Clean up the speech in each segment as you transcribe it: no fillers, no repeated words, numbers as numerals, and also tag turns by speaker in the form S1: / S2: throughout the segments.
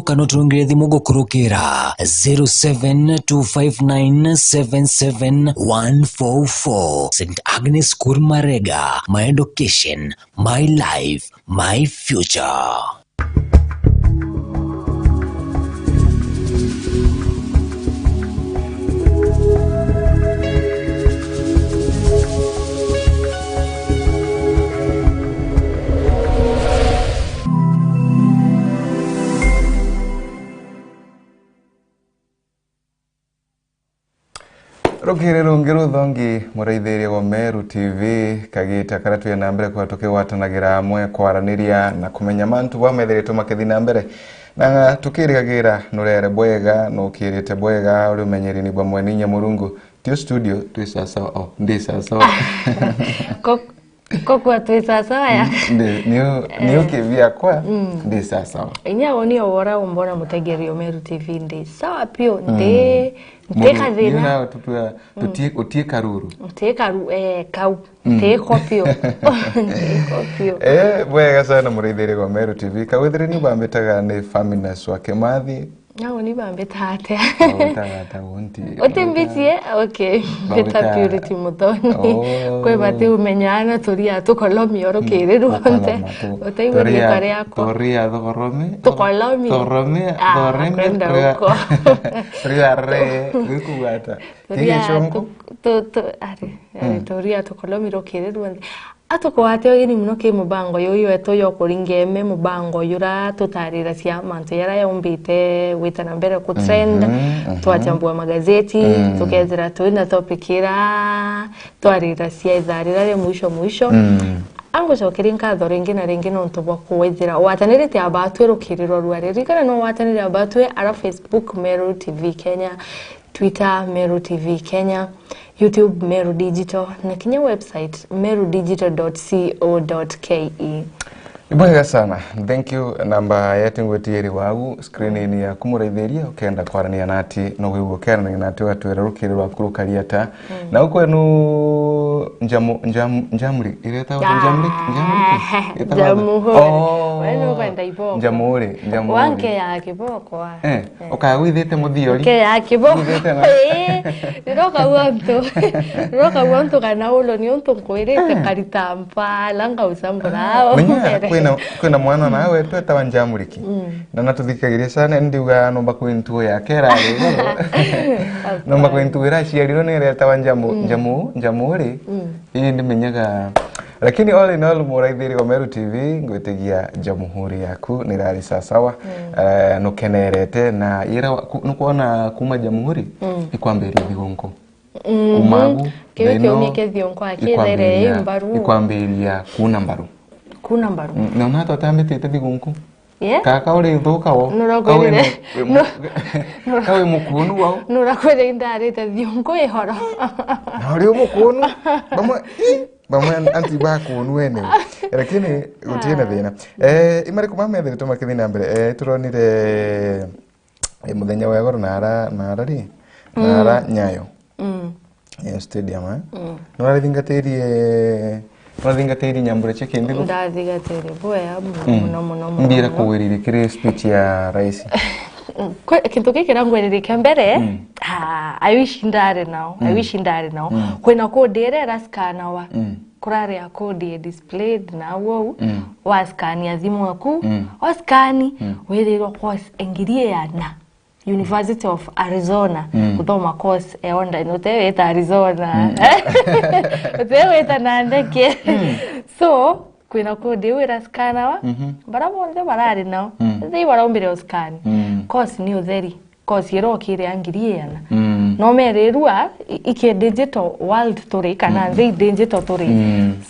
S1: Kanotungire thimu gukurukira 0725977144. St. Agnes School Marega. My education, my life, my future.
S2: Rukiriro ngiro thongi muraithiri wa Meru TV kagita karatu ya nambere kwa toke watanagira amwe kwaraniria na kumenya mantu bamethirito makithi nambere na tukirikagira nurere bwega no kirite bwega uri menyeri ni bwa mweninya murungu tio studio twisasa ndi sasa
S3: Kokwa twisasa ya
S2: niyo kivia kwa ndi sasa
S3: inya oni ora umbona mutegerio Meru TV ndi sawa pio ndi Teka zina.
S2: Yuna utie karuru.
S3: Utie karu, kau. Te kopio.
S2: Bwega sana murithiri wa Meru TV. Kawithiri ni bambetaga ni Faminas wa Kemathi.
S3: Nao ni bambetate.
S2: Bambetata wonti.
S3: Otembitie? Okay. Beta purity mutoni. Kwe bati umenyana turia tukolomi oro kiriru onte. Otaiwe ni kare yako.
S2: Toria dorome.
S3: Tukolomi.
S2: Dorome. Doreme. Toria re. Wikuwata. Tige chongo.
S3: Toria tukolomi ro kiriru onte. Atoko ateo ini muno ke mubango yo eto yo koringeme mubango yura tutarira cia mantu yara ya umbite wita na mbere ku trend twachambua magazeti tukezira tuina topikira twarira cia izarira re mwisho ango shokirinka thoringi na ringi no ntobwa kuwezira watanirite abatu rukiriro rwari kana no watanire abatu ara Facebook Meru TV Kenya, Twitter Meru TV Kenya, YouTube Meru Digital na Kenya website merudigital.co.ke.
S2: Ibwega sana. Thank you. Namba yetu ngwetieri wagu screen ni ya kumuraithiria ukenda kwarania nati no gwigukera nati watwera rukiri rwa kurukariata na ukwenu njamuri ireta njamuri
S3: wenu kwenda iboko
S2: njamuri
S3: wanke ya kiboko
S2: ukagwithite muthiori
S3: ke ya kiboko roka wanto kana ulo ni unto kwirete karitampa langa usambura
S2: kwina mwana nawe twetawa njamuriki na natuthikagiria sana ndiuga nomba kwintu ya kera nomba kwintu ira ciariro ni retawa njamuri ii ndimenyaga lakini all in all muraithiri wa Meru TV ngwetigia jamhuri yaku ni rari sawa nukenerete na ira nukuona kuma jamhuri ikwamberia thigonko umagu
S3: kyo mieke thionko akirere mbaru
S2: ikwamberia kuna mbaru na unato tambete thigunku kaka uri thuka wo kawe mukunu wao
S3: nurakwere indarite thionko ihoro
S2: na uri mukunu bamwe anti ba kunu ene lakini utiena thina imari kuma methe tumakithi na mbere turonire muthenya wa goro nara nyayo stadium Ndathingatiri nyambure cheke ndigo.
S3: Ndathingatiri boya muno.
S2: Mbira kuwirire kire speech ya rais.
S3: Kintu kikira ngwerire mbere I wish ndare now. Kwena kodere raskana wa kurare ya kodi displayed na wo waskani azimu waku waskani werero course engirie yana University of Arizona kuthoma course onda inote eta Arizona tewe nandeke so kwina kodi wira skana wa barabonde barari nao thei barombire oscan course ni utheri course yero kire angirie yana no mererua ike digital world turi kana thei digital turi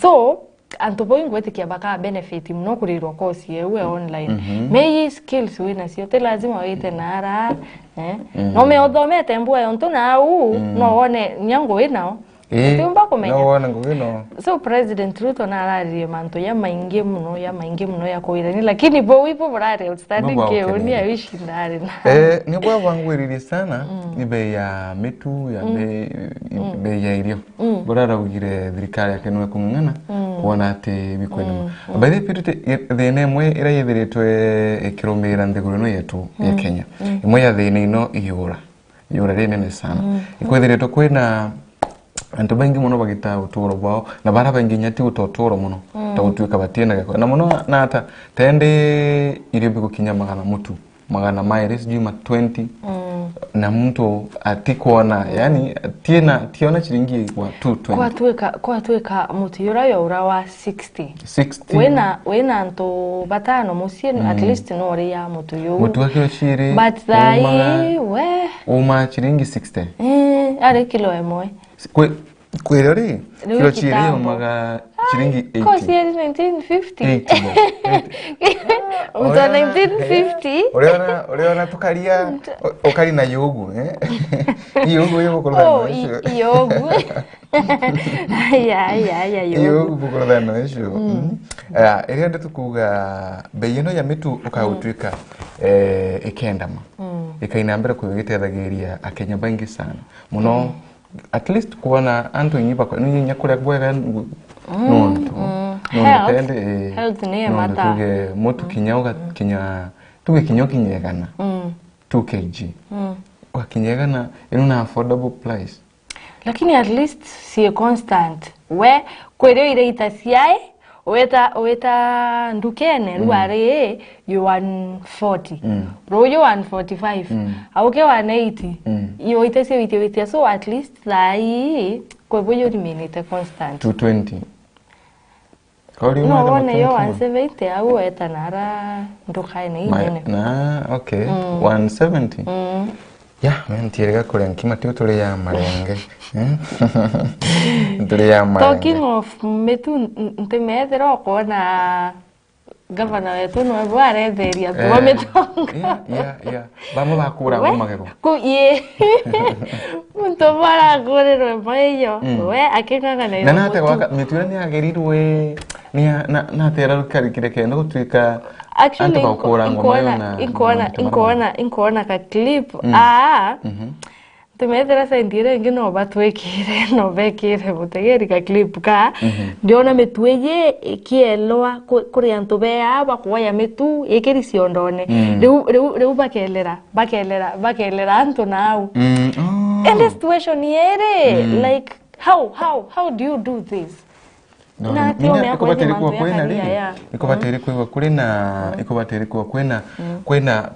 S3: so antobo ingwetikia baka benefit mno kurirwa course yewe online meyi skills wina sio te lazima wite nara no me odomete mbua yonto na no one nyango winao tumba kumenya
S2: no one ngwino
S3: so president Ruto na arari manto ya maingi mno ya koirani lakini bo wipo burare outstanding ke oni awishindare
S2: ni bwa wangwiriri sana ni bei ya metu ya bei ya irio burara ugire thirikari yake no kumungana kuona ati bikwena baithe pirite thene mwe ira yithiritwe ikirumira nthiguru no yetu ya Kenya imwe ya thene ino yura nene sana ikwithiritwe kwina antu bangi muno bagita uturo bwao na bara bangi nyati utotoro muno ta utuika batiena gako na muno na ata tende iri biko kinya magana mairi sijui ma 20 na mtu atikuona yani tiona chiringi kwa 220
S3: kwa tuika mutu yurayo urawa 60 wena nto batano musien at least no ori ya mutu yo
S2: mutu wake chiri
S3: but dai we
S2: uma chiringi 60
S3: are kilo emwe
S2: kweli kilo chiri umaga chiringi 80
S3: kwa siya 1950 Uta 1950
S2: Uliona tukalia okali na yogu yogu yo bukolano
S3: yogu ya
S2: yogu bukolano esho eri ndo tukuga beyino ya mitu ukawutwika ikendama ikainambira kwigitedagiria akenya bangi sana muno at least kuona antu nyiba kwa nyakura bwega nonto
S3: health ni mata
S2: tuge motu kinyauga tuge kinyegana 2 kg wakinyegana ina affordable price
S3: lakini at least si constant we kwero ile itasiae weta ndukene ruare you 140 royo 145 auke 180 yo itasi witi so at least lai kwa boyo rimenite constant
S2: 220
S3: no one yo 170 au eta nara ndukaine ine
S2: okay 170 yeah man tierega kule nkima tuli ya marenge tuli ya marenge
S3: talking of metu ntemethero kona gavana wetu no bware theria tuwa metonga
S2: yeah vamos bakura ngomagego
S3: ku ye muntu bara gorero mayo we akenganga na
S2: na te waka metura ni agerirwe ni na tera karikire kendo gutwika
S3: actually inkoona ka clip tumethera sendire ngino batwekire no bekire butegeri ka clip ka ndiona metweye ikielwa kuri antu bea bakwaya metu ikiri ciondone riu bakelera antu nau in this situation yere like how do you do this
S2: na ikobateri kwa kwena ri ikobateri kwa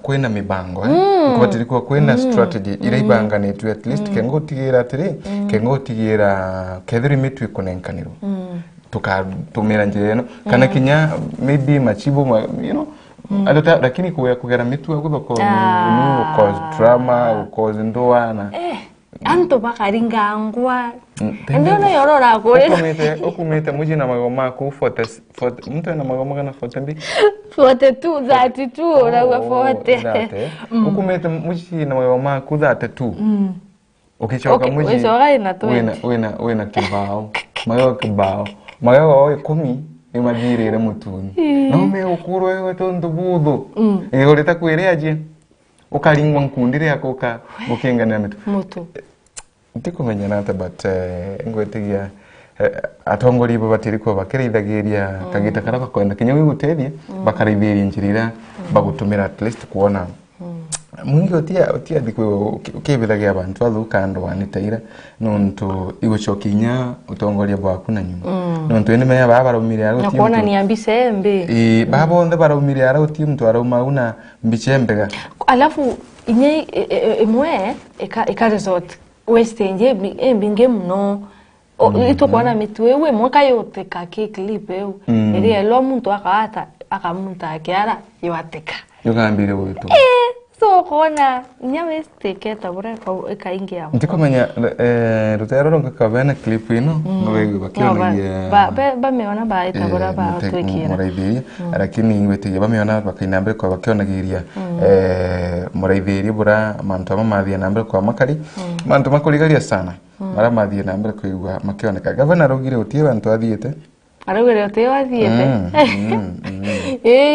S2: kwena mibango ikobateri kwa kwena strategy ire ibanga netu at least kengotigira atiri kengotigira kethiri mitu ikonenkaniro tukatumira njeno kana kinya maybe machibo adota lakini kugera mitu agubako no cause drama cause ndoa na
S3: anto bakaringangwa ndio na yorora kore
S2: okumete muji na magoma ku 40 mtu na magoma kana 42
S3: 32 ora 40
S2: okumete muji na magoma ku 32 ukichoka muji wena kibao mayo 10 imagirire mutuni no me ukuru wewe tondu budhu igoreta kwireaje ukalingwa nkundire yakoka ukengana
S3: mutu
S2: ndikumenya nata but ngwetigia atongori bo batiriko bakirithagiria kagita karaba kwenda kinya wigutethia bakarithĩria njirira bagutumira at least kuona mungi otia dikwe ukibithagia abantu athuka wanitaira nontu igucokinya utongoria bwaku na nyuma nontu ene meya babarumire aruti
S3: kuona ni ambisembe
S2: babonde barumire aruti mtu aruma una mbichembega
S3: alafu inye emwe eka resort westenge embinge muno ito kuona mitwewe mwaka yote ka clip eu eri elo muntu akamunta akiara yateka
S2: yogambire wetu
S3: so kona nyame steketa bora kaingia
S2: ndikomenya rutero ronka kabana clip ino ngobego bakiona
S3: ba meona ba itabora ba twekira
S2: muraithiri lakini wetige bameona bakainambe kwa bakionagiria muraithiri bura mantu amathia nambe kwa makari mantu makurigaria sana mara mathia nambe kuigwa makioneka gavana rogire utie bantu athiete
S3: arogere utie wathiete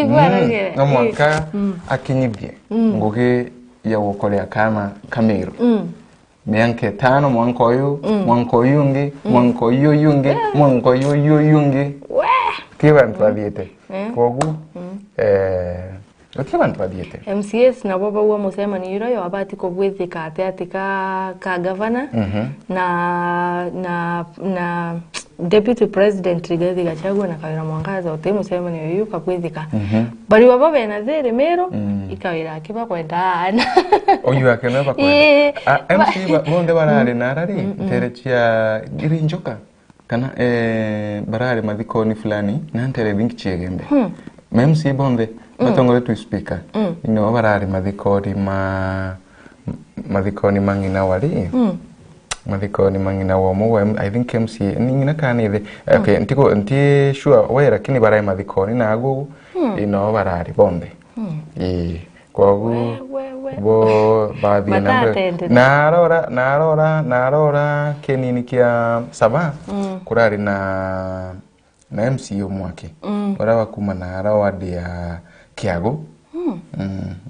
S3: bwana
S2: no mwaka akinyithie ngugi ya gukorea kana Meru mianke 5 mwanko uyu ngi mwanko uyu yungi Kivan twathiete kogu Okivan twathiete
S3: MCS na baba wa musema ni yiro yo abati ko gwithika ati ka governor na deputy president Rigathi Gachagua na Kawira Mwangaza ote musema ni yuka gwithika bari baba bena zere Meru ikawira kiba kwendana
S2: oyu akene bakwenda MC bonde barare narari terechia irinjoka kana barare madhikoni fulani na ntere link chegembe MC bonde batongole tu speaker ino barare madhikoni mangina wali madhikoni mangina womo I think MC ningina kanithe okay nti sure wera kini barare madhikoni nago ino barare bonde kwagu bo baadhi narora kenini kia saba kurari na MC omwake orawa kuma narawa dia kiago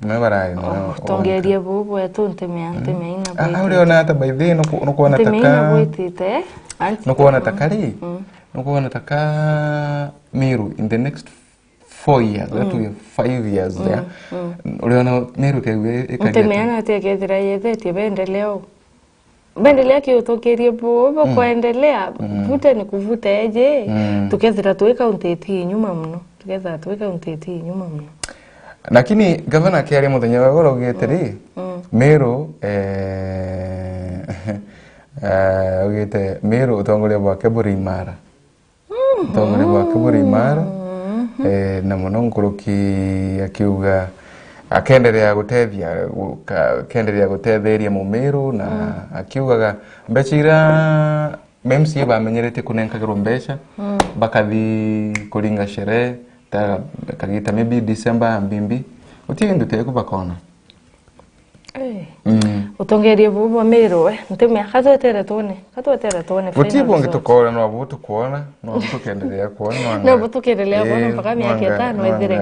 S2: mebarari no
S3: tongeria bobo etonte meante meina
S2: boy ahuri ona ata by the no kuona taka
S3: meina boitite
S2: no kuona takari no kuona taka Meru in the next 4 years, that will be 5 years there. Uliona Meru TV ikaje.
S3: Utemeana tekethira yetheti bendelea kiutokerie bobo kuendelea vuta ni kuvuta eje tukethira tuweka unteti nyuma mno tukethira tuweka unteti nyuma mno.
S2: Lakini gavana kiari muthenya wa goro gitiri Meru ugite Meru utongoria bwa keburi imara. Utongoria bwa keburi imara na muno nkuruki akiuga akenderea gutetheria mu Meru na akiugaga mbechira MC bamenyerete kunenkagirwo mbeca bakathi kuringa sherehe ta kagita maybe December mbimbi utindu teko bakona
S3: utongerie bubu Meru nteme katwetera tone
S2: utibo ngitokora no abutu kuona no tukendelea kuona
S3: no butukendelea kuona mpaka miaka 5 ethire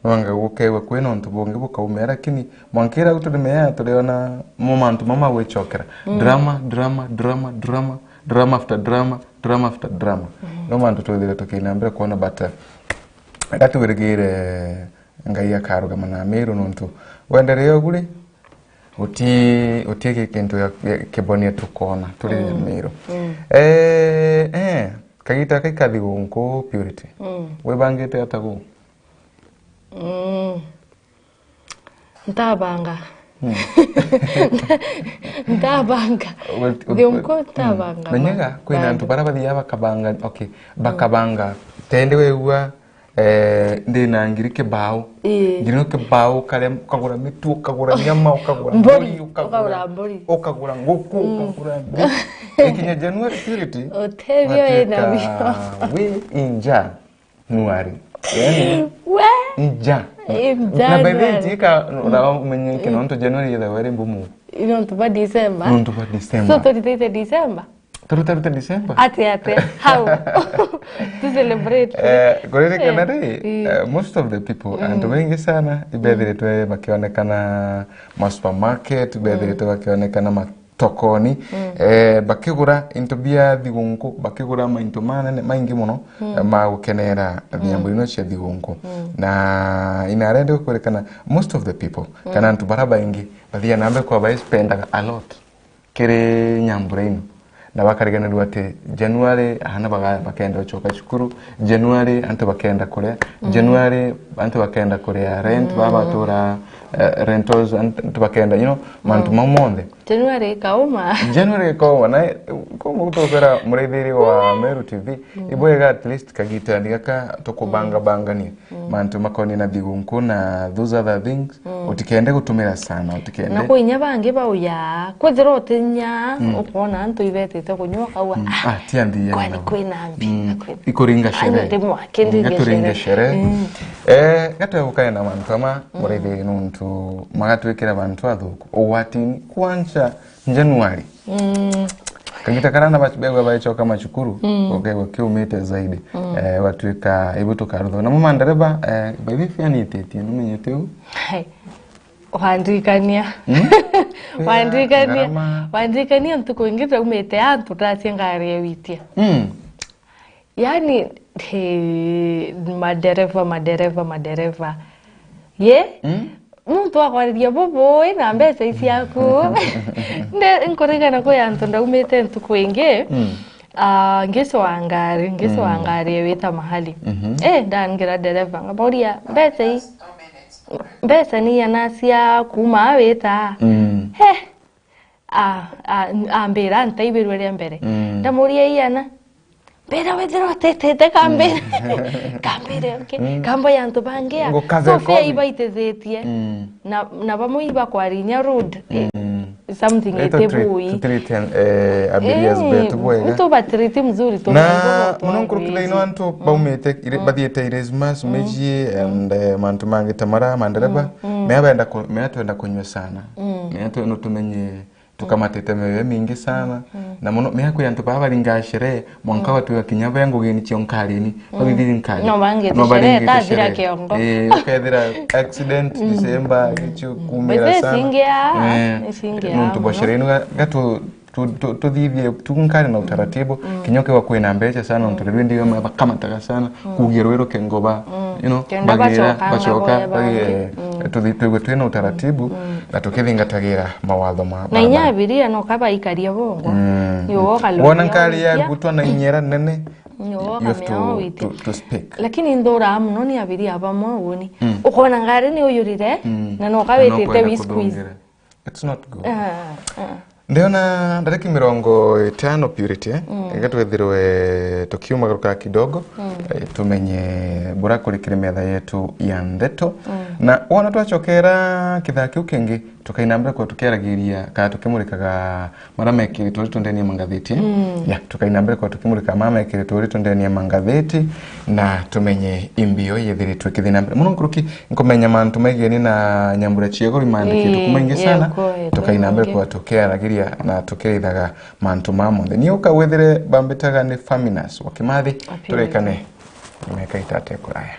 S2: nwanga gukewa kwino ntubonge bukaumera kini mwankira guturimea tuliona moment mama wechokera drama after drama no man tutwethire tukinambira kuona bata datu wirigire ngai akaruga mana Meru nontu wendereo guri uti kintu ya kibonia tukona tuli Meru kagita kaikathi gunku Purity webangite atagu
S3: ntabanga Dionko tabanga
S2: menyaga kwina ntu barabathia bakabanga okay bakabanga tende wewa ndina ngiri kibao ngiri kibao kale kagura mitu kagura nyama ukagura mbori ukagura nguku ukagura ikinya January Purity
S3: otevyo enabyo
S2: we inja nuari yani inja na bebe tika na umenyeke nonto January ya wari mbumu
S3: nonto ba December so to December
S2: Turuta December.
S3: Ate. How? To celebrate.
S2: Gorere kanare, most of the people, and wengi sana, ibedhire tuwe bakionekana ma supermarket, ibedhire tuwe bakionekana matokoni, bakigura intobia thigunku, bakigura mainto maingi muno, gukenera thiambulino cia thigunku. Na inarende kurekana most of the people, kana ntu baraba ingi, bathia nambe kwa bai spend a lot. Kere nyamburaino. Na bakariganirwa ati January ahana bakenda ochoka chukuru January antu bakenda kure January antu bakenda kure rent baba tura rentals antu bakenda mantu mamonde
S3: January kauma
S2: na como utokera murethiri wa Meru TV iboyega at least kagita ndigaka tokubanga ni mantu makoni na thigunku na those other things utikende gutumira sana utikende
S3: na kuinya bangi bauya kwethira otinya ukona antu ivete kunywa kawa
S2: tiandi
S3: kwani kwina mbi
S2: ikuringa sherehe
S3: ndimo akende
S2: sherehe gato ukaenda mantu kama murethiri nuntu magatwekera bantu athuku owatini kwanza January kagita karana bachibegwa baichoka machukuru ogewa kiumete zaidi watwika ibutuka rutho na mama ndereba baithi yani tete numenyete u wandikania mtu kuingiza umete antu tasia ngari witia yani
S3: madereva. Ye? Muntu akwariria boboe na mbeca ici yaku. Nkorigana ko yantu ndaumite ntuku ingi. Ngiso wangari wita mahali. Ndangira dereva ngaboria mbeca ni anacia kuma wita. Ambira ntaibirwe ria mbere. Ndamuria iana. Bera wethero tetete kambere. Okay. Kambo yantu bangia. Sofia ibaitethetie. Na bamuiba kwarinya road. Something etebui.
S2: Abilias betu bwega.
S3: Uto batriti mzuri to.
S2: Na munonkuru kilaino antu baumete badiete iresmas meji and mantu mange tamara mandereba. Meatwenda kunywa sana. Meatwenda tumenye tukamatete mewe mingi sana na muno mihako yantu babaringa shere mwanka watu ya kinyaba yangu geni chionkali babibiri nkali
S3: no bange shere tazira kiongo
S2: ukadira accident December ichu kumera sana
S3: singia
S2: muntu boshere gato tudivye tunkali na utaratibu kinyoke wa kwena mbecha sana ntulwe ndiyo bakamataga sana kugerwero kengoba bagira bachoka tuditwe twena utaratibu atukilinga tagira mawatho ma
S3: na nyabiria no kaba ikaria bongo yo galo
S2: wona nkali ya gutwa na inyera nene
S3: yo
S2: to speak
S3: lakini ndora muno ni abiria abamo woni ukona ngari ni uyurire na no kabetete bisqueeze
S2: it's not good Ndeona ndareki 50 purity ngatwethirwe tukiuma garuka kidogo tumenye bura kurikire metha yetu ya ndeto na wona twachokera kithaki ukengi tukainambira kwa tukeragiria ka tukimurikaga maramekiri turi ndeni ya mangatheti ya tukainambira kwa tukimurika maramekiri turi ndeni ya mangatheti na tumenye imbio yethiritwe kithinambira muno nkuruki nkomenya mantu megeni na nyambura chiego rimandikito kumaingi sana tukainambira kwa tukeragiria na tukeithaga mantu mamonde ni ukawethire bambitaga ni faminas wakimathi turekane meka itate kuraya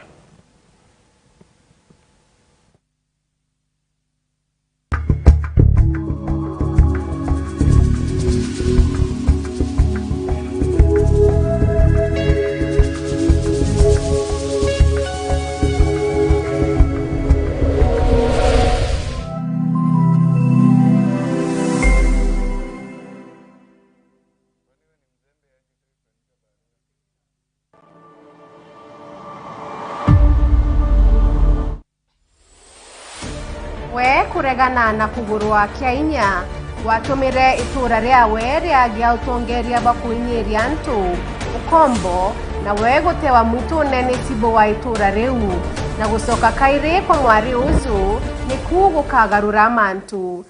S4: kuregana na kugurwa kia inya watumire itura riawe riagia utongeria bakuinyiria antu ukombo na we gutewa mwitu nene tibo wa itura riu na gucoka kairi kwa mwari uzu ni kugukagarura mantu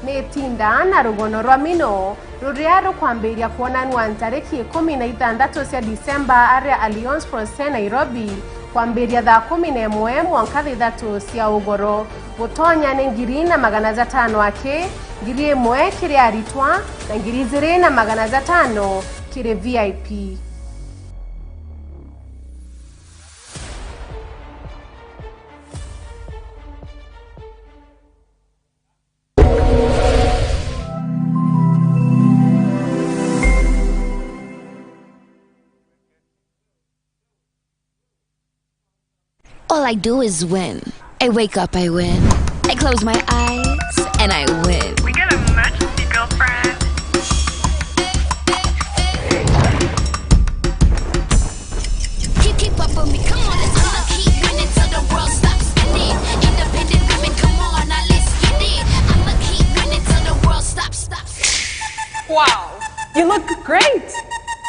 S4: ni tinda na rugono rwa mino ruria rukwambiria kuonanwa ntariki 16 cia Disemba aria Alliance Francaise Nairobi kwambiria thaa 11 mwanka 3 cia UGORO gutonya ni 2,500 ake 1,000 kiri aritwa na 2,500 kiri VIP.
S5: All I do is win. I wake up, I win. I close my eyes, and I win.
S6: We got a emergency, girlfriend.
S5: Keep up with me, come on, let's keep winning till the world stops spinning. Independent women, come on, now let's get it. I'ma keep winning till the world stops.
S6: Wow, you look great.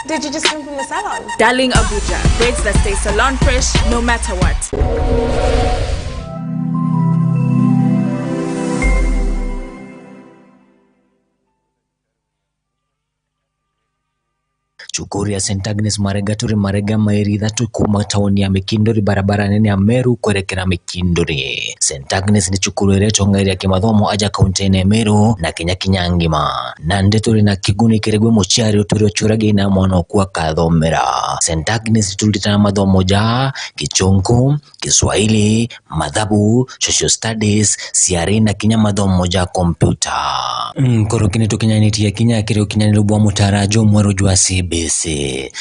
S6: Did you just come from the salon?
S7: Darling Abuja, braids that stay salon fresh no matter what.
S1: cukuru ya St Agnes Marega turi Marega mairi thatu kuma tauni ya Mikindori barabara nene ya Meru kwerekera Mikindori. St Agnes ni cukuru iretongeria kimathomo aja kaunti ya Meru na Kenya ngima na ndeturi na kiguni kiregwe muciari uturi ocurage na mwana okuwa kathomera. St Agnes tulitana mathomo ja Kichungu, Kiswahili, mathabu, social studies, ciari na kinya mathomo ja kompyuta. Korokini tukinyanitia kinya kiri kinyanilu bwa mutarajo mweru jwa CBC.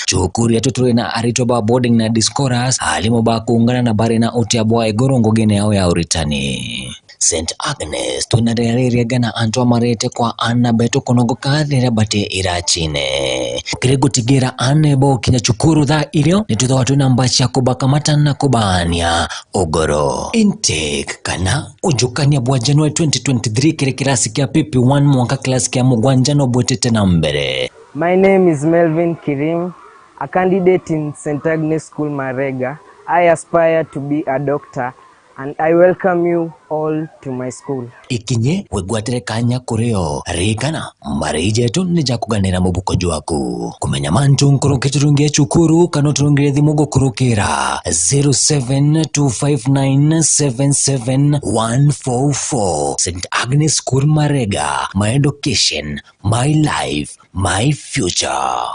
S1: Cukuru ya tuturi na aritoba boarding na discourse alimo ba kuungana na bari na utia bwa igoro ngogene yao ya uritani. St Agnes tunarereria gana antoa marete kwa ana beto konogo kathira bate irachine. Kirego tigira ane bo kinya cukuru tha irio nitutho watu namba cia kubaka matana kubania UGORO. Intake kana ujukania bwa January 2023 kire kirasi kia PP1 mwaka klasi kia mugwanja no bwetete na mbere.
S8: My name is Melvin Kirim, a candidate in St Agnes School Marega. I aspire to be a doctor and I welcome you all to my school.
S1: Ikinye wegwatere kanya kureo rikana marije tu nija kuganira mubuko jwaku kumenya mantu nkuru kiturungie cukuru kano turungire thimugo kurukira 0725977144. St Agnes School Marega, my education, my life, my future.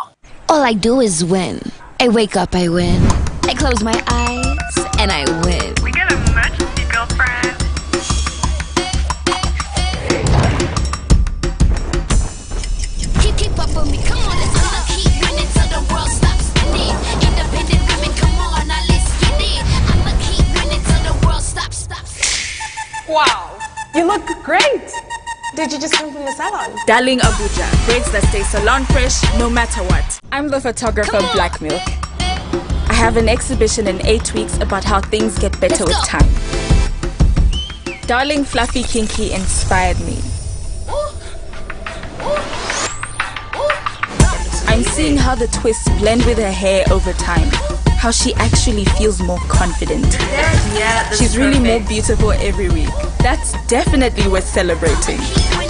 S5: All I do is win. I wake up, I win. I close my eyes, and I win.
S6: We got a emergency, girlfriend.
S5: Keep up with me, come on, let's keep winning till the world stops spinning. Independent women, come on, now let's get it. I'ma keep winning till the world stops.
S6: Wow, you look great. Did you just come from the salon?
S7: Darling Abuja, braids that stay salon fresh no matter what. I'm the photographer Black Milk. I have an exhibition in 8 weeks about how things get better with time. Darling Fluffy Kinky inspired me. I'm seeing how the twists blend with her hair over time. How she actually feels more confident. She's really more beautiful every week. That's definitely worth celebrating.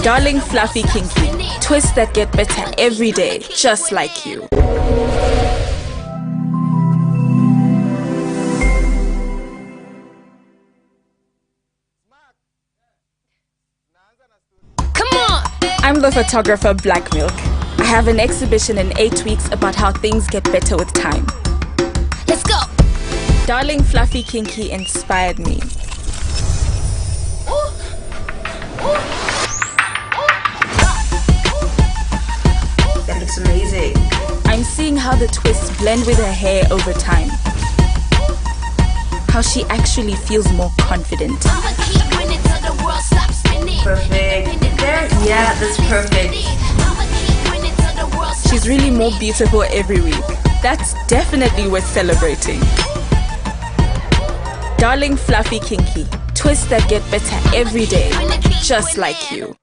S7: Darling Fluffy Kinky, twists that get better every day, just like you.
S5: Come on!
S7: I'm the photographer Black Milk. I have an exhibition in 8 weeks about how things get better with time.
S5: Let's go!
S7: Darling Fluffy Kinky inspired me.
S9: That looks amazing.
S7: I'm seeing how the twists blend with her hair over time. How she actually feels more confident.
S5: I'ma keep winning till the world stops spinning.
S9: Perfect. Yeah, that's perfect.
S5: I'ma keep winning till the world stops
S7: She's really more beautiful every week. That's definitely worth celebrating. Darling Fluffy Kinky, twists that get better every day, just like you.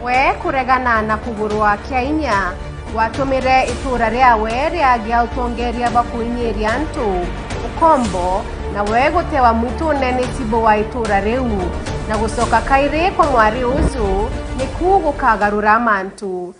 S4: we kuregana na kugurwa Kenya watumire itura riawe riagia utongeria bakuinyeria antu ukombo na we gutewa mwitune ni tibo wa itura riu na gucoka kairi kwa mwari uzu ni kugukagarura mantu.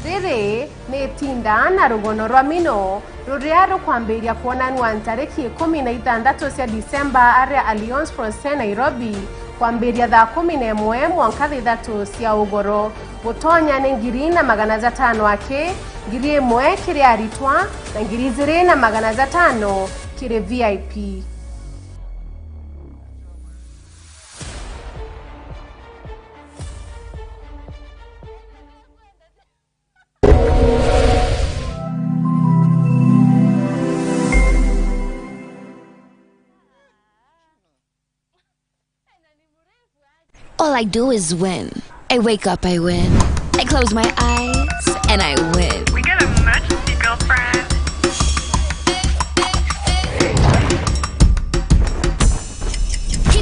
S4: Riri ni tinda na rugono rwa mino ruria rukwambiria kuonanwa tariki 16 cia Disemba aria Alliance Française Nairobi kwambiria thaa 11 mwanka 3 cia UGORO gutonya ni 2,500 ake 1,000 kiri aritwa na 2,500 kiri VIP.
S5: All I do is win. I wake up, I win. I close my eyes, and I win.
S6: We got a emergency, girlfriend.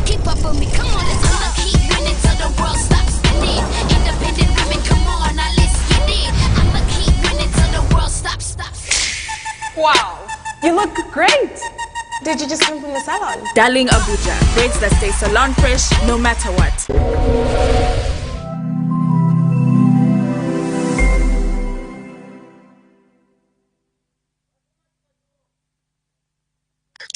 S5: Keep up with me, come on, I'ma keep winning till the world stops spinning. Independent women, come on, now let's get it. I'ma keep winning till the world stops.
S6: Wow, you look great. Did you just come from the salon?
S7: Darling Abuja, braids that stay salon fresh no matter what.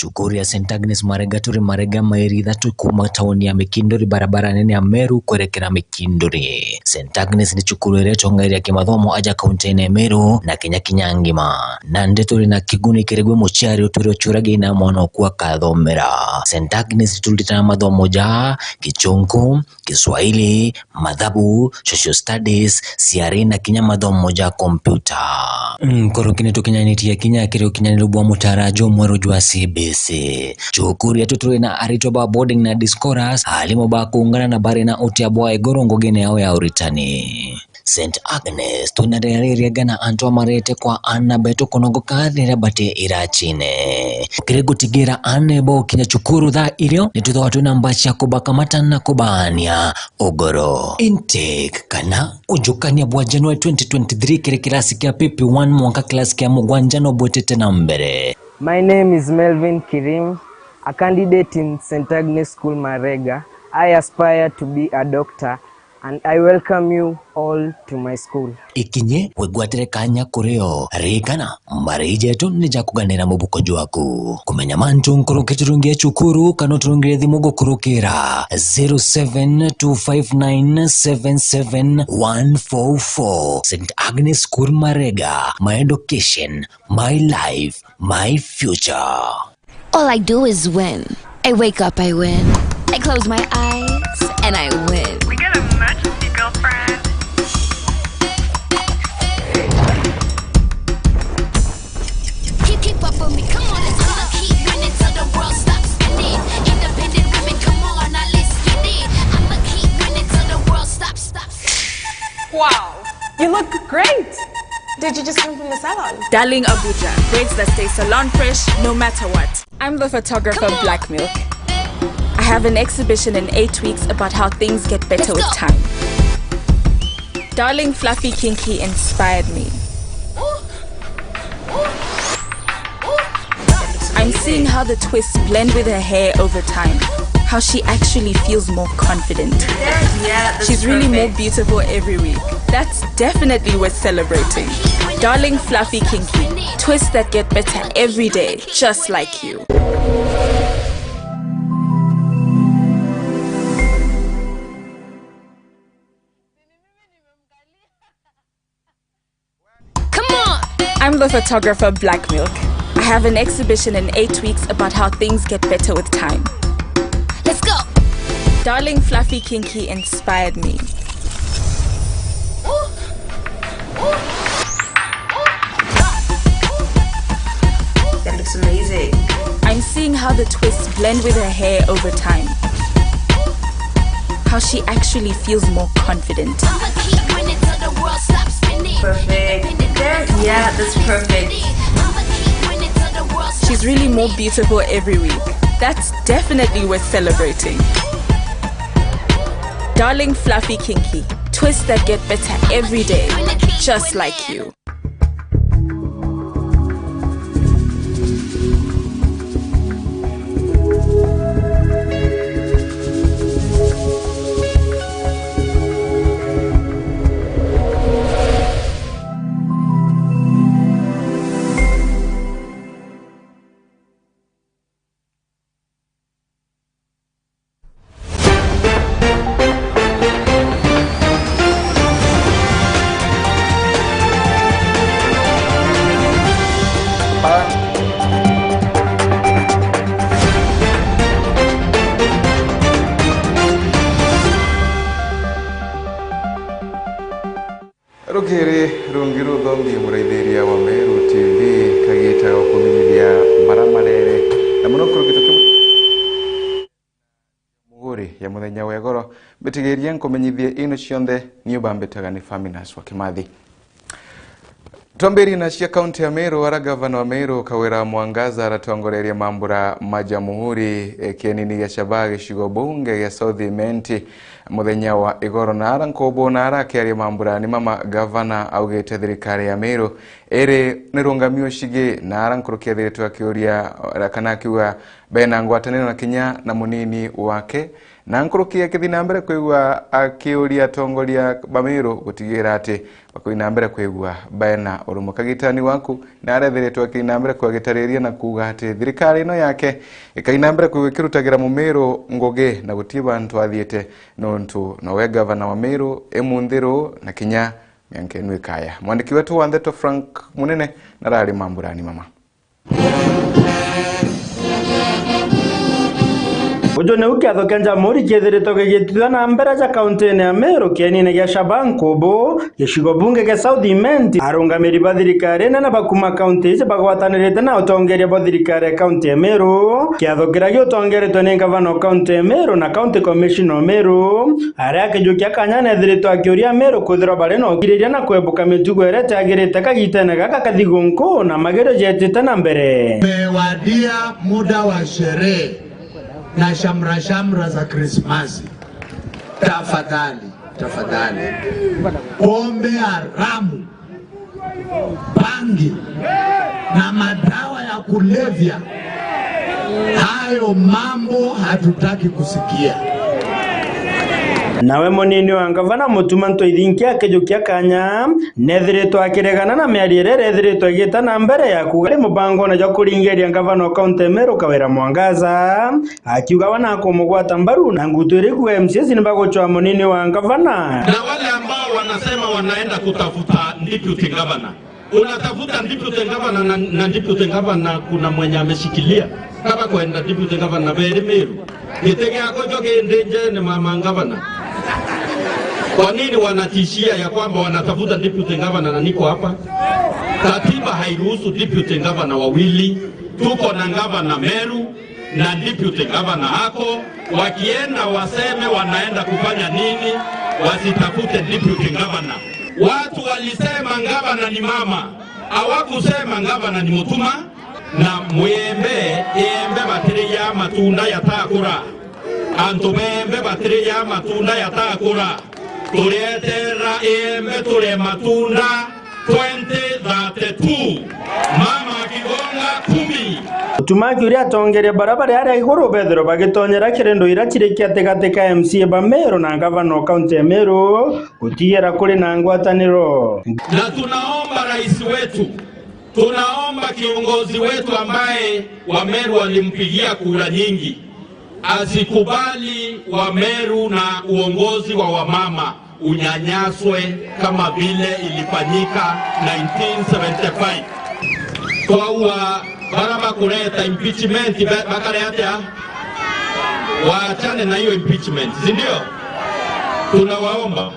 S1: Cukuru ya St. Agnes Marega turi Marega mairi kuma taoni ya Mikindori barabara nene ya Meru kuelekera Mikindori. St. Agnes ni cukuru iretongairia ya kimathomo aja kaunti ya Meru na Kenya ngima. Na ndeturi na kiguni kiregwe muciari uturi ochurage ina mwana okuwa kathomera. St. Agnes tulitana mathomo ja Kichungu, Kiswahili, Mathabu, Social Studies, CRE na kinya mathomo ja kompyuta. Korokine tukinyanitia kinya kireo kinyanilubwa mutarajo mwero jwa CBC. Cukuru yetu tuli na aritoba boarding na discourse halimo ba kuungana na bari na uti abwa UGORO ngogene yao ya uritani. St. Agnes tunarereria gana antoa marete kwa ana beto konogo kathira bate irachine. Kirego tigira ane bo kinya cukuru tha irio nituto watu na mbacha kubaka matana kubania UGORO. Intake kana ujukania bwa January 2023 kire kilasi kia PP1 mwaka kilasi kia mugwanjano bwetete na mbere.
S8: My name is Melvin Kirim, a candidate in St. Agnes School Marega. I aspire to be a doctor and I welcome you all to my school.
S1: Ikinye wegwatere kanya kureo rikana marije tu nija kuganira mubuko jwaku kumenya mantu nkurukiturungia cukuru kanoturungia thimugo kurukira 0725977144. St. Agnes School Marega, my education, my life, my future.
S5: All I do is win. I wake up, I win. I close my eyes, and I win.
S6: We got a emergency, girlfriend.
S5: Keep up with me, come on, I'ma keep winning till the world stops spinning. Independent women, come on, now let's get it. I'ma keep winning till the world stops.
S6: Wow, you look great. Did you just come from the salon?
S7: Darling Abuja, braids that stay salon fresh no matter what. I'm the photographer Black Milk. I have an exhibition in 8 weeks about how things get better with time. Darling Fluffy Kinky inspired me. I'm seeing how the twists blend with her hair over time. How she actually feels more confident. She's really more beautiful every week. That's definitely worth celebrating. Darling Fluffy Kinky, twists that get better every day, just like you.
S5: Come on!
S7: I'm the photographer Black Milk. I have an exhibition in 8 weeks about how things get better with time.
S5: Let's go!
S7: Darling Fluffy Kinky inspired me.
S9: That looks amazing.
S7: I'm seeing how the twists blend with her hair over time. How she actually feels more confident.
S5: I'ma keep winning till the world stops spinning.
S9: Perfect. Yeah, that's perfect.
S5: I'ma keep winning till the world stops
S7: She's really more beautiful every week. That's definitely worth celebrating. Darling Fluffy Kinky, twists that get better every day, just like you.
S2: Rukiri rungiru dhombi muraidhiria wa Meru TV kagita okuminyiria maramarere na munokuru kitoke muhuri ya muthenya wa UGORO bitigiria nkumenyithie ino cionthe niyo bambetaga ni Faminas wa Kimathi. Twambiri na cia kaunti ya Meru ara gavana wa Meru Kawira Mwangaza aratongoreria mambura majamuhuri kienini gya Shabaga gicigo bunge gya South Imenti muthenya wa igoro na ara nkobo na ara kiaria mambura ni mama gavana augite thirikari ya Meru eri nirungamio shige na ara nkurukia thiritwa akiuria kana akiuga bena ngwataniro na Kenya na munini wake na nkurukia kithina mbere kwigwa akiuria tongoria Bameru gutigira ati bakoina mbere kwigwa bena urumukagitani waku na arethiritwa kina mbere kwagitariria na kuga ati thirikari no yake ikaina mbere kwikirutagira mu Meru ngoge na gutiba antu athiete nontu no we gavana wa Meru emunthiro na Kenya mianke nwikaya mwandiki wetu wa Ndeto Frank Munene na rari mamburani mama
S10: Ujone ukiatho kenja muri kiethirito gigitithwa na mbere ja kaunti ya Meru kienine gya Shabankobo gicigo bunge gya South Imenti arungamiri ba thirikari na bakuma kaunti ici bagwatanirite na utongeria ba thirikari kaunti ya Meru kiatho kiragio utongeretwe ni gavana kaunti ya Meru na county commissioner Meru aria kijukia kanyane thirito akiuria Meru kuthira bari no giriria na kwebuka mitugo erete agirite kagitene gaka kathigunku na magero jetite na mbere
S11: mewadia muda wa sherehe na shamra za Krismasi. Tafadhali pombe haramu, bangi na madawa ya kulevya, hayo mambo hatutaki kusikia.
S10: Nawe munini wa gavana mutuma ntwithinkia kijukia kanya nethiritwa akiregana na miarire ethiritwa igita na mbere ya kuga mubango na jo kuringeria gavana wa kaunti ya Meru Kawira Mwangaza akiuga wana kumugwata mbaru na nguturi ku MCS ni bagochwa munini wa gavana
S11: na wale ambao wanasema wanaenda kutafuta deputy governor. Unatafuta deputy governor na deputy governor kuna mwenye ameshikilia kama kwenda deputy governor bere Meru kitege yako joge ndenje ni mama governor. Kwa nini wanatishia ya kwamba wanatafuta deputy governor na niko hapa? Katiba hairuhusu deputy governor wawili. Tuko na governor Meru na deputy governor hako. Wakienda waseme wanaenda kufanya nini, wasitafute deputy governor. Watu walisema governor ni mama, hawakusema governor ni mutuma. Na mwembe batire ya matunda ya takura. Antumembe batire ya matunda ya takura. Turetera tule matunda 2032 mama kigonga 10
S10: Tumaki uria tongeria barabara aria iguru bethero bagitonyera kirendo ira kirikia tegateka MCA ba Meru na gavana kaunti ya Meru gutigira kuri na ngwataniro.
S11: Na tunaomba rais wetu, tunaomba kiongozi wetu ambaye wa Meru walimpigia kura nyingi asikubali wa Meru na uongozi wa wamama unyanyaswe kama vile ilifanyika 1975. Kwa uwa baraba kuleta impeachment bakale hata waachane na hiyo impeachment, si ndio? Tunawaomba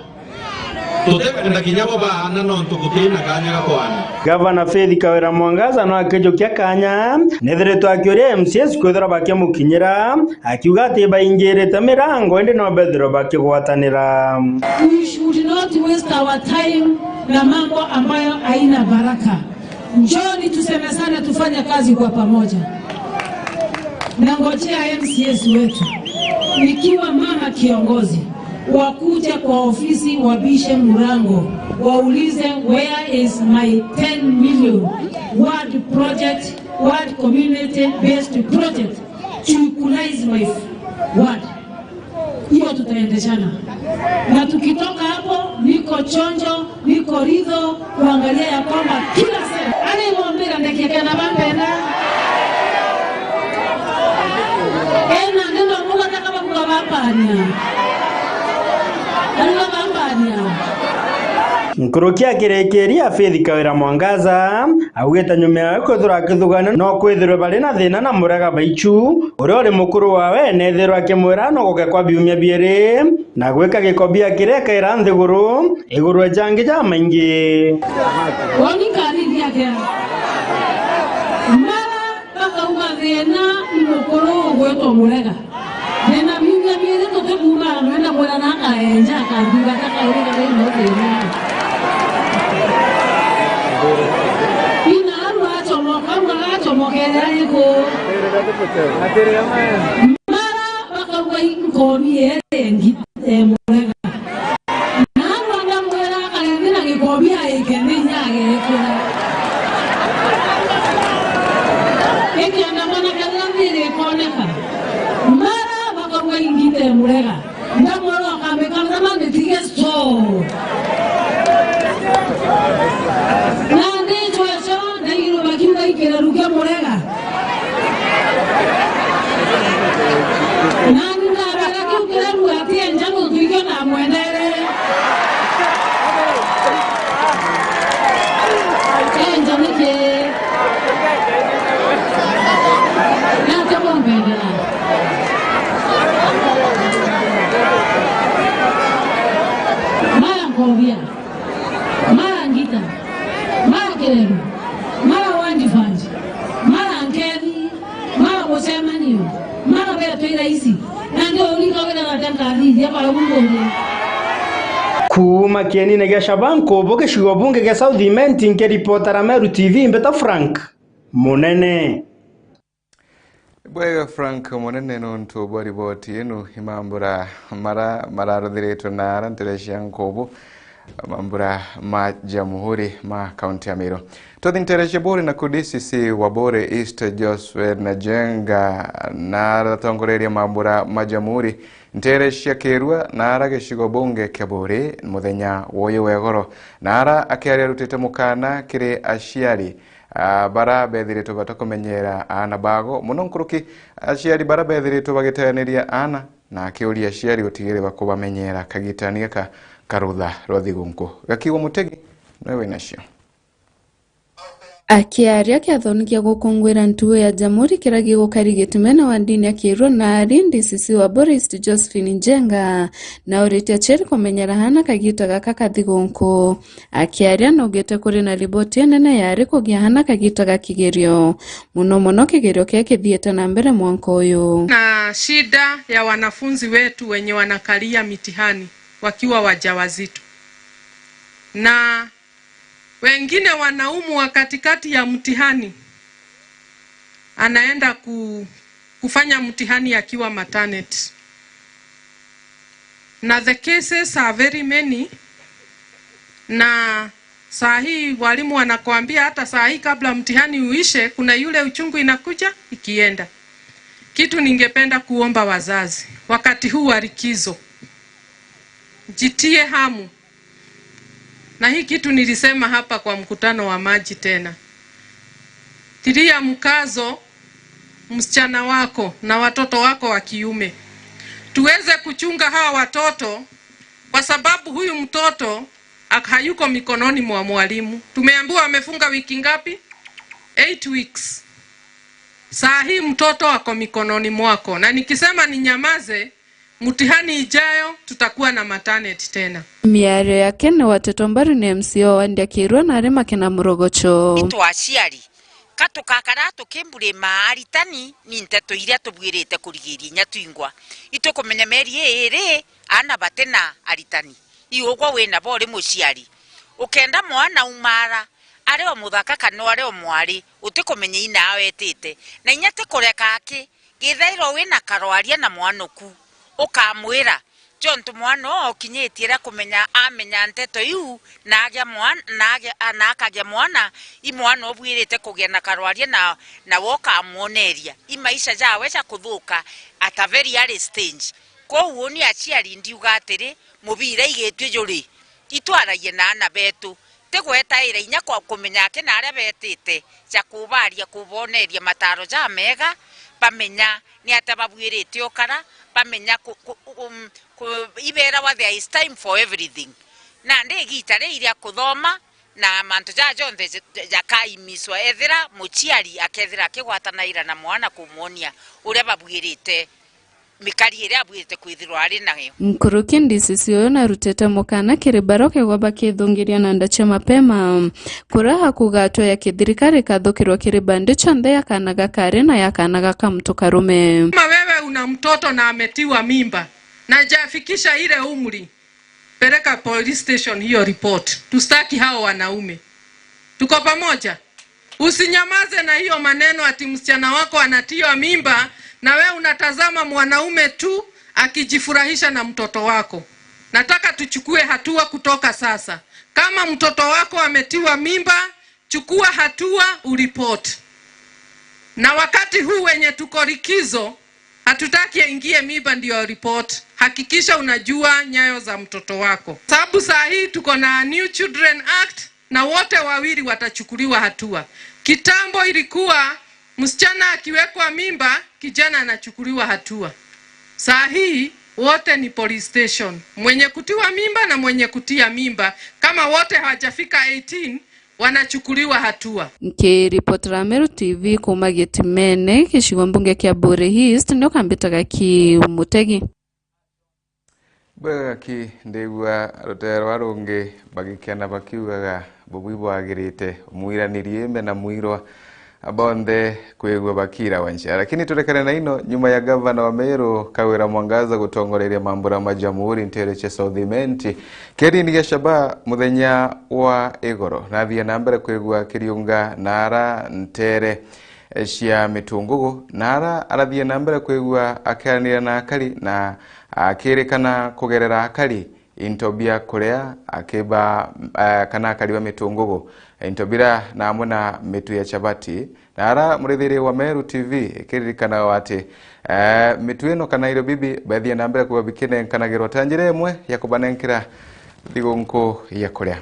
S10: Gavana Faith Kawira Mwangaza no akijukia kanya nethiritwa akiuria MCS kwithira bakimukinyira akiuga ati baingirite mirango indi no bethiro bakigwatanira.
S12: We should not waste our time na mambo ambayo haina baraka. Njoni tusemezane, tufanye kazi kwa pamoja. Nangojea MCS wetu nikiwa mama kiongozi wakuja kwa ofisi wabishe murango waulize where is my 10 million word project, word community based project to equalize my word. Hiyo tutaendeshana na tukitoka hapo niko chonjo, niko ridho kuangalia ya kwamba kila sehemu anayeombea ndekeka na bambena ndio Mungu atakaba kugabapania
S10: Nkurukia kirekeria Faith Kawira Mwangaza augeta nyume ya kwithura kithugana no kwithirwe bari na thina na muraga baichu uri uri mukuru wawe nethirwa akimwira no goke kwa biumia biere na gwika gikobia kireka ira nthiguru iguru jangi ja maingi
S12: woni kari yake mara bakauga thina mukuru gwetwo muraga nena biumia biere tukuma mwenda mwera na kaenja kanduga kakaurika thina thina mokera niko mara bakaruga inkobi erengi murega nangwa ndamwera kalendina gikobi aikende nyage kura ekianda mwana kadhamire koneka mara bakaruga ingite murega ndamwera kamekana metige so nande chocho ndiro bakiuga ikera ruke murega nani ndabara kiukera ruati enjango tuike na mwenere enjanike na tabombele mara ngobia mara ngita mara kelelu mara wandifanji mara nkeni mara wosemaniyo mara beto iraisi na ndio ulikawela nataka hadithi hapa ngombe
S10: kuma kienine gya Shabanko boke shigo bunge gya South Imenti nke reporter Meru TV mbeta Frank Munene
S2: Bwega Frank Munene nonto bari boti eno himambura mara rodhireto na rantelesha nkobo mambura ma Jamhuri ma kaunti ya Meru. Todintereshe bori na kudisisi wabore East Joseph na jenga na ratongoreria mambura ma Jamhuri ntereshe kerua na ara geshigo bunge kebore muthenya woyo wegoro na ara akiaria rutete mukana kire ashiari bara bethireto batakomenyera ana bago muno nkuruki ashiari bara bethireto bagiteaniria ana na akiuria ashiari utigire bakubamenyera kagitania karutha rothigunku gakiwa mutegi nawe nacio
S13: akiaria kiathonikia gukungwira ntuo ya Jamhuri kiragi gukarigitumena wa dini akirwo na arindi sisi wa Boris Josephine Njenga na uritia cheri kumenyera hana kagita gaka kathigunku akiaria nogete kuri na riboti nene yari kugia hana kagita gakigerio muno kigerio kithiete na mbere mwanko uyu
S14: na shida ya wanafunzi wetu wenye wanakalia mitihani wakiwa wajawazito na wengine wanaumwa katikati ya mtihani anaenda kufanya mtihani akiwa maternity na the cases are very many na saa hii walimu wanakuambia hata saa hii kabla mtihani uishe kuna yule uchungu inakuja ikienda. Kitu ningependa kuomba wazazi wakati huu wa likizo jitie hamu. Na hii kitu nilisema hapa kwa mkutano wa maji tena. Tilia mkazo msichana wako na watoto wako wa kiume. Tuweze kuchunga hawa watoto kwa sababu huyu mtoto hayuko mikononi mwa mwalimu. Tumeambiwa amefunga wiki ngapi? 8 weeks. Saa hii mtoto ako mikononi mwako. Na nikisema ninyamaze, mtihani ijayo tutakuwa na maternity tena.
S13: Miario yake ni watoto mbaru ni MCO wandi akirwa na arema kena murogocho.
S15: Itu aciari kato kakara tukembure maaritani ni nteto iria tubwirite kurigiri nyatuingwa ito kumenya meri ere ana batena aritani iogwa wena bore muciari ukenda mwana umara ari o muthaka kana ari o mwari utikumenya ina wetete na inyate kureka ake githairo wena karwaria na mwanoku ukamwira jontu mwana okinyetira kumenya amenya nteto yu na agya mwana na akagya mwana imwana obwirite kugya na karwaria na woka muoneria imaisha jawe cha kuthuka at a very early stage ko uoni aciari ndiuga atiri mubira igetwe juri itwaragie na ana betu tegwetaira inya kwa kumenya ke na aria betete cha kubaria kuboneria mataro ja mega bamenya ni atababwirite okara bamenya ibera wa there is time for everything na ndigitare iria kuthoma na mantu ja jonthe jakaimiswa ethira muciari akethira kigwatanaira na mwana kumuonia uria babwirite mikari iria abwirite kwithirwa ari nayo
S13: Nkuruki ndisisi oyo na rutete mukana kiribaroke gwaba kithungiria na ndache mapema kuraha kugatwa ya kithirikari kathukirwa kiribande chonde yakanaga kare na yakanaga kamtu karume.
S14: Kama wewe una mtoto na ametiwa mimba na jafikisha ile umri, peleka police station hiyo report. Tustaki hao wanaume. Tuko pamoja. Usinyamaze na hiyo maneno ati msichana wako anatiwa mimba na we unatazama mwanaume tu akijifurahisha na mtoto wako. Nataka tuchukue hatua kutoka sasa. Kama mtoto wako ametiwa mimba, chukua hatua, uripoti. Na wakati huu wenye tuko likizo, hatutaki aingie mimba ndio report. Hakikisha unajua nyayo za mtoto wako. Sababu saa hii tuko na New Children Act na wote wawili watachukuliwa hatua. Kitambo ilikuwa msichana akiwekwa mimba, kijana anachukuliwa hatua. Saa hii wote ni police station. Mwenye kutiwa mimba na mwenye kutia mimba, kama wote hawajafika 18, wanachukuliwa hatua.
S13: Nkiripotera Meru TV kuma Getimene kishigo mbunge kia Bore East ndio kambitaga ki Mutegi.
S2: Bwega ki ndeigua rutero warungi bagikiana bakiugaga bubwibo agirite muiranirie mbe na muirwa abonde kwegwa bakira wancha. Lakini turekane na ino nyuma ya gavana wa Meru Kawira Mwangaza gutongoreria mambura majamhuri ntere che Southimenti keri ni gashaba muthenya wa igoro nathia na mbere kwegwa kiriunga nara ntere cia mitungugu nara arathia na mbere kwegwa akiranira na akari na akirikana kugerera akari intobia kurea akiba kana akari wa mitungugu intobira na amuna mitu ya chabati nara murithiri wa Meru TV kiririkana wati mitu eno kana iro bibi bathia na mbere kwa bikene kana gero tanjire emwe ya kubanenkira ligonko ya kurea.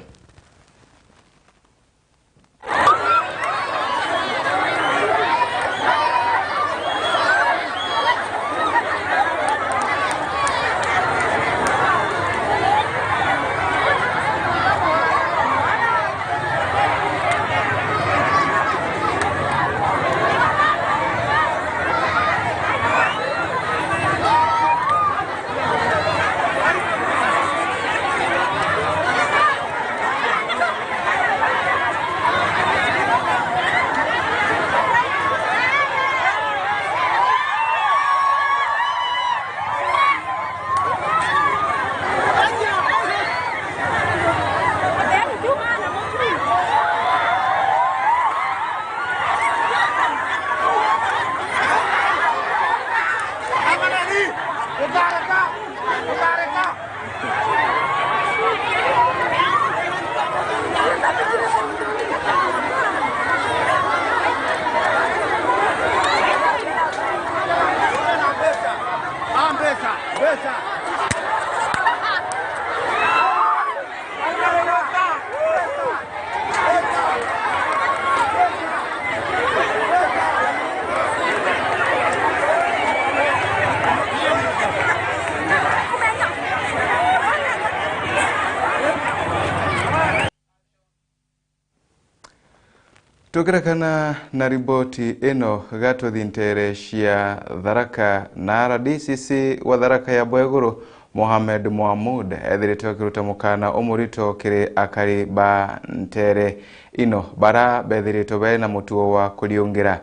S2: Tukirakana na riboti eno gato dhintere cia Tharaka na DCC wa Tharaka ya Bweguru Mohamed Mohamud ethirite okiruta mukana umurito kiri akari ba ntere ino bara bethirito bena mutuo wa kuriungira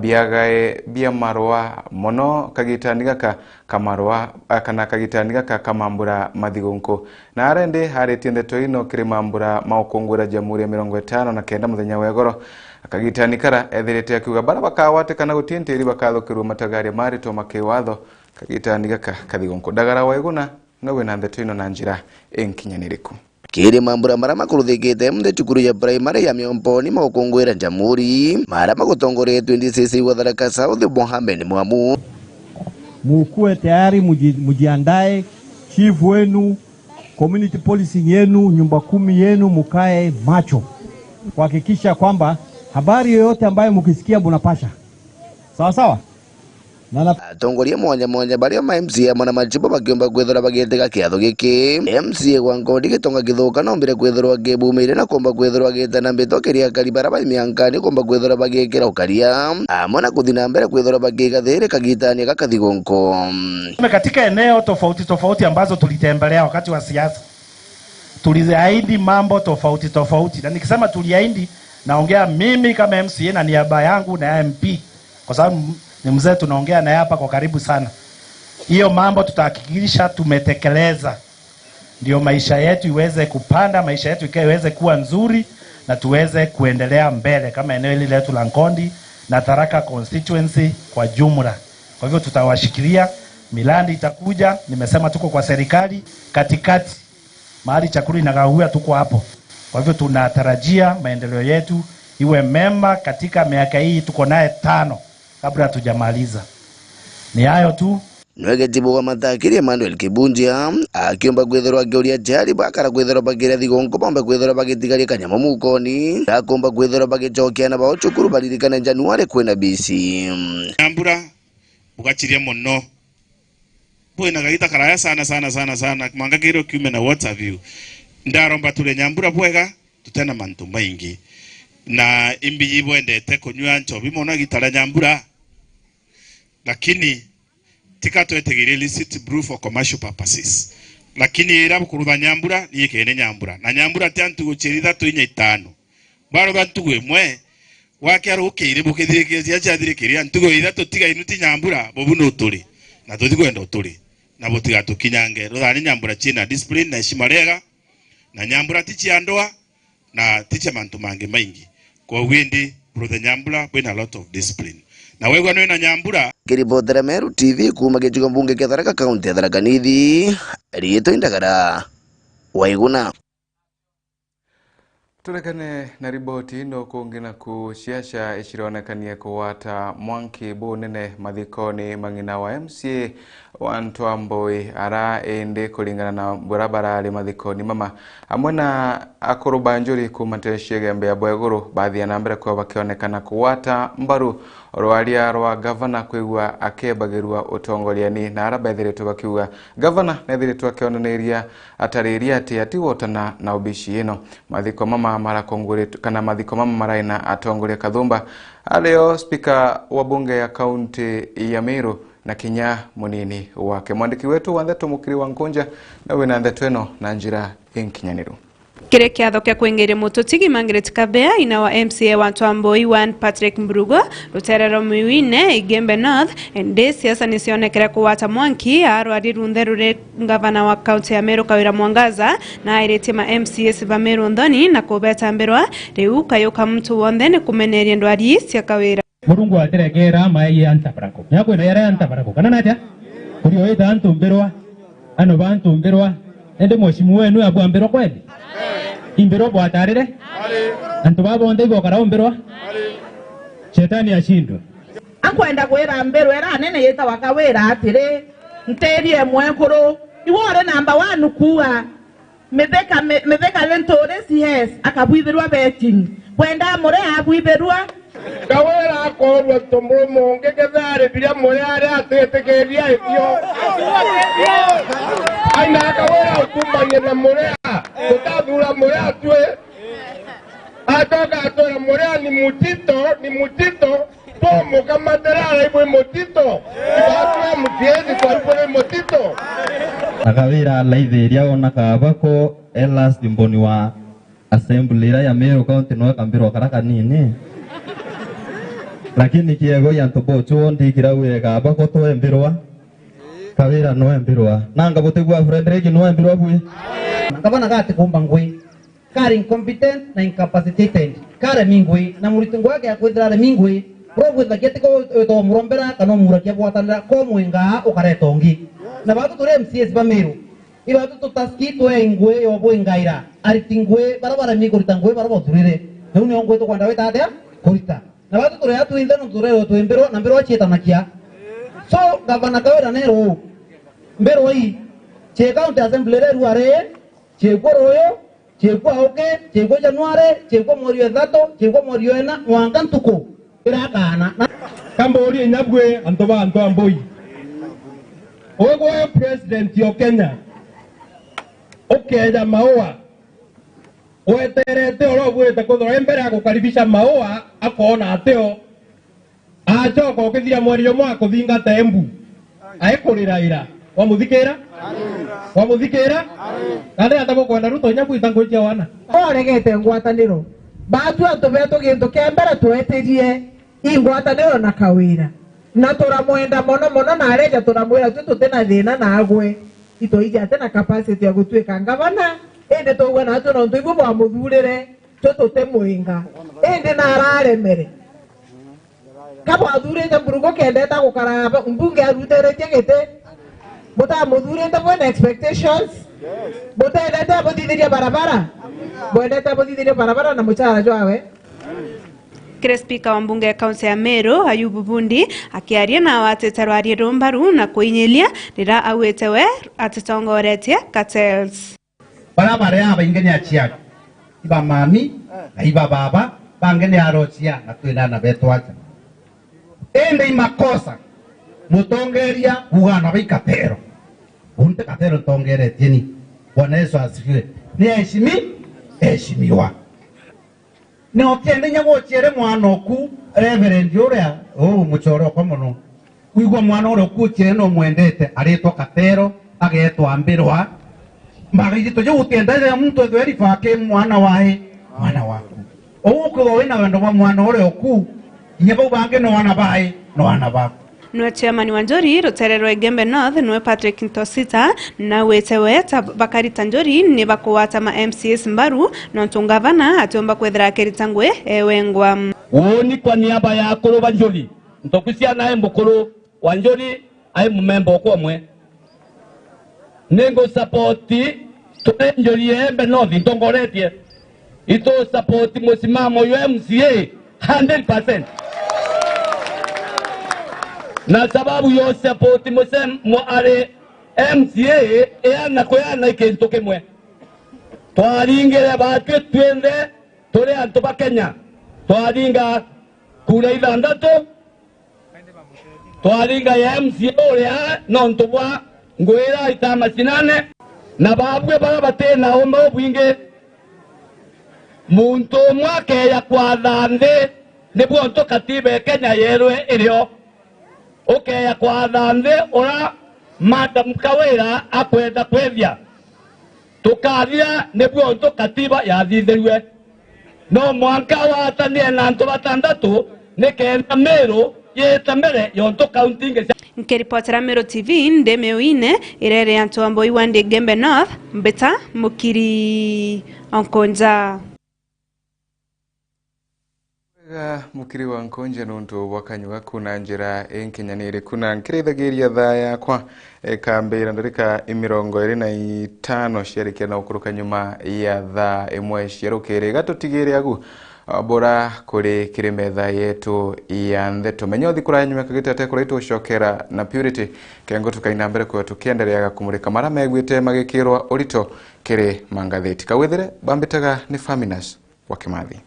S2: biagae bia marwa mono kagitanigaka kamarwa kana kagitanigaka kamambura mathigunku na arende harite ndeto ino kiri mambura maukungura jamhuri ya 59 na kenda muthenya wa igoro akagitanikara ethirite akiuga bara bakawate kana gutintiri bakathukirwa matagari marito makiwatho kagitanigaka kathigunku dagara wa iguna nawe na ndeto ino na njira enkinyaniriku
S16: kiri mambura mara makuruthikite mthe cukuru ya primary ya Miomponi maukungwira jamhuri mara magutongore 26 wa Tharaka South Mohamed Mohamud.
S17: Mukue tayari, mujiandae, chief wenu, community policing yenu, nyumba 10 yenu, mukae macho kuhakikisha kwamba habari yoyote ambayo mukisikia munapasha sawa sawa.
S16: Atongoria mwanya baria ma MCA mwana machipo bakiomba kwethora bagitega kiatho giki MCA wa Ngondi gitonga githuka no mbere kwethorwa gibumire na komba kwethorwa gitana mbitokeria karibara ba miankani komba kwethorwa bagikira ukaria amona kuthina mbere kwethorwa bagigathire kagitani kakathigonko.
S17: Katika eneo tofauti ambazo tulitembelea wakati wa siasa tuliahidi mambo tofauti, na nikisema tuliahidi naongea mimi kama MCA na niaba yangu na MP kwa sababu ni mzee tunaongea naye hapa kwa karibu sana. Hiyo mambo tutahakikisha tumetekeleza ndio maisha yetu iweze kupanda, maisha yetu iweze kuwa nzuri na tuweze kuendelea mbele kama eneo hili letu la Nkondi na Tharaka constituency kwa jumla. Kwa hivyo tutawashikilia, milandi itakuja, nimesema tuko kwa serikali katikati, mahali chakula inagawia tuko hapo. Kwa hivyo tunatarajia maendeleo yetu iwe mema katika miaka hii tuko naye 5 kabla hatujamaliza. Ni hayo tu.
S16: Nwegetibu wa mathakiri Emmanuel Kibunjia akiomba gwetherwa ngeuria jari bakara gwetherwa bagira thigongo bomba gwetherwa bagitigaria kanyama mukoni akomba gwetherwa bagicokia na bao cukuru baririkana Januari kwena BC
S18: Nyambura bugachiria muno bwena gagita karaya sana mangagiro kiume na WhatsApp view ndaromba tule Nyambura bwega tutena mantu maingi na imbi yibwendete kunywa nchobi mona gitara Nyambura lakini tika twetegere illicit brew for commercial purposes lakini era bukurutha Nyambura ni kene Nyambura na Nyambura tantu gucherida tu inya 5 baro bantu gwemwe wake arukire bukithirikiria chathirikiria ntugo ithatu tiga inuti Nyambura bobuno turi na tuthikwenda uturi na butiga tukinyange ruthani Nyambura china discipline na shimarega na Nyambura tichi andoa na tichi mantu mangi maingi kwa windi brother Nyambura bwina a lot of discipline na wegwa no na Nyambura
S16: kiribotera Meru TV kuma gichuka mbunge kia Tharaka County ya Tharaka Nithi rieto indagara waiguna.
S2: Turekane na riboti ino kungina kusiasha ichironekanie kuwata mwanki bunene mathikoni mang'ina wa MCA wa Ntwamboi ara ende kulingana na barabara ali mathikoni mama amwe na akurubanjuri kumateshiege mbea bweguru baadhi ya nambere kwa wakionekana kuwata mbaru rwaria rwa governor kwigwa akebagirwa utongoliani na arabethiretu bakiuga governor nethiretu akioneneria atariria ati wotana na ubishi ino mathiko mama mara konguretu kana mathiko mama maraina atongoria Kathumba aleo speaker wa bunge ya kaunti ya Meru na Kinya munini wake mwandiki wetu Wantheto Mukiri wa Nkonja na wina Wantheto eno na njira inkinyaniru
S19: kire kiatho kia kwengere mututigi Margaret Kabea ina wa MCA wa Ntwamboi 1 Patrick Mburugo ruterero miwine Igembe North ende siasa nisionekera kuwata mwanki arwari runtherure ngavana wa kaunti ya Meru Kawira Mwangaza na airetima MCS ba Meru Ndoni na kubeta mberwa riu kayoka mtu wonde ne kumeneria ndwari cia Kawira
S20: Murungu ateregera mai antabarako nyako ina yara antabarako kana natia kurio ita antumberwa ano bantumberwa ende moshimu wenu abwamberwa kweli imbero bwatarire antu babo onde bokara ombero shetani ashindwe
S21: akwenda gwera mbero era nene yeta wakawera atire nterie mwekuru iwore namba 1 kuwa mebeka lentore cs akabwibirwa betting kwenda more abwibirwa
S22: kawera akorwa tomumo ngegethare biria more ari atetegeria itio aina kawera utumanye na more kutathura more atwe atoka atwe more ni mutito pomo kama terara ibwe mutito ibatu mutiezi kwa ibwe mutito
S23: akawira laitheria ona kabako elas dimboni wa assembly ya Meru County no kambiro karaka nini lakini kiego ya ntobocho ndikirawe kabako to embirwa kawira no embirwa nanga botegwa Frederick no embirwa bwe
S21: ngabana gati kumba ngwe kari incompetent na incapacitated kare mingwe na muritungu wake akwithira mingwe probu thakete ko to murombera kana murakia bwatanira ko mwenga ukaretongi na batu tore MCS ba Meru ibatu tutaski to engwe yo bwengaira aritingwe barabara mi kuritangwe barabo turire nuni ongwe to kwanda weta atia kurita na batu tore atu indano tore to embero na mbero cheta nakia so gavana Kawira nero mbero hii che county assembly ruare che goroyo che kwa oke che kwa Januari che kwa morio thato che kwa morio ena mwangantuko irakana
S20: kambori nyabwe antoba Ntwamboi ogo president yo Kenya okeja maua weterete orobwete kuthora mbere agukaribisha maua akona ateo achoka okithia mwario mwa kuthinga tembu aikuriraira wamuthikira kandi atabo kwenda Ruto nyabu itangwija wana
S21: oregete ngwataniro batu atobeto gintu kembere tweterie ingwataniro na Kawira na turamwenda mono na areja turamwira tutena thina na agwe ito ija tena capacity ya gutwika ngavana ende togwa na tuno ntuibu bwa muthurire toto te muinga ende na arare mere kabo adure te burugo kende ta gukara mbunge arutere tegete bota mudure te bona expectations bota ende ta botithiria barabara bota ta botithiria barabara na muchara jwawe.
S19: Kire spika wa mbunge ya kaunti ya Meru Ayubu Bundi akiaria na watetero ari rumbaru na kuinyelia rira awetewe atitongoretie cartels.
S21: Barabara ya ingene achia iba mami na iba baba bangene arochia na tuina betwacha ende makosa mutongeria kugana bikatero unte katero tongere tieni Bwana Yesu asifiwe ni heshimiwa ne okende nyago chere mwana oku reverend yoria muchoro kwa muno wigwa mwana ore ku chere no mwendete aretwa katero agetwa mbirwa magito je utenda mtu ethweri fake mwana wako uko wena wendo mwana ore oku nyabo bange no wana bae no wana bako
S19: Nwe chairman wa Njori Ruterero Igembe North nwe Patrick Ntosita na wetewe Bakari Tanjori ni bakuwata ma MCS mbaru na ntungavana atiomba kwethera keritangwe ewengwa
S3: woni kwa niaba ya akuru ba Njori ntokusia naye mukuru wa Njori ai mumembo kwa mwe nengo supporti to Njori Igembe North ntongoretie ito supporti musimamo yo MCA 100%. Na sababu yo support mo are MCA eana koyana ikintu kimwe twaringire batwe twende tore antu ba Kenya twaringa kura ithandatu twaringa ya MCA oria no ntubwa ngwira itama sinane na babwe bara batena omba obwinge muntu mwake ya kwathande nibwo nto katibe Kenya yerwe irio ya kwa thande ora Madam Kawira akwenda kwethia tukaria nibwo nto katiba ya thitherwe no mwanka wa tanie na nto batandatu nikenda Meru yetamere yonto county ngesa.
S19: Nkiripotera Meru TV ndemeuine irere antu amboi wande Gembe North mbeta mukiri onkonja
S2: mukiri wa nkonje nuntu wakanyuga kuna njira enkinyanire kuna nkirithagiria thaya kwa kambira ndarika 25 ciarikia na ukuruka nyuma ya thaa imwe ciarukire gatutigire agu bora kuri kirimetha yetu ya ntheto menyothi kuranyuma kagitete kuraitu shokera na Purity kengo tukaina mbere kwa tukiendelea kumurika mara megwite magikirwa urito kiri mangatheti kawithire bambitaga ni Faminas wa Kimathi.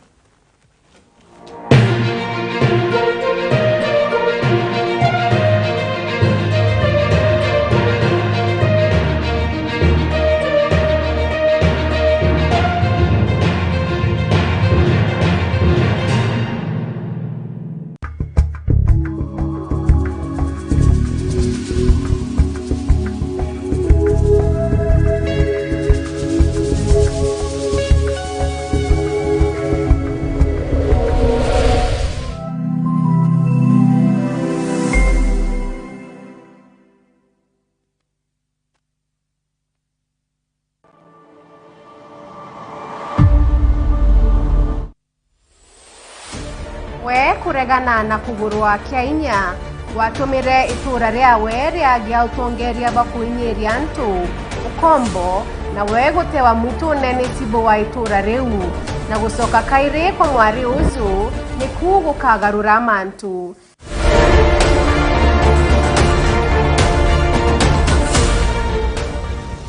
S4: kuregana na kugurwa Kenya watumire itura riawe riagia utongeria bakuinyeria antu ukombo na wegutewa mwitu nene tibo wa itura riu na gucoka kairi kwa mwari uzu ni kugukagarura mantu.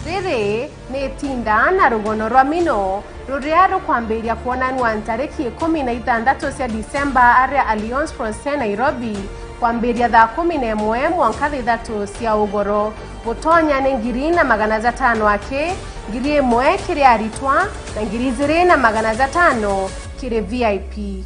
S4: Riri ni tinda na rugono rwa mino ruria rukwambiria kuonanwa tariki 16 cia Disemba aria Alliance Francaise Nairobi kwambiria thaa 11 mwanka 3 cia UGORO gutonya ni 2,500 ake 1,000 kiri aritwa na 2,500 kiri VIP.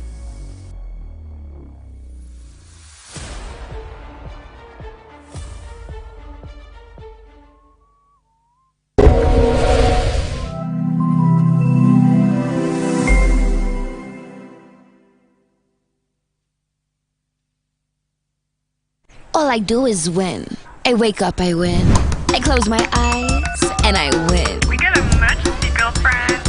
S8: All I do is win. I wake up, I win. I close my eyes, and I win.
S6: We get a match, girlfriend.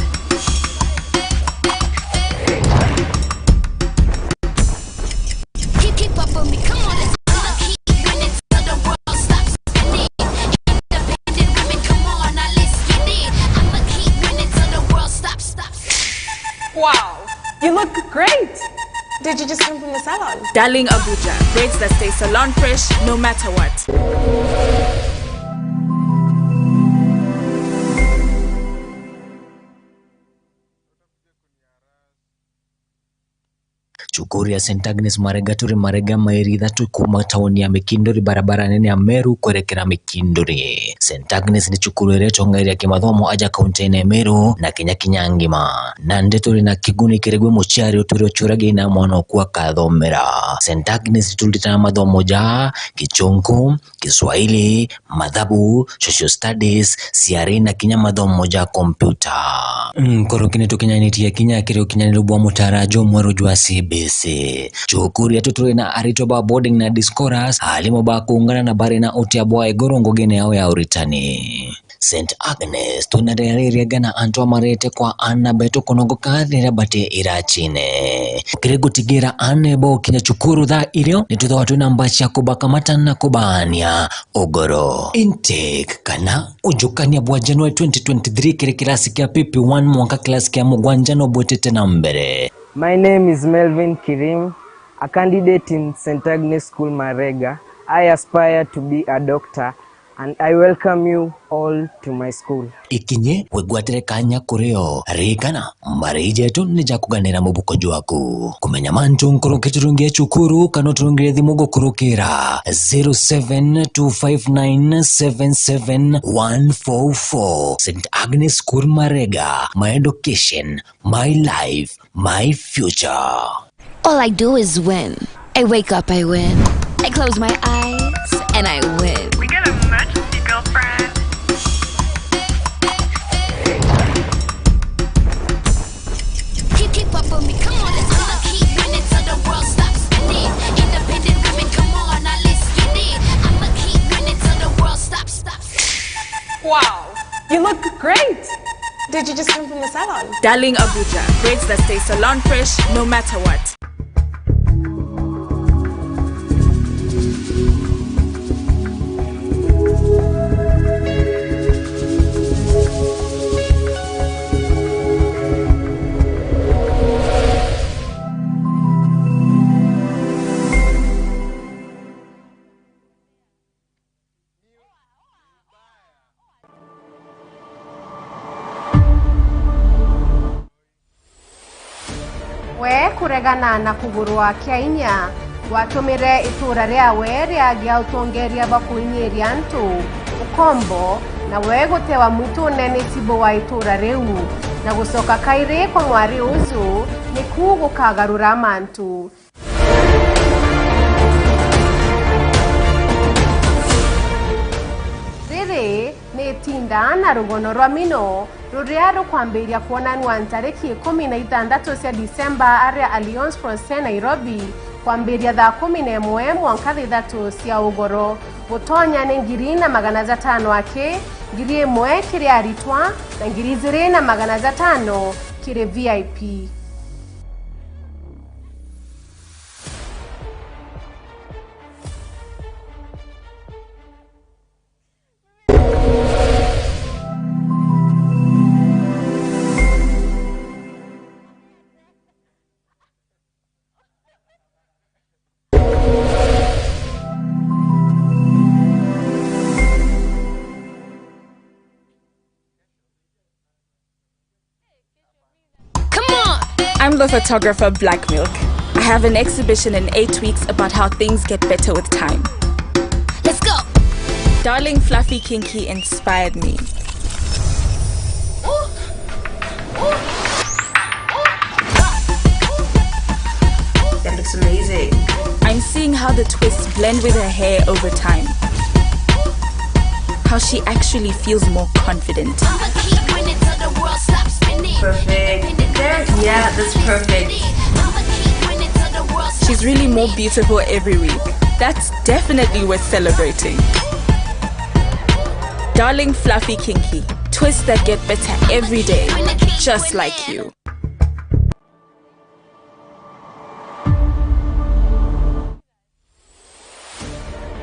S6: look great. Did you just come from the salon?
S7: Darling Abuja, braids that stay salon fresh no matter what.
S1: Cukuru ya St. Agnes Marega turi Marega mairi kuma tauni ya Mikindori barabara nene ya Meru kuelekea Mikindori. St. Agnes ni cukuru iretongairia kimathomo aja kaunti ya Meru na Kenya ngima. Na ndeturi na kiguni kiregwe muciari uturi ochurage na mwana kwa kathomera. St. Agnes tulitana mathomo ja Kichungu, Kiswahili, Mathabu, Social Studies, CRE na kinya mathomo ja kompyuta. Korokine tukinyanitia kinya kireo kinyanirubwa mutarajo mweru jwa CBC. Chukuri ya tuturi na aritoba boarding na discourse halimo ba kuungana na bari na utiabwa egorongo gene yao ya uritani. St. Agnes tunarereria gana antwa marete kwa ana beto konongo kathira bate irachine. Kirego tigira ane bo kinya chukuru dha ilio nitutho watu na mbacha kubaka matana kubania UGORO. Intake kana ujukania bwa January 2023 kire kilasi kia PP1 mwaka kilasi kia mugwanjano bwetete na mbere.
S5: My name is Melvin Kirim, a candidate in St. Agnes School Marega. I aspire to be a doctor and I welcome you all to my school.
S1: Ikinye wegwatere kanya kureo rikana marije tu nija kuganira mubuko jwaku kumenya mantu nkuru kiturungie chukuru kano turungire thimugo kurukira 0725977144. St. Agnes School Marega, my education, my life, my future.
S8: All I do is win. I wake up, I win. I close my eyes, and I win.
S6: We got a emergency, girlfriend.
S8: Keep up with me, come on, let's keep winning till the world stops spinning. Independent women, come on, now let's get it. I'ma keep winning till the world stops.
S6: Wow, you look great. Did you just come from the salon?
S7: Darling Abuja, braids that stay salon fresh no matter what.
S4: We kuregana na kugurwa kia inya watumire itura riawe riagia utongeria bakuinyiria antu ukombo na we gutewa mwitu nene tibo wa itura riu na gucoka kairi kwa mwari uzu ni kugukagarura mantu. Riri ni tinda na rugono rwa mino ruria rukwambiria kuonanwa tariki 16 cia Disemba aria Alliance Française Nairobi kwambiria thaa 11 mwanka 3 cia UGORO gutonya ni 2,500 ake 1,000 kiri aritwa na 2,500 kiri VIP.
S7: I'm the photographer Black Milk. I have an exhibition in 8 weeks about how things get better with time.
S8: Let's go!
S7: Darling Fluffy Kinky inspired me.
S9: That looks amazing.
S7: I'm seeing how the twists blend with her hair over time. How she actually feels more confident.
S9: Perfect. There? Yeah, that's perfect.
S7: She's really more beautiful every week. That's definitely worth celebrating. Darling Fluffy Kinky, twists that get better every day, just like you.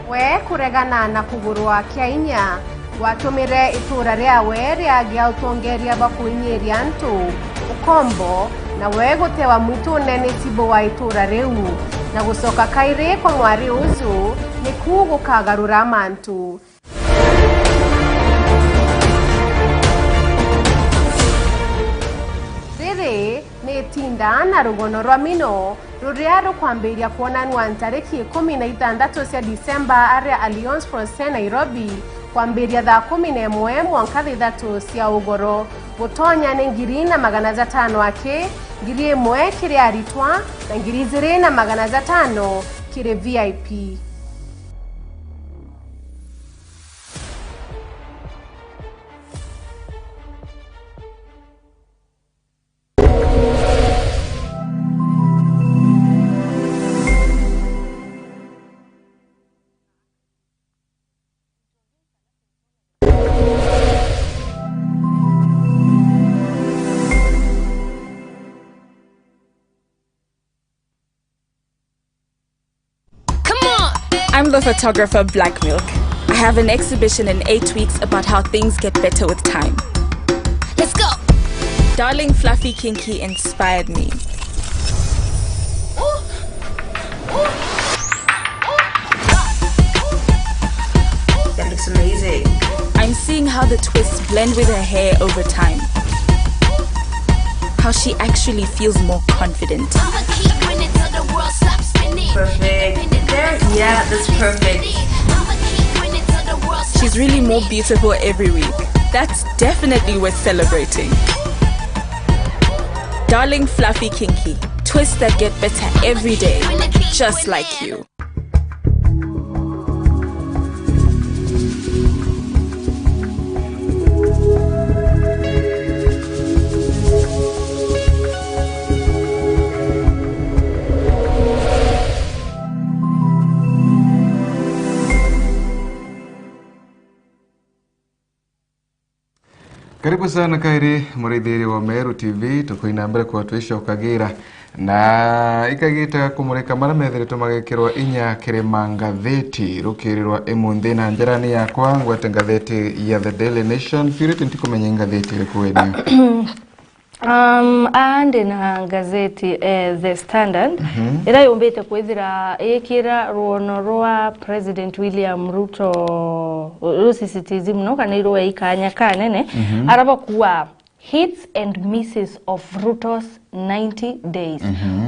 S4: We kuregana na kugurwa kia inya watumire itura riawe riagia utongeria bakuinyiria antu ukombo na we gutewa mwitu nene tibo wa itura riu na gucoka kaire kwa mwari ucu ni kugukagarura mantu. Riri ni tinda na rugono rwa mino ruria rukwambiria kuonanwa tariki 16 cia Disemba aria Alliance Française Nairobi kwambiria thaa 11 mwanka 3 cia UGORO gutonya ni 2,500 ake 1,000 kiri aritwa na 2,500 kiri VIP.
S7: I'm the photographer Black Milk. I have an exhibition in 8 weeks about how things get better with time.
S8: Let's go!
S7: Darling Fluffy Kinky inspired me.
S9: That looks amazing.
S7: I'm seeing how the twists blend with her hair over time. How she actually feels more confident.
S9: Perfect. There? Yeah, that's perfect.
S7: She's really more beautiful every week. That's definitely worth celebrating. Darling Fluffy Kinky. Twists that get better every day. Just like you.
S2: Karibu sana kairi muridhiri wa Meru TV tukoina mbere kwa tuisha ukagira na ikagita kumurika mara methere tumagekirwa inya kirema ngatheti rukirirwa emunthi na njerani yakwa ngwate ngatheti ya The Daily Nation Purity ntikumenye ngatheti rikuweni.
S10: Ande na gazeti The Standard ira yombete kwithira ikira ruono rwa President William Ruto rusisitizi muno kana irwe ikanya kanene araba kuwa hits and misses of Ruto's 90 days.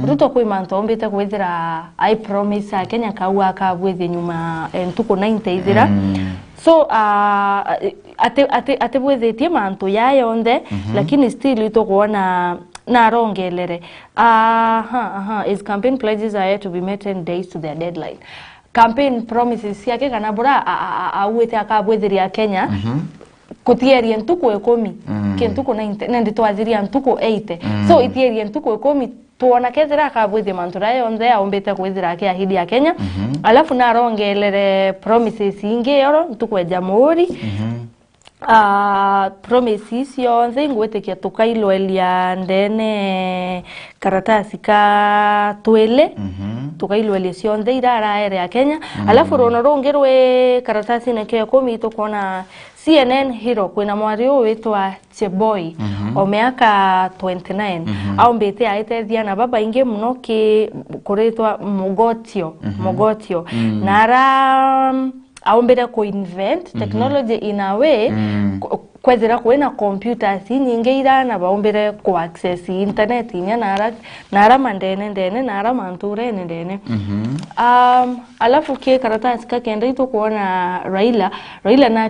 S10: Ruto kwi manto ombete kwithira I promise Kenya kawa kabwethe nyuma ntuko 90 ithira. So ate bwethetie manto yayonde lakini still ito kuona na rongelere his campaign pledges are yet to be met 10 days to their deadline. Campaign promises yake kana bora awete akabwetheria Kenya kutieria ntuko 10 kintuko 90 nende twaziria ntuko 80 so itieria ntuko 10 tuona kezira akabwethe manto yayonde aombete kwithira ake ahidi ya Kenya alafu na rongelere promises inge yoro ntuko jamhuri promises yonze ngwetekia tukailwelia ndene karatasi ka twele tukailwelia sionze irara ere ya Kenya alafu rono rongerwe karatasi neke 10 tukona CNN hero kwina mwari witwa Cheboy o miaka 29 au mbete aitethia na baba inge muno ki kuretwa mogotio nara aumbere ko invent technology in a way kwezera kwena computers nyinge irana baumbere ko access internet inya nara mandene nara manture ndene alafu ke karatasi kakenda ito kuona Raila na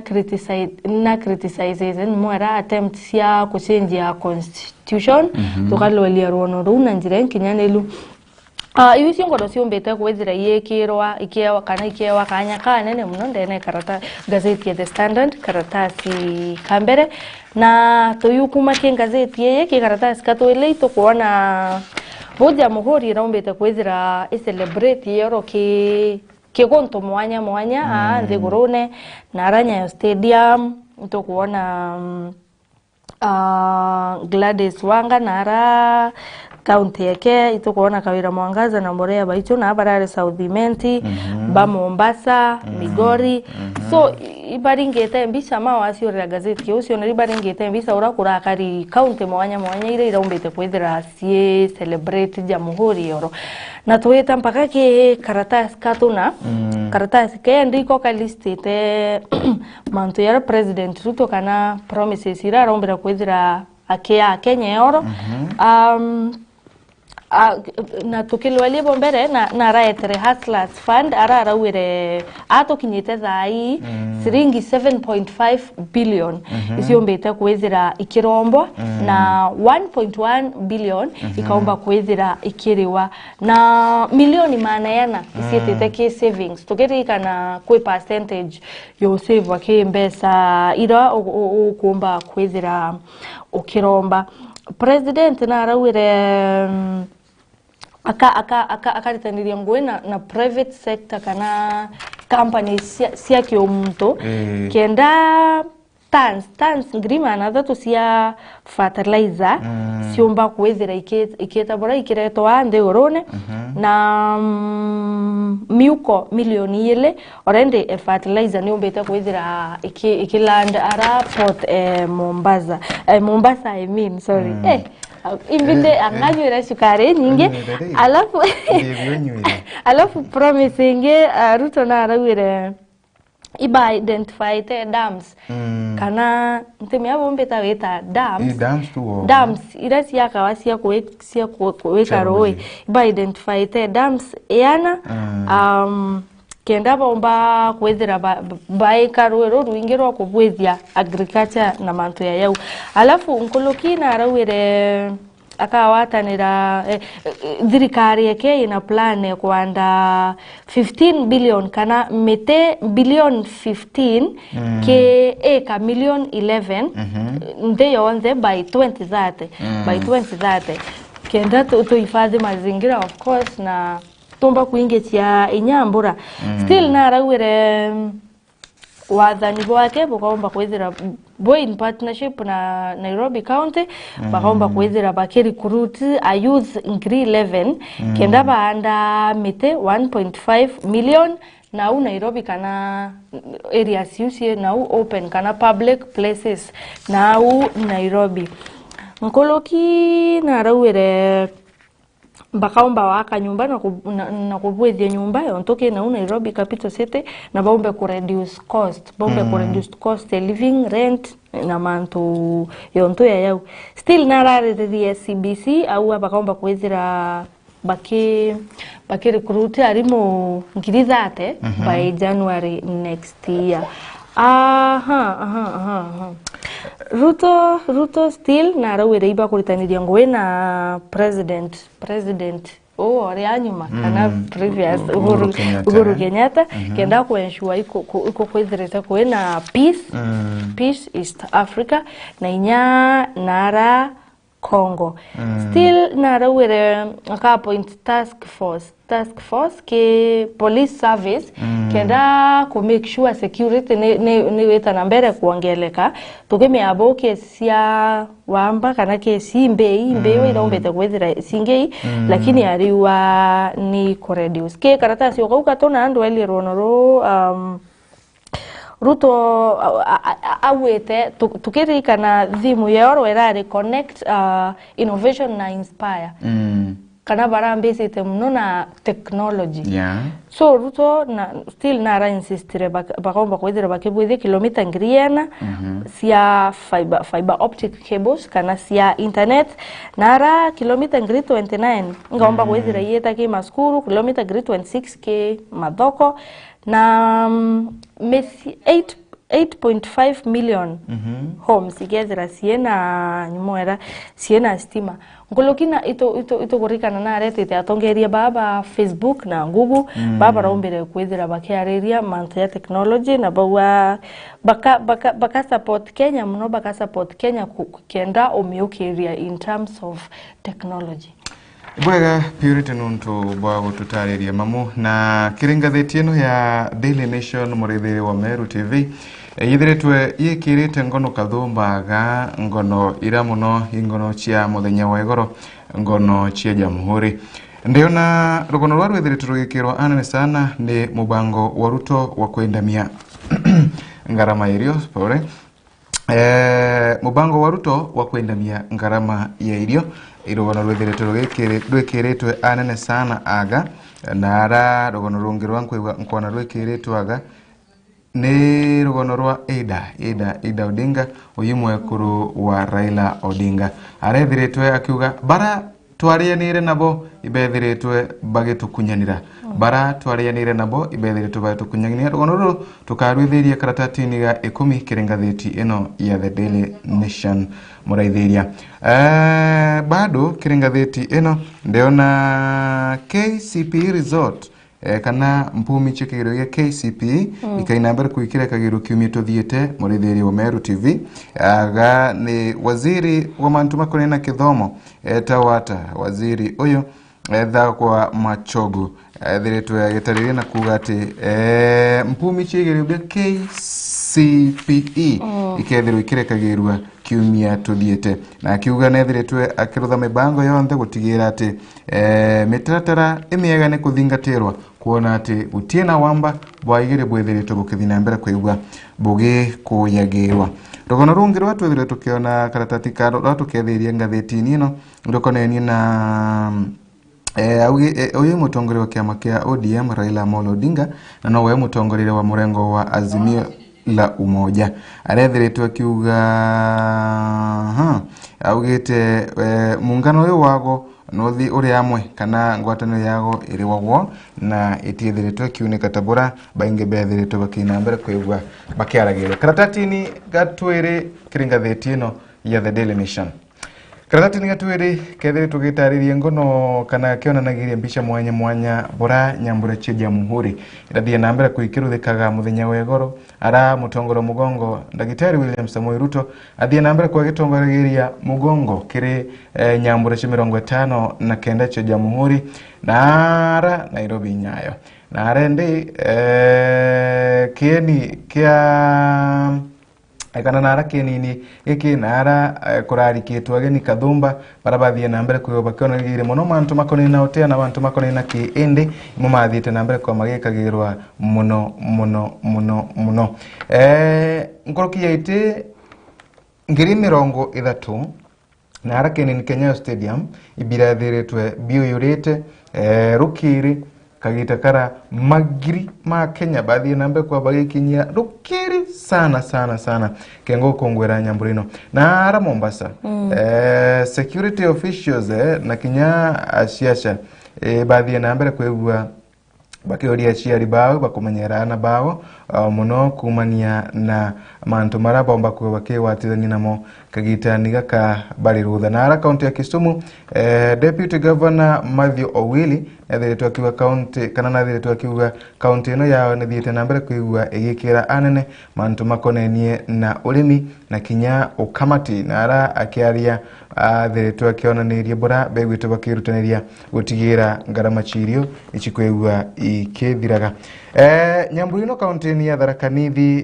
S10: criticize mwara attempt ya kuchange ya constitution tukalwalia rono runa njire kinyanelu iwi ciongo cionmbete kwithira yekirwa ikewa kanya kanene muno ndene karata gazeti ya The Standard karatasi kambere na tuyukuma ke gazeti ye ke karatasi katwele ito kuona boja muhori rombete kwithira celebrate yero ke gonto mwanya nthigurune na Nyayo Stadium ito kuona Gladys Wanga nara county yake itukuona kawira Mwangaza na Mborea baitu na barare South Imenti ba Mombasa Migori so ibaringete mbisa mawasi ore gazeti usio na ibaringete mbisa urakura kari county mwanya ile iraumbete kwithira sie celebrate jamhuri yoro na tuweta mpaka ke karatasi katuna karatasi ke ndiko kalistite mantu ya president Ruto kana promises ira rombera kwithira akia Kenya yoro na tukilwalie bombere na raetere Hustlers Fund ara wire ato kinyete thai siringi 7.5 billion isiombete kwithira ikirombo na 1.1 billion ikaomba kwithira ikiriwa na milioni manayana isietete ke savings tugerika na kwe percentage yo save wa ke mbesa ira kuomba kwithira ukiromba president na arawire akaritaniria ngwe na private sector kana company sia kiomuntu kenda tans grima na thatu sia fertilizer siomba kwethira iketa bora ikireto ande orone na miuko milioni ile orende fertilizer ni ombete kwethira ikiland ara port Mombasa I mean sorry Invite anganywera sukari nyingi alafu promising Ruto na arawire iba identify the dams kana ntemi abombe taweta dams irasi yakawasia kuweka roe iba identify the dams yana kenda bomba kwethira baika ruero ruingiro kubwethia agriculture na mantu ya yau alafu nkuluki na arawire akawatanira thirikari yake ina plan kwanda 15 billion kana mete billion 15 ke eka million 11 ndeyo onze by 2030 kenda tuhifadhi mazingira of course na tomba kuingetia inyambura still na arawire wathani wake bukaomba kwethira boy in partnership na Nairobi County bakaomba kwethira recruit a youth in grade 11 kenda baanda mite 1.5 million na Nairobi kana areas usie na open kana public places na Nairobi nkoloki na arawire bakaomba waka nyumba na kubwethia nyumba yontoke na Nairobi capital city na baombe ku reduce cost living rent na mantu yonto ya yau still na rare the CBC au bakaomba kwethira baki recruit arimo ngirithate by January next year Ruto still na arawire iba kuritaniria ngwe na president ore anyuma kana previous Uhuru Kenyatta kenda kuensure iko kwethirete kwena peace East Africa na inya nara Congo still na arawire point task force ke police service kenda ku make sure security ni weta na mbere kuongeleka tukemia aboke sia wamba kana ke simbei iraombete kwethira singei lakini ariwa ni ku reduce ke karatasi okauka tona andu ali ronoro Ruto awete tukirika na thimu yoro erare connect innovation na inspire kana barambesete muno na technology so Ruto na still na ra insistire bakomba kwethira bakibwithia kilomita ngiriana sia fiber optic cables kana sia internet na ra kilomita ngiri 29 ngaomba kwethira yeta ke maskuru kilomita ngiri 26 ke mathoko na 8.5 million homes igethira siena nyumwera siena stima ngolokina ito kurikana na aretete atongeria baba Facebook na Google baba rombere kwethira bakiareria mantu ya technology na bawa baka support Kenya muno baka support Kenya kenda omiokeria in terms of technology.
S2: Bwega Purity nuntu bwa gututariria mamu na kiringatheti ino ya Daily Nation murithiri wa Meru TV Yithiritwe yikirite ngono kathumbaga ngono ira muno ingono cia muthenya wa igoro ngono cia jamhuri. Ndiona rugono rwa rwithiritwe rugikirwa anene sana ni mubango wa Ruto wa kwendamia ngarama irio pore. Mubango wa Ruto wa kwendamia ngarama ya irio irugono rwithiritwe rwikiritwe anene sana aga nara rugono rungi rwankwa nkwana rwikiritwe aga ni rugono rwa Ida Odinga uyimwe kuru wa Raila Odinga arethiritwe akiuga bara twarianire nabo ibethiritwe bagitukunyanira bara twarianire nabo ibethiritwe bagitukunyanira rugono ruru tukarwithiria karatatini ga 10 kiringatheti ino ya The Daily Nation muraithiria bado kiringatheti ino ndiona KCP resort kana mpumi chikiro ya KCP ikainambara kuikira kagiro kiumia tuthiete murithiri wa Meru TV aga ni waziri wa mantu makonena kithomo etawata waziri uyo etha kwa machogo thiretwe agitariria na kuga ati mpumi chikiro ya KCPE ikethirwo ikire kagirwa kiumia tuthiete na akiuga nethiretwe akirutha mibango yonthe gutigira ati mitaratara imiega ni kuthingatirwa kuona ati utiena wamba bwaigire bwethiretwe bukithina mbere kuigwa bugi kuyagirwa rugono rungi rwatwethire tukiona karatati karo rwatukethiria ngatheti-ini ino rukonenie na uyu mutongore wa kiama kia ODM Raila Amolo Odinga na nowe mutongorire wa murengo wa Azimio la Umoja arethiretwe akiuga augite muungano uyu wago nothi uri amwe kana ngwatano yago iri wagwo na itithiretwe kiunika tabura bainge bethiretwe bakina mbere kuigwa bakiaragire karatati-ini gatwiri kiringatheti ino ya The Daily Nation. Karatati-ini gatwiri kethiritwe gitaririe ngono kana kionanagiria mbica mwanya bora nyambura cia jamhuri irathie na mbere kuikiruthikaga muthenya wa igoro ara mutongoro mugongo Ndagitari William Samoei Ruto athie na mbere kwa gitongoregeria mugongo kiri nyambura cia 59 cia jamhuri nara Nairobi nyayo nara ndi kieni kia kana nara kinini iki nara kurarikitwa ageni kathumba barabathie na mbere kuyoba kiona gire muno mantu makonena hotea na bantu makonena ki indi mumathite na mbere kwa magikagirwa muno nkoroki yaite ngiri 30 nara kinini Kenya Stadium ibirathiritwe biuyurite rukiri kagita kara magiri ma Kenya bathie nambe kwa bagikinyia rukiri sana kengo kongwera nyamburino na ara Mombasa security officials na kinya asiasha bathie nambe kwegwa bakioria ciari bao bakumenyerana bao muno kumania na mantu maraba mbako bakiwatithania namo kagitani gaka bari rutha na ara county ya Kisumu deputy governor Matthew Owili ethiretwe akiuga county kana nathiretwe akiuga county ino yao nithiete na mbere kuigwa igikira anene mantu makonenie na urimi na kinya ukamati na ara akiaria thiretwe akionanirie bora begwite bakirutaniria gutigira ngarama chirio ichikwegwa ikithiraga nyamburu ino county ya Tharaka Nithi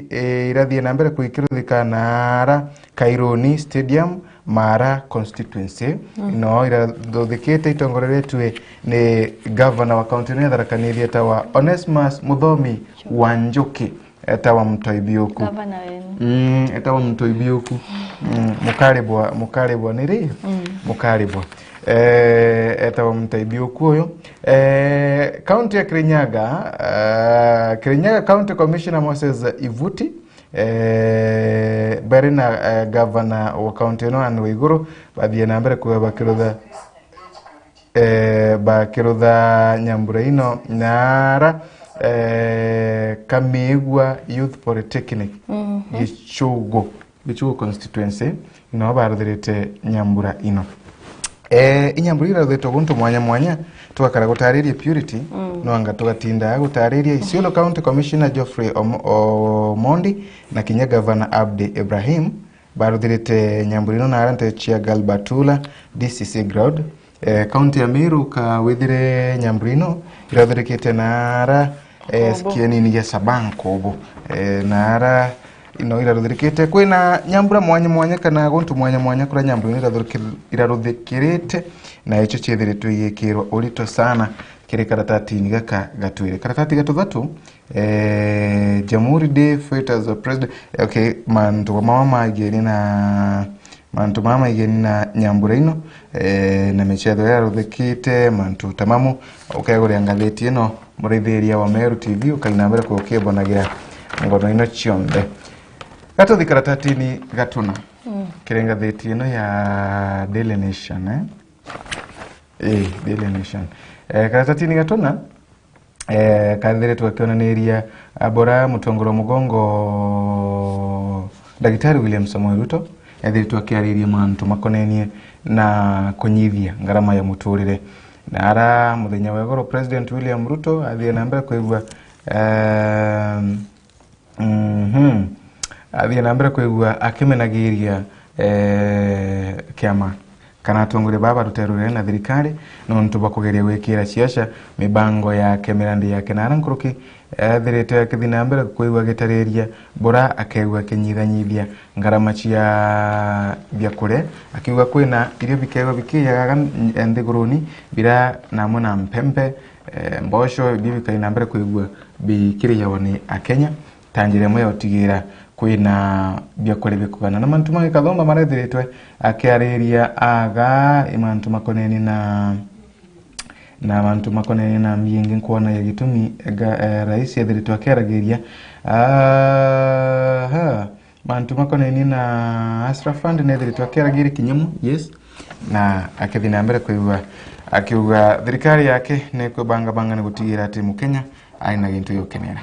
S2: irathie na mbere kuikiruthika na ara Kaironi Stadium Mara constituency no irathikite itongoreretwe ni governor wa county ya Tharaka Nithi etawa Onesmus Muthomi Wanjoki etawa Mtoibioku etawa Mtoibioku mukaribwa niri mukaribwa etawa Mtoibioku uyo county ya Kirinyaga county commissioner Moses Ivuti barina governor wa county no Anne Waiguru bathie na mbere kwa bakirutha nyambura ino nara Kamigwa Youth Polytechnic Gichugo constituency no barthirite nyambura ino inyambura irathitwo guntu mwanya twakara gutariria purity no anga tugatinda gutariria Isiolo County Commissioner Geoffrey Omondi na kinya Governor Abdi Ibrahim baruthirite nyambura ino na arante chia Galbatula DCC ground county ya Meru ka withire nyambura ino irathirikite nara skieni ni ya Sabanko bo nara ino iraruthirikite kwina nyambura mwanya mwanya kana guntu mwanya mwanya kura nyambura iraruthikirite na icho chiethiritwe igikirwa urito sana kiri karatati gaka gatwire karatati gatuthatu Jamhuri Day Fighters of President okay mantu mama igeni na nyambura ino na michetho yaruthikite mantu tamamu ukegura ngatheti ino murithiria wa Meru TV ukaina mbere ko ukebonagira ngono ino chionde gatuthi karatati gatuna kiri ngatheti ino ya Daily Nation Daily Nation karatati gatuna kathiretwo akionaniria abora mutongoro mugongo Daktari William Samoei Ruto ethiretwo akiariria mantu makonenie na kunyithia ngarama ya muturire na ara muthenya wa UGORO President William Ruto athie na mbere kuigua athie na mbere kuigua akimenagiria kiama kana tongore baba ruterure na thirikari no ntuba kugeria wekira ciaca mibango yake mirandi yake na rankuruki thirite akithina mbere kuigua gitariria bora akegua kinyithanyithia ngarama cia biakure akiuga kwina irio bikego bikiyaga nthiguruni bira namo na mpembe mbosho bibikaina mbere kuigua bikiriyawo ni akenya tanjire moya utigira kwina biakore bikugana na mantu magikathoma marethiritwe akiariria aga imantu makoneni na mantu makoneni na mbingi nkuona ya gitumi rais ethiritwe akiaragiria mantu makoneni na Asra Fund nethiritwe akiaragiria kinyamu yes na akithina mbere kuigua akiuga thirikari yake ni kubanga ni gutigira ati mukenya aina gintu yokenera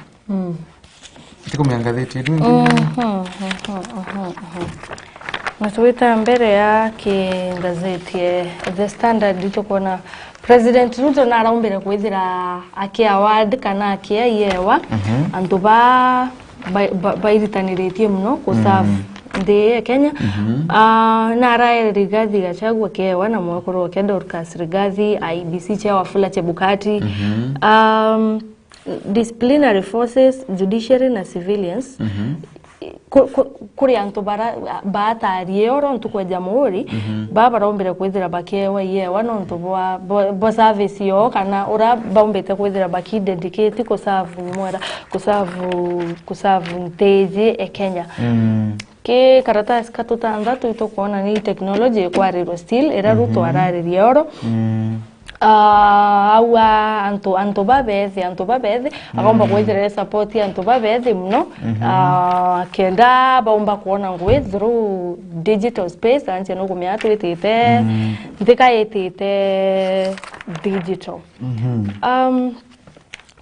S2: tiko miangatheti ndu Natuita mbere ya gazeti The Standard ito kona President Ruto na araumbire kwithira aki award kana aki yewa antu ba iritaniritie muno kuserve ndi Kenya na ara Rigathi Gachagua kewa na mwakoro ke Dorcas Rigathi IBC cha Wafula Chebukati disciplinary forces, judiciary na civilians kuri antu baatarie oro ntu kwa jamhuri baba rombere kwithira bakewa yewa no ntu bo service yo kana ora bombete kwithira baki dedicate ko serve mwera ko serve nteje e Kenya ke karatasi katutandatu itokuona ni technology kwa rero still era Ruto araririe oro awa anto babezi agomba kwethera support anto babezi mno kenda baomba kuona ngwe through digital space anje no kumya twitite ndika yetite digital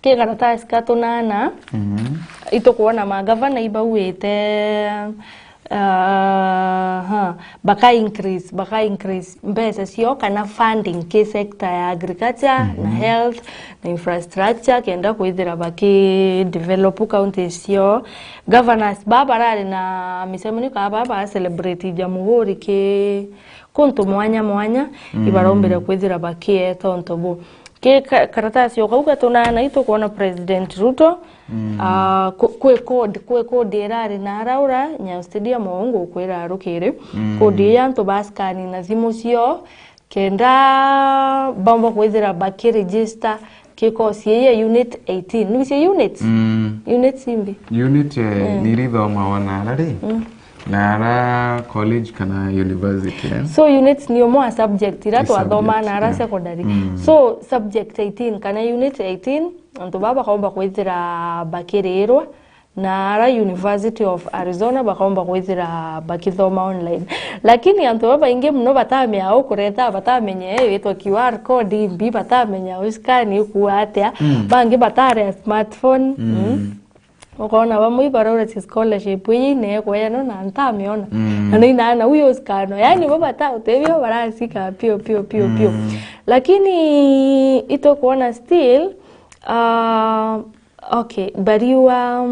S2: ke karatasi katunana itokuona magavana ibawete baka increase mbese sio kana funding ke sector ya agriculture na health na infrastructure kenda kuithira baki develop county sio governors babarari na misemuni ka baba celebrate jamhuri ke kuntu mwanya ibarombere kuithira baki tontobu ke karatasi yokuga tunana ito kuona President Ruto kwe code erari na araura nya stadium mongo kwera arukire code yanto baskani na zimusio kenda bamba kwezera baki register ke course ye unit 18 nibise unit simbi unit nirithoma wana rari nara college kana university
S10: so units ni omo subject ira to athoma nara secondary so subject 18 kana unit 18 antu baba kaomba kwithira bakirerwa nara University of Arizona bakaomba kwithira bakithoma online lakini antu baba inge mno batamenya au kureta batamenye etwa QR code imbi batamenya uskani kuatia bangi batare smartphone ukaona bamwe barora scholarship yine kwa yana na ntamiona na huyo skano yani baba ta utevyo barasika pio lakini ito kuona still okay bariwa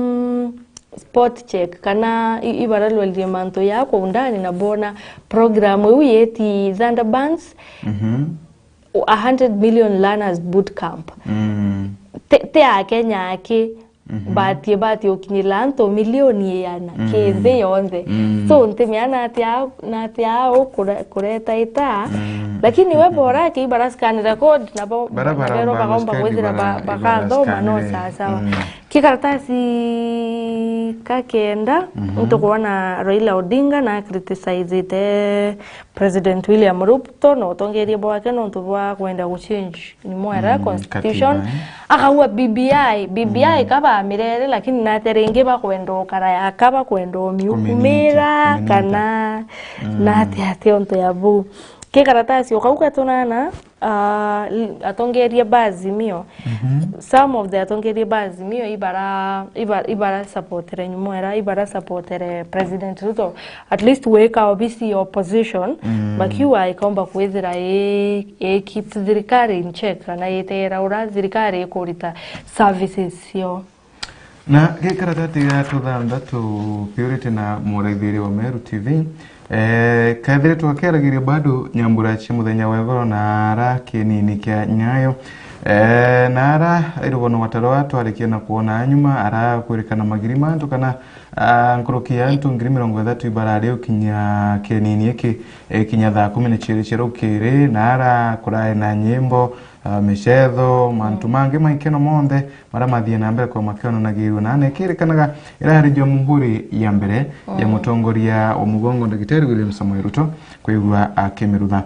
S10: spot check kana ibaralo limanto yako undani na bona program uyeti Thunderbirds 100 million learners boot camp te Kenya yake bati ukinyila anto milioni yana kende yonde so ntemiana atia kureta ita lakini we bora ki barascan record na bero bagomba kwethira bakathoma no sawa kikaratasi kakenda ntukuona Raila Odinga na criticize President William Ruto no tongerie bwake no ntubwa kwenda kuchange ni mwera constitution akawa BBI kaba mirere lakini naterenge bakwendo karaya kaba kwendo miukumira kana nati onto yabu kikaratasi ukauka tonana atongerie bazimio some of the atongerie bazimio ibara supportere nyumwera ibara supportere President Ruto at least weka obisi opposition bakiwa ikomba kwethira keep thirikari in check na yetera ura thirikari ikurita services yo
S2: na kikaratati ya tuthanda tu Purity na muraithiri wa Meru TV kathire twakeragirie bado nyambura chi muthenya wa igoro na ara kinini kia nyayo na ara irugono wataro watu arikia na kuona nyuma ara kurikana magiri mantu kana nkorokia antu ngiri 30 ibara leo kinya kinini iki kinya thaa 10 chiro kire na ara kurai na nyimbo mishetho mantu mangi maikeno monde mara mathie na mbere kwa makeno na giru na nekirikanaga iraharijwa muhuri ya mbere ya mutongoria omugongo Ndagitari William Samoei Ruto kwigwa akemerutha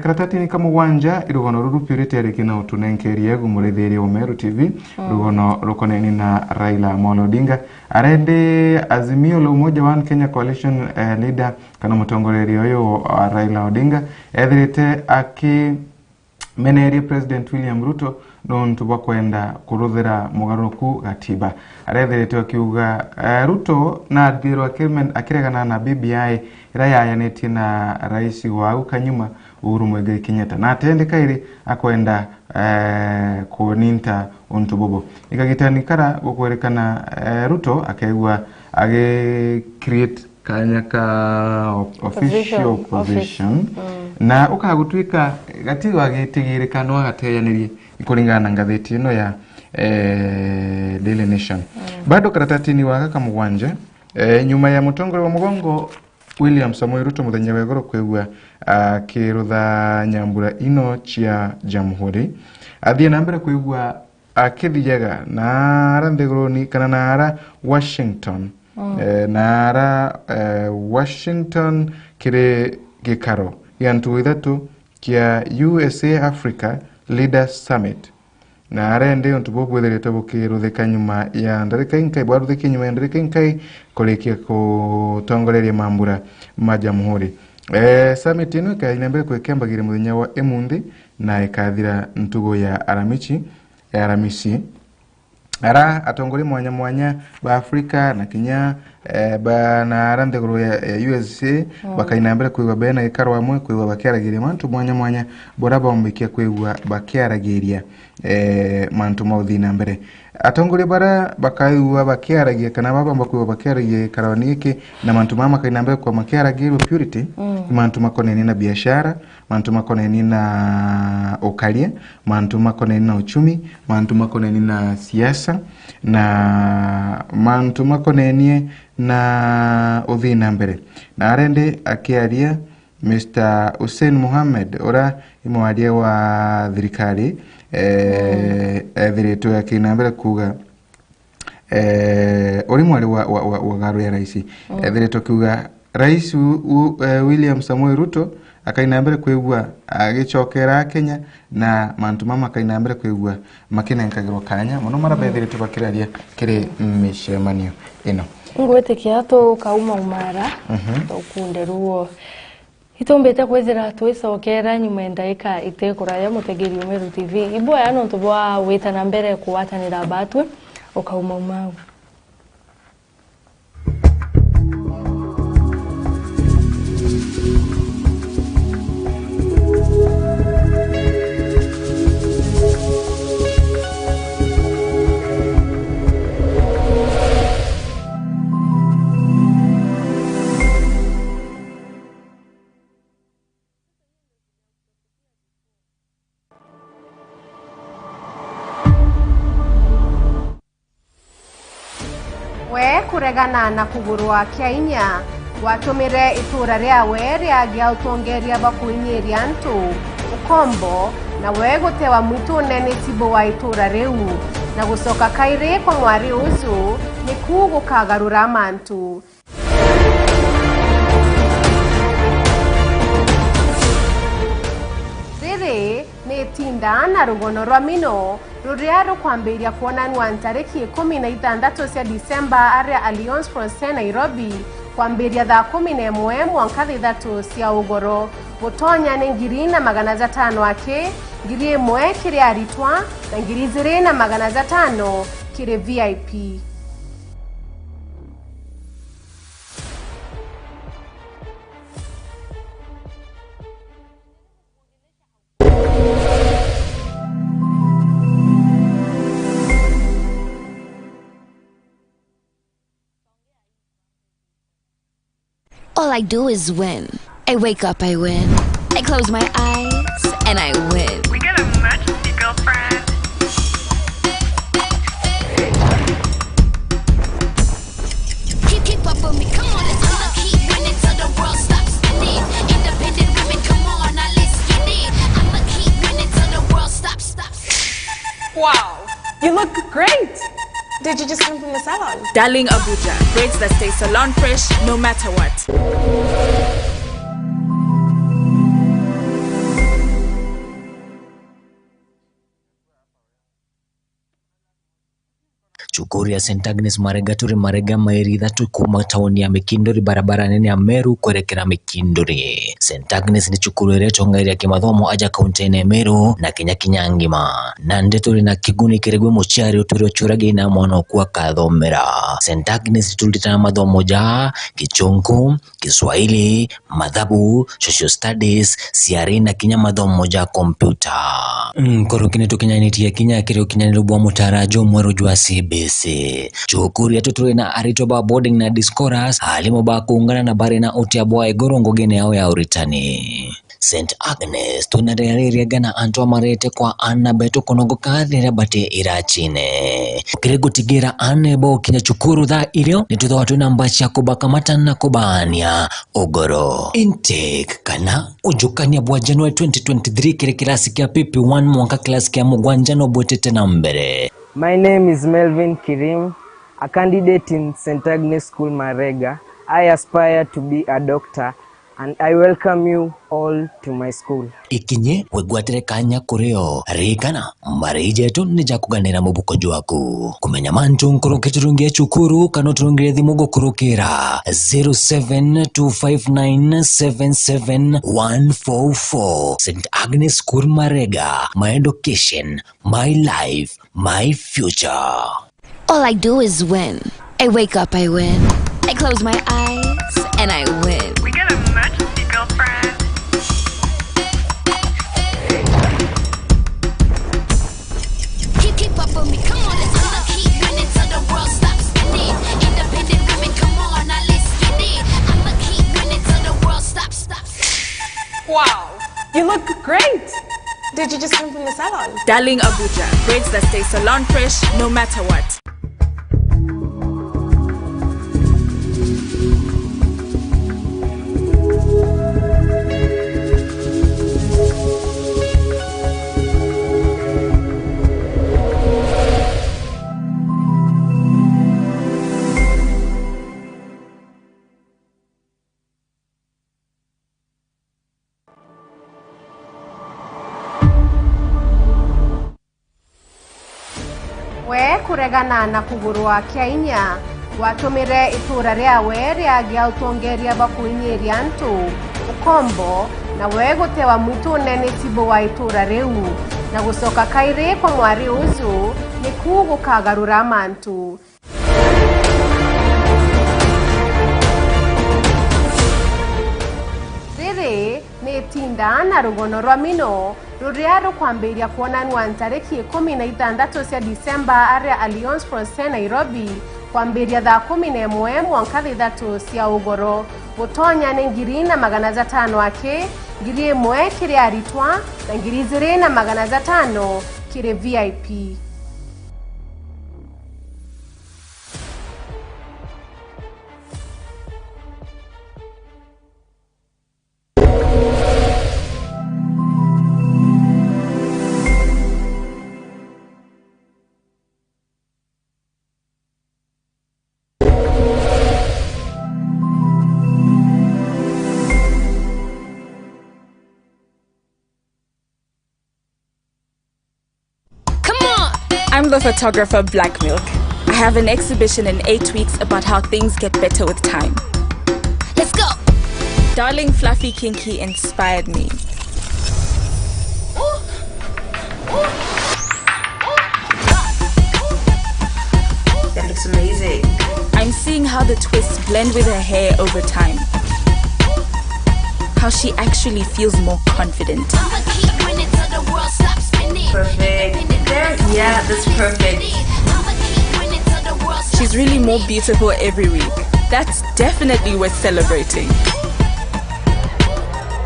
S2: karatati ni kama wanja irugono ruru Purity arikina utunenkerie gumurethere wa Meru TV rugono rukoneni na Raila Amolo Odinga arende azimio la umoja wa Kenya Coalition leader kana mutongoria oyo Raila Odinga ethirite menerie President William Ruto no ntuba kwenda kuruthira mugaruku gatiba arethirite akiuga Ruto na adhiro akiregana na BBI irayayaneti na rais wa ukanyuma Uhuru Muigai Kenyatta na atendeka iri akwenda kuninta untubobo ikagitanikara gukwerekana Ruto akaigwa create kanyaka official position na ukagutwika gatiwa gitigirikano agateyaniri ikuringana ngatheti ino ya Daily Nation bado karatatini wa kaka mugwanja nyuma ya mutongore wa mugongo William Samoei Ruto muthenya wa igoro kwegwa kirutha nyambura ino chia jamhuri athie na mbere kwegwa akithijaga na ranthiguruni kana na Washington na Washington kire gikaro yantu ithatu kia USA Africa Leaders Summit na arende ontubo kwetherete bukiruthika nyuma ya ndarika inkai bwaruthike nyuma ya ndarika inkai kolekia kutongoreria mambura ma jamhuri summit ino kainambere kwekembagire muthenya wa emundi na ikathira ntugo ya aramisi ara atongori mwanya ba Afrika na Kenya na arandeguru ya USA bakainambere kwigwa bena ikarwa mwe kwigwa bakiaragiria mantu mwanya boraba ombikia kwigwa bakiaragiria mantu mauthi na mbere atongori bara bakaiwa bakiaragia kana baba mbakwiwa bakiaragia karaniki na mantu mama kainambere kwa makiaragiria Purity mantu makoneni na biashara mantu makoneni na okalia mantu makoneni na uchumi mantu makoneni na siasa na mantu makoneni na uthi na mbere na arende akiaria Mr. Hussein Mohamed ora imwadia wa thirikari thireto yake na mbere kuga ori mwali wa garu ya raisi thireto kuga rais William Samoei Ruto akaina mbere kwegwa agichokera Kenya na mantu mama akaina mbere kwegwa makina nkagirwa kanya muno marabethire tubakiraria kiri mishemanio ino
S10: ngwete kiato kauma umara ukunde ruo itombete kwethira twicokera nyuma ndaika itekuraya mutegeri Meru TV ibo yano tubwa wita na mbere kuwatanira batwe ukauma umagu
S4: kuregana na kugurwa kia inya watumire itura riawe riagia utongeria bakuinyeria antu ukombo na we gutewa mwitu nene tibo wa itura riu na gucoka kairi kwa mwari uzu ni kugukagarura mantu. Riri ni tinda na rugono rwa mino ruria rukwambiria kuonanwa tariki 16 cia Disemba aria Alliance Française Nairobi kwambiria thaa 11 mwanka 3 cia UGORO gutonya ni 2,500 ake 1,000 kiri aritwa na 2,500 kiri VIP.
S8: All I do is win. I wake up, I win. I close my eyes, and I win.
S6: We got a emergency, girlfriend.
S8: Keep up with me, come on, let's all keep winning till the world stops spinning. Independent women, come on, now let's get it. I'ma keep winning till the world stops.
S6: Wow, you look great. Did you just come from the salon?
S7: Darling Abuja, braids that stay salon fresh no matter what.
S1: Cukuru ya St. Agnes Marega turi Marega mairi kuma tauni ya Mikindori barabara nene ya Meru kuelekea Mikindori. St. Agnes ni cukuru iretonga kimathomo aja kaunti ya Meru na Kenya ngima. Na ndeturi na kiguni kiregwe muchari uturi ochurage na mwana okuwa kathomera. St. Agnes tulitana mathomo ja Kichungu, Kiswahili, Mathabu, Social Studies, CRE na kinya mathomo ja kompyuta. Koro kinetu kinyaniti ya kinya kireo kinyanilubwa mutarajo mweru jwa CBC. Chukuri ya tuturi na aritoba boarding na discourse halimo ba kuungana na bari na uti ya boa egorongo gene yao ya uritani. St. Agnes tunareareria gana antoa marete kwa ana beto konogo kathira bate irachine. Kirego tigira ane bo kinya chukuru dha ilio nituto watu na mbacha kubaka matana kubania UGORO. Intake kana ujukania bwa January 2023 kire kilasi kia PP1 mwaka kilasi kia mugwanjano bwetete na mbere.
S5: My name is Melvin Kirim, a candidate in St. Agnes School Marega. I aspire to be a doctor and I welcome you all to my school.
S1: Ikinye wegwatere kanya kureo rikana marije tu nija kuganira mubuko jwaku kumenya mantu nkuru kiturungie chukuru kano turungie thimugo kurukira 0725977144. St. Agnes School Marega, my education, my life, my future.
S8: All I do is win. I wake up, I win. I close my eyes, and I win.
S6: We got a emergency, girlfriend.
S8: Keep up with me, come on, let's all keep winning till the world stops spinning. Independent women, come on, now let's get it. I'ma keep winning till the world stops.
S6: Wow, you look great. Did you just come from the salon?
S7: Darling Abuja, braids that stay salon fresh no matter what.
S4: We kuregana na kugurwa kia inya watumire itura riawe riagia utongeria bakuinyeria antu ukombo na we gutewa mwitu nene tibo wa itura riu na gucoka kairi kwa mwari uzu ni kugukagarura mantu. Riri ni tinda na rugono rwa mino ruria rukwambiria kuonanwa tariki 16 cia Disemba aria Alliance Française Nairobi kwambiria thaa 11 mwanka 3 cia UGORO gutonya ni 2,500 ake 1,000 kiri aritwa na 2,500 kiri VIP.
S7: the photographer Black Milk. I have an exhibition in 8 weeks about how things get better with time.
S8: Let's go.
S7: Darling Fluffy Kinky inspired me.
S9: That looks amazing.
S7: I'm seeing how the twists blend with her hair over time. How she actually feels more confident.
S9: Perfect. There? Yeah, that's perfect.
S7: She's really more beautiful every week. That's definitely worth celebrating.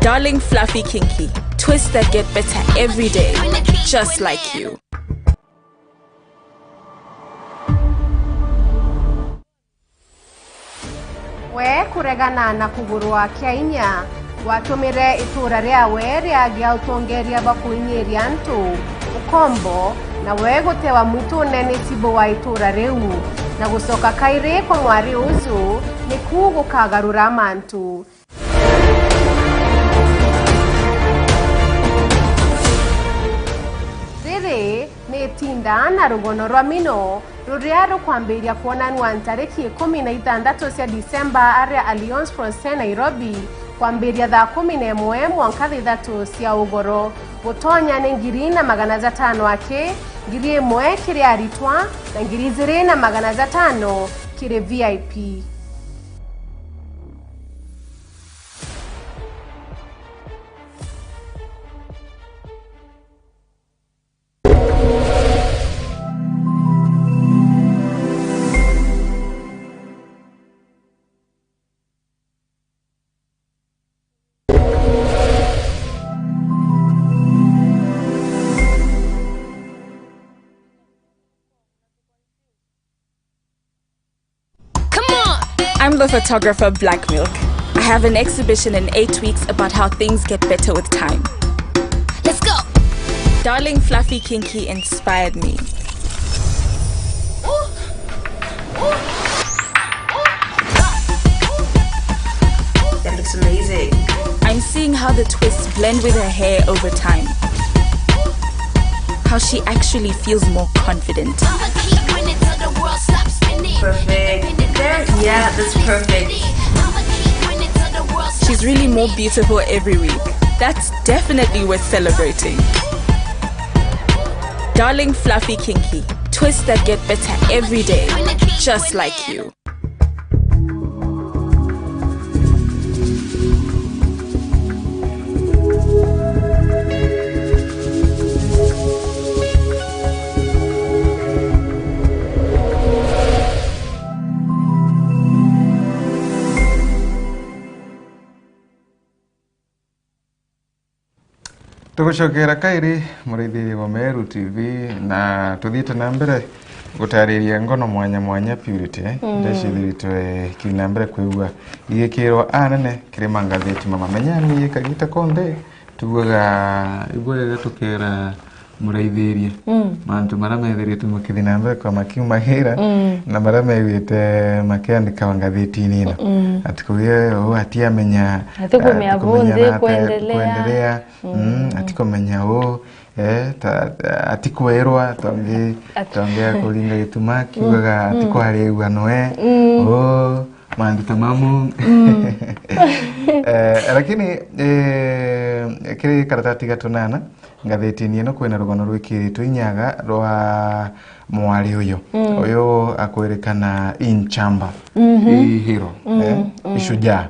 S7: Darling Fluffy Kinky, twists that get better every day, just like you.
S4: We kuregana na kugurwa Kenya watumire itura ryawe ryagia utongeria bakuinyeria antu ukombo na we gutewa mwitu nene tibo wa itura riu na gucoka kairi kwa mwari uzu ni kugukagarura amantu. Riri ni tinda na rugono rwa mino ruria rukwambiria kuonanwa tariki 16 cia Disemba aria Alliance Française Nairobi kwambiria thaa 11 mwanka 3 cia UGORO gutonya ni 2,500 ake 1,000 kiri aritwa na 2,500 kiri VIP.
S7: I'm the photographer Black Milk. I have an exhibition in 8 weeks about how things get better with time.
S8: Let's go.
S7: Darling Fluffy Kinky inspired me.
S9: That looks amazing.
S7: I'm seeing how the twists blend with her hair over time. How she actually feels more confident.
S9: Perfect. There? Yeah, that's perfect.
S7: She's really more beautiful every week. That's definitely worth celebrating. Darling Fluffy Kinky, twists that get better every day, just like you.
S2: Tugucokera kairi murithi wa Meru TV na tuthite na mbere gutariria ngono mwanya mwanya Purity ndecithiritwe kina mbere kwigua igikirwa anene kirima ngatheti mama menyani yikagita konde tugaga igwega tukera muraithiria mantu marametheria tumukithina mbere kwa makiumahira na maramewite makiandika ngatheti nino atikuye ati amenya
S10: atukumenya bunde kuendelea
S2: atikomenya atikuerwa tonge kulinga gitumaki gaga atikuharigwa noe mandu tamamu lakini kiri karatati gatunana ngatheti ni no kwena rugono rwikirito inyaga rwa mwari uyo akwerekana inchamba hero ishuja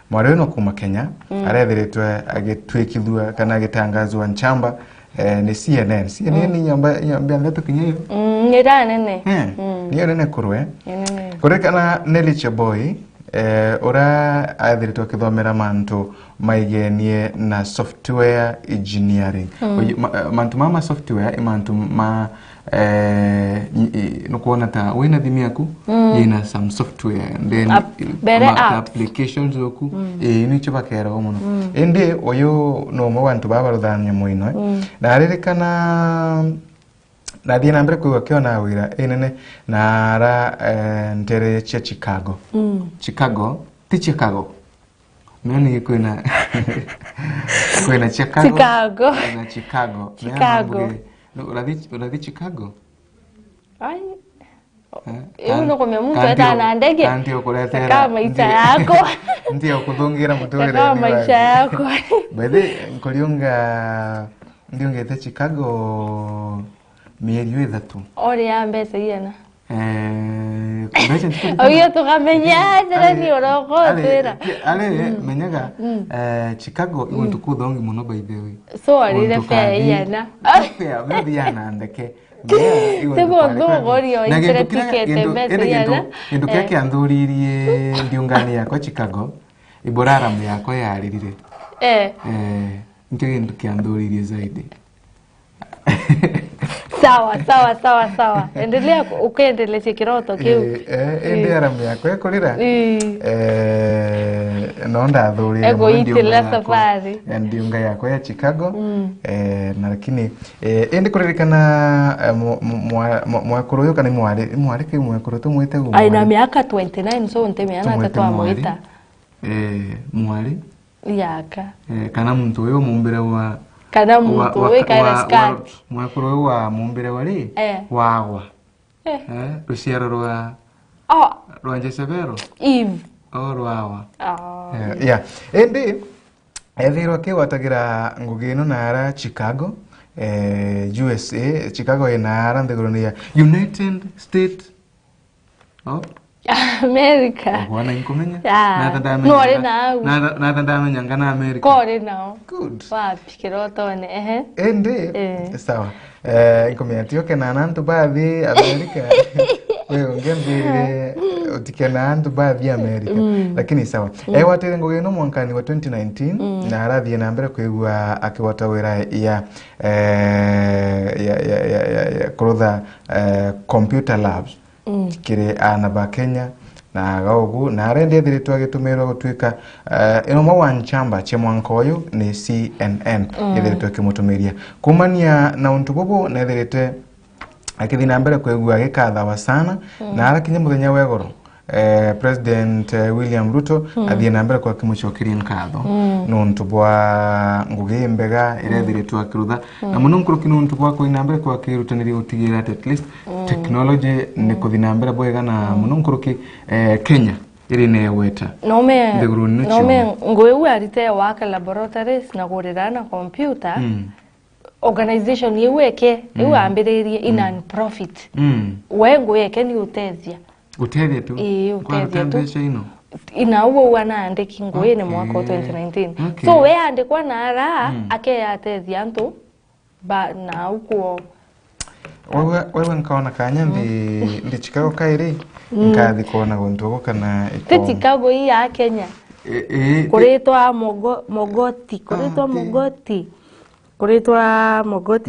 S2: mwari uyo no kuma Kenya arethiritwe agitwikithua kana agitangazwa nchamba ni CNN ni nyamba ndeto kinyeyo
S10: nira nene
S2: niyo nene kurwe kurekana Nelly Cheboy ora athirito kithomera mantu maigenie na software engineering mantu mama software mantu ma nukuona ta wena thimi yaku yina some software then applications oku ni chobakera omuno ende oyo no mo bantu babaruthanya muino na arerekana na thina mbere kuwa kiona wira enene na ara ntere cha Chicago ti Chicago nani kwena Chicago na Chicago Urathi Chicago?
S10: Ai. Uno come mtu hata na ndege.
S2: Ndio kuletea.
S10: Kama maisha yako.
S2: Ndio kudungira mutore.
S10: Kama maisha yako.
S2: Bede nkoliunga ndio ngete Chicago mieri 3.
S10: Ori ambese yena.
S2: Kubeje ntiko.
S10: Oyo tukamenyana ni orokotera.
S2: Ale menyaga Chicago iwontu kudongi muno by the way.
S10: So ari fe yena.
S2: Fe maybe yana ndeke.
S10: Sebo ndo gorio intere ticket mbese yena.
S2: Ndo kyake anduririe ndiungani yako Chicago. Iboraramu yako yaririre. Ndio ndo kyanduririe zaidi.
S10: Sawa. Endelea ukaendelea kiroto kiu.
S2: Enderamu yako ekorira. Nonda thuri.
S10: Ego itila safari.
S2: Ndiunga yako ya Chicago. Na lakini ende kuririkana mwakuru yo kana mwari ke mwakuru to mwete go.
S10: Aina miaka 29 so ntemeana tatwa mwita.
S2: Mwari
S10: yaka.
S2: Kana muntu yo mumbere wa
S10: kana muntu we kana skati.
S2: Mwakuru wa mumbere wali wagwa. Ruciaro rwa Rwanje Severo.
S10: Eve.
S2: Rwawa. Endi ethirwo kiwatagira ngugino nara Chicago, USA, Chicago inara nthiguruni United States of
S10: America.
S2: Wana inkumenya?
S10: Na
S2: tandamenya ngana America.
S10: Kore nao.
S2: Good.
S10: Wapi kiroto ne
S2: Endi sawa. Inkumenya tioke na nantu baadhi America. Wewe ngembire utikena antu baadhi America. Lakini sawa. Watire ngugino mwankani wa 2019 na arathie na mbere kwigua akiwatawira ya kurutha computer labs. Kire anaba Kenya na gaugu na arendi ethiritwo agitumirwo gutwika ino mwa wanchamba che mwankoyo ni CNN ethiritwo kimutumiria kumania na untu bubu na ethirite akithina mbere kwegua gikathawa sana na arakinya muthenya wegoro President William Ruto athie na mbere kwa kimucokiria nkatho nuntu bwa ngugi mbega irethiritwo akirutha na muno nkuruki nuntu bwa kuina mbere kwa kirutaniri utigira at least technology ni kuthina mbere bwega na muno nkuruki Kenya iri ne weta
S10: nome ngui we arite waka laboratories na gurirana computer organization yeweke iwe ambiririe in profit we ngweke ni utethia
S2: tu
S10: utethia tu ina uwo wana andiki ngwe ni mwaka 2019 so we andikwa na ara ake yatethia ntu ba na uko
S2: wewe nkaona kanya ndi Chicago kairi nkathi kuona guntu kana
S10: iko Chicago hii ya Kenya kuretwa Mogoti kuretwa Mogoti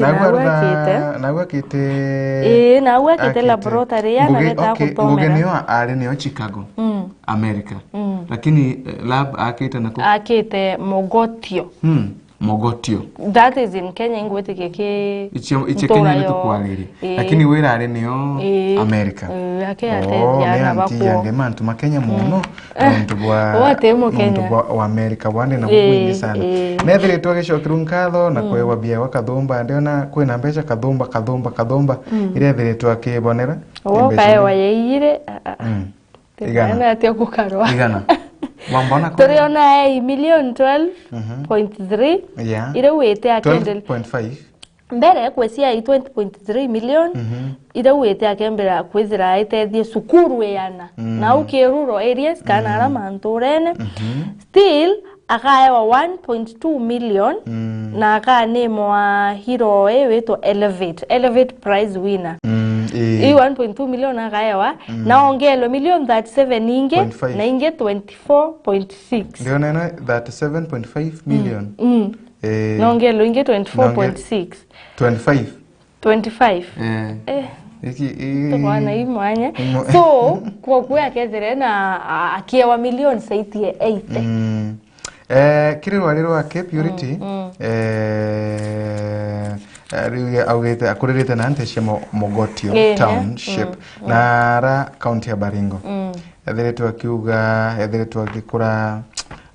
S10: na wakite na wakite laboratory ya naleta kutomera
S2: mugenio ari nio Chicago America lakini lab akite nako
S10: akite Mogotio
S2: Mogotio
S10: that is in Kenya ingwete keke
S2: iche Kenya ni tukwaliri lakini wera ari nio America
S10: yake atethia na
S2: bako yange mantu makenya muno ntu bwa wa America wande na mwingi sana nethire twagicokiru nkatho na kwewa bia wakathumba ndio na kwina mbeca kathumba irethire twakibonera
S10: kaewa yeire igana atia kukarwa
S2: Wambona
S10: kwa turiona 1,012,3 ire wete akendel
S2: 12.5
S10: mbere kwesia 20.3 million ire wete akembera kwizira itethie sukuru yana na ukiruro areas kana ara manturene still akaewa 1.2 million na akanemwa hero weto elevate prize winner 1.2 million akaewa na ongelo million 37 inge na inge 24.6
S2: ndio nena 37.5 million
S10: na ongelo inge 24.6
S2: 25
S10: Tukwana imanya so kwa kuya kezere na akiewa million saitie 80
S2: kire rwariro ake purity augete akurerete na ante cia Mogotio township na ra county ya Baringo ethiretwo akiuga ethiretwo agikura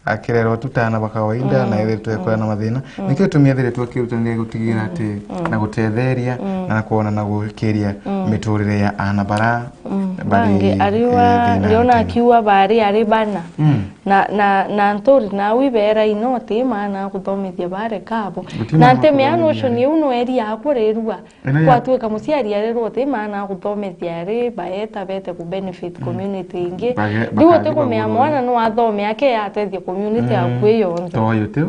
S2: akirerwo tutana bakawaida na ithiritwe kwa na mathina nikio tumia thiritwe kirutanire gutigira ati na gutetheria na kuona na gukiria miturire ya ana bara
S10: bange ariwa ndiona akiwa bari ari bana na ntori na wibera inoti mana kuthomithia bare kabo na temeano ucio ni uno eri akurerua kwatuika musiari arerwo te mana kuthomithia ari baeta bete ku benefit community ingi ndiwo te kumea mwana no athome yake atethie community akweyo
S2: to yote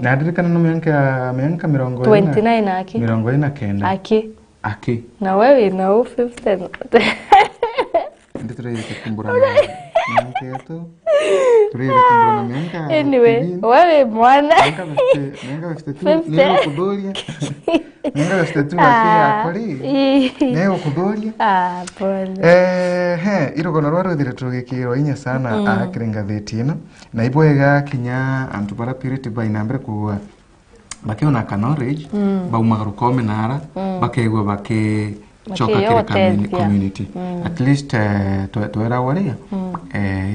S2: na ndirikana no mianka
S10: 29 aki
S2: 29 aki
S10: na wewe na 15
S2: nditire kumbura mianka yetu turire kumbura mianka
S10: anyway wewe mwana
S2: mianka veste leo kudoria mianka veste tu akori leo kudoria pole irogono rwaro thire tugikiro inya sana akirenga theti na iboega kinya antu bara purity by nambere kuwa bakiona knowledge baumagaru komenara bakegwa bake choka kire community at least to era waria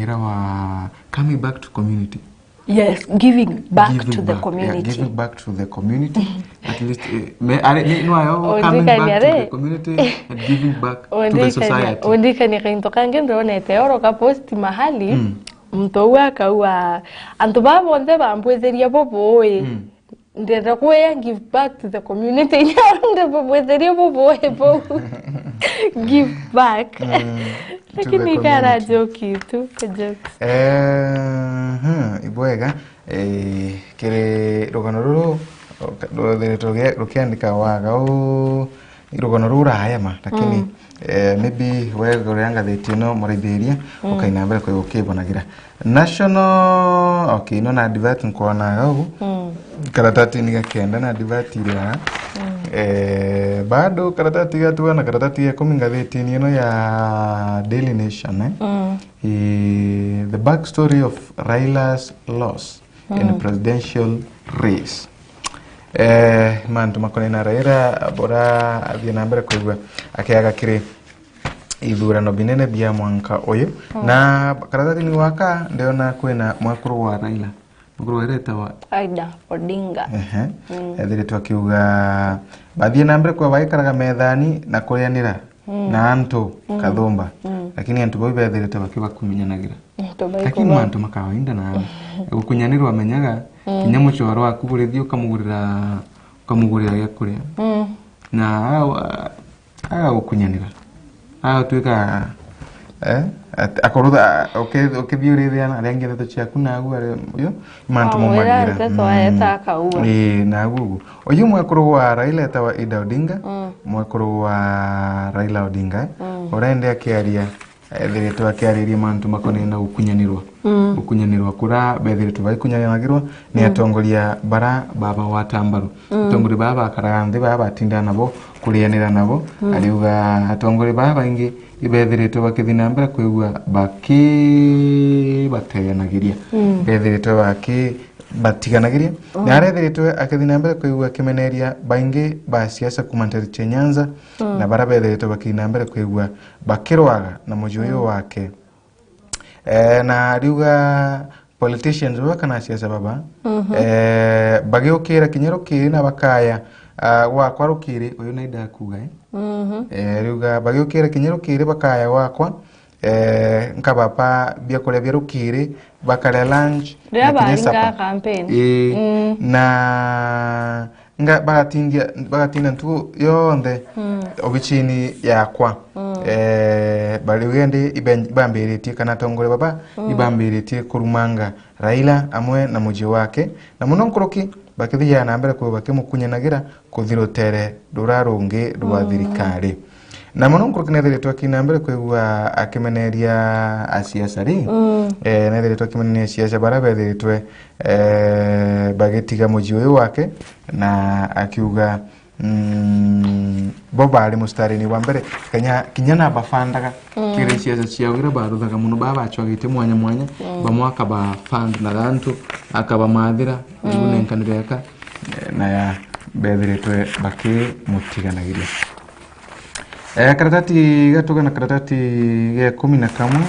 S2: era wa coming back to community.
S10: Yes, giving back to the community.
S2: Yeah, giving back to the community. At least coming back to the community and giving back to the society.
S10: Ondika ni kinto kange ndone teoro ka post mahali mtu wakawa antu babo nde bambwetheria boboe ndenda kuya give back to the community nde bambwetheria boboe bo give back lakini kana joke tu jokes
S2: iboega kire rugano ruru rukiandika waga irugano rura hayama lakini maybe wego yanga thitino muritheria ukaina mbere kwa ukibonagira national okay no na advert nkona gagu karatati ni gakenda na advert ira bado karatati gatu na karatati ya kominga thitini no ya Daily Nation the backstory of Raila's loss in the presidential race. Mantu makone na Raila bora athina mbere kuigwa akiaga kire ithurano binene bia mwanka uyu na karatati ni waka ndiona kwina mwakuru wa Raila mukuru wa Raila wa
S10: Aida Odinga
S2: thire twakiuga bathie na mbere kwa baikaraga methani na kurianira na antu kathumba lakini antu bau bethire tabakiba kumenyanagira lakini antu makawainda na gukunyanirwa amenyaga kinyamo choro akuburithio kamugurira ya kuria na gukunyanira tuika akorudha ukithiurithia arengi ndeto ciaku nagu uyu mantu mumagira na gugu uyu mwekuru wa Raila etawa Ida Odinga mwekuru wa Raila Odinga orende akiaria thiritwe akiariria mantu makone na ukunyanirwa kura bethiritwe baikunyanagirwa ni atongoria bara baba wa Tambaru atongoria baba karande baba tinda nabo kurianira nabo aliuga atongoria baba ingi ibethiritwe bakithina mbere kwigwa bateanagiria bethiritwe batiganagiria na arethiritwe akithina mbere kwigwa kimeneria baingi ba siasa kumantari Nyanza na bara bethiritwe bakithina mbere kwigwa bakirwaga na mujuyo wake na ariuga politicians wakana siasa baba bagiukira kinyero kiri na bakaya wakwa rukiri uyu naida kuga ariuga bagiukira kinyero kiri bakaya wakwa nkabapa bia kole bia rukiri bakale lunch
S10: na kinyesa campaign
S2: na nga bagatinda ntu yonde obichini yakwa bali wende ibambiriti kana tongole baba ibambiriti kurumanga Raila amwe na muji wake na muno nkoroki bakithia na mbere ko bakimukunyanagira kuthirotere rurarungi rwa thirikari na muno nkoroki nethiritwe kina mbere kwigwa akimeneria asiasari nethiritwe akimeneria siasa bara bethiritwe bagetiga muji uyu wake na akiuga boba ali mustari wa mbere kinyana bafandaga kire siasa ciagira baruthaga muno baba acwagite mwanya bamwaka ba fund na gantu akaba mathira ibunenkanireka na ya bethiritwe bakimutiganagirira karatati gatuga na karatati ge 11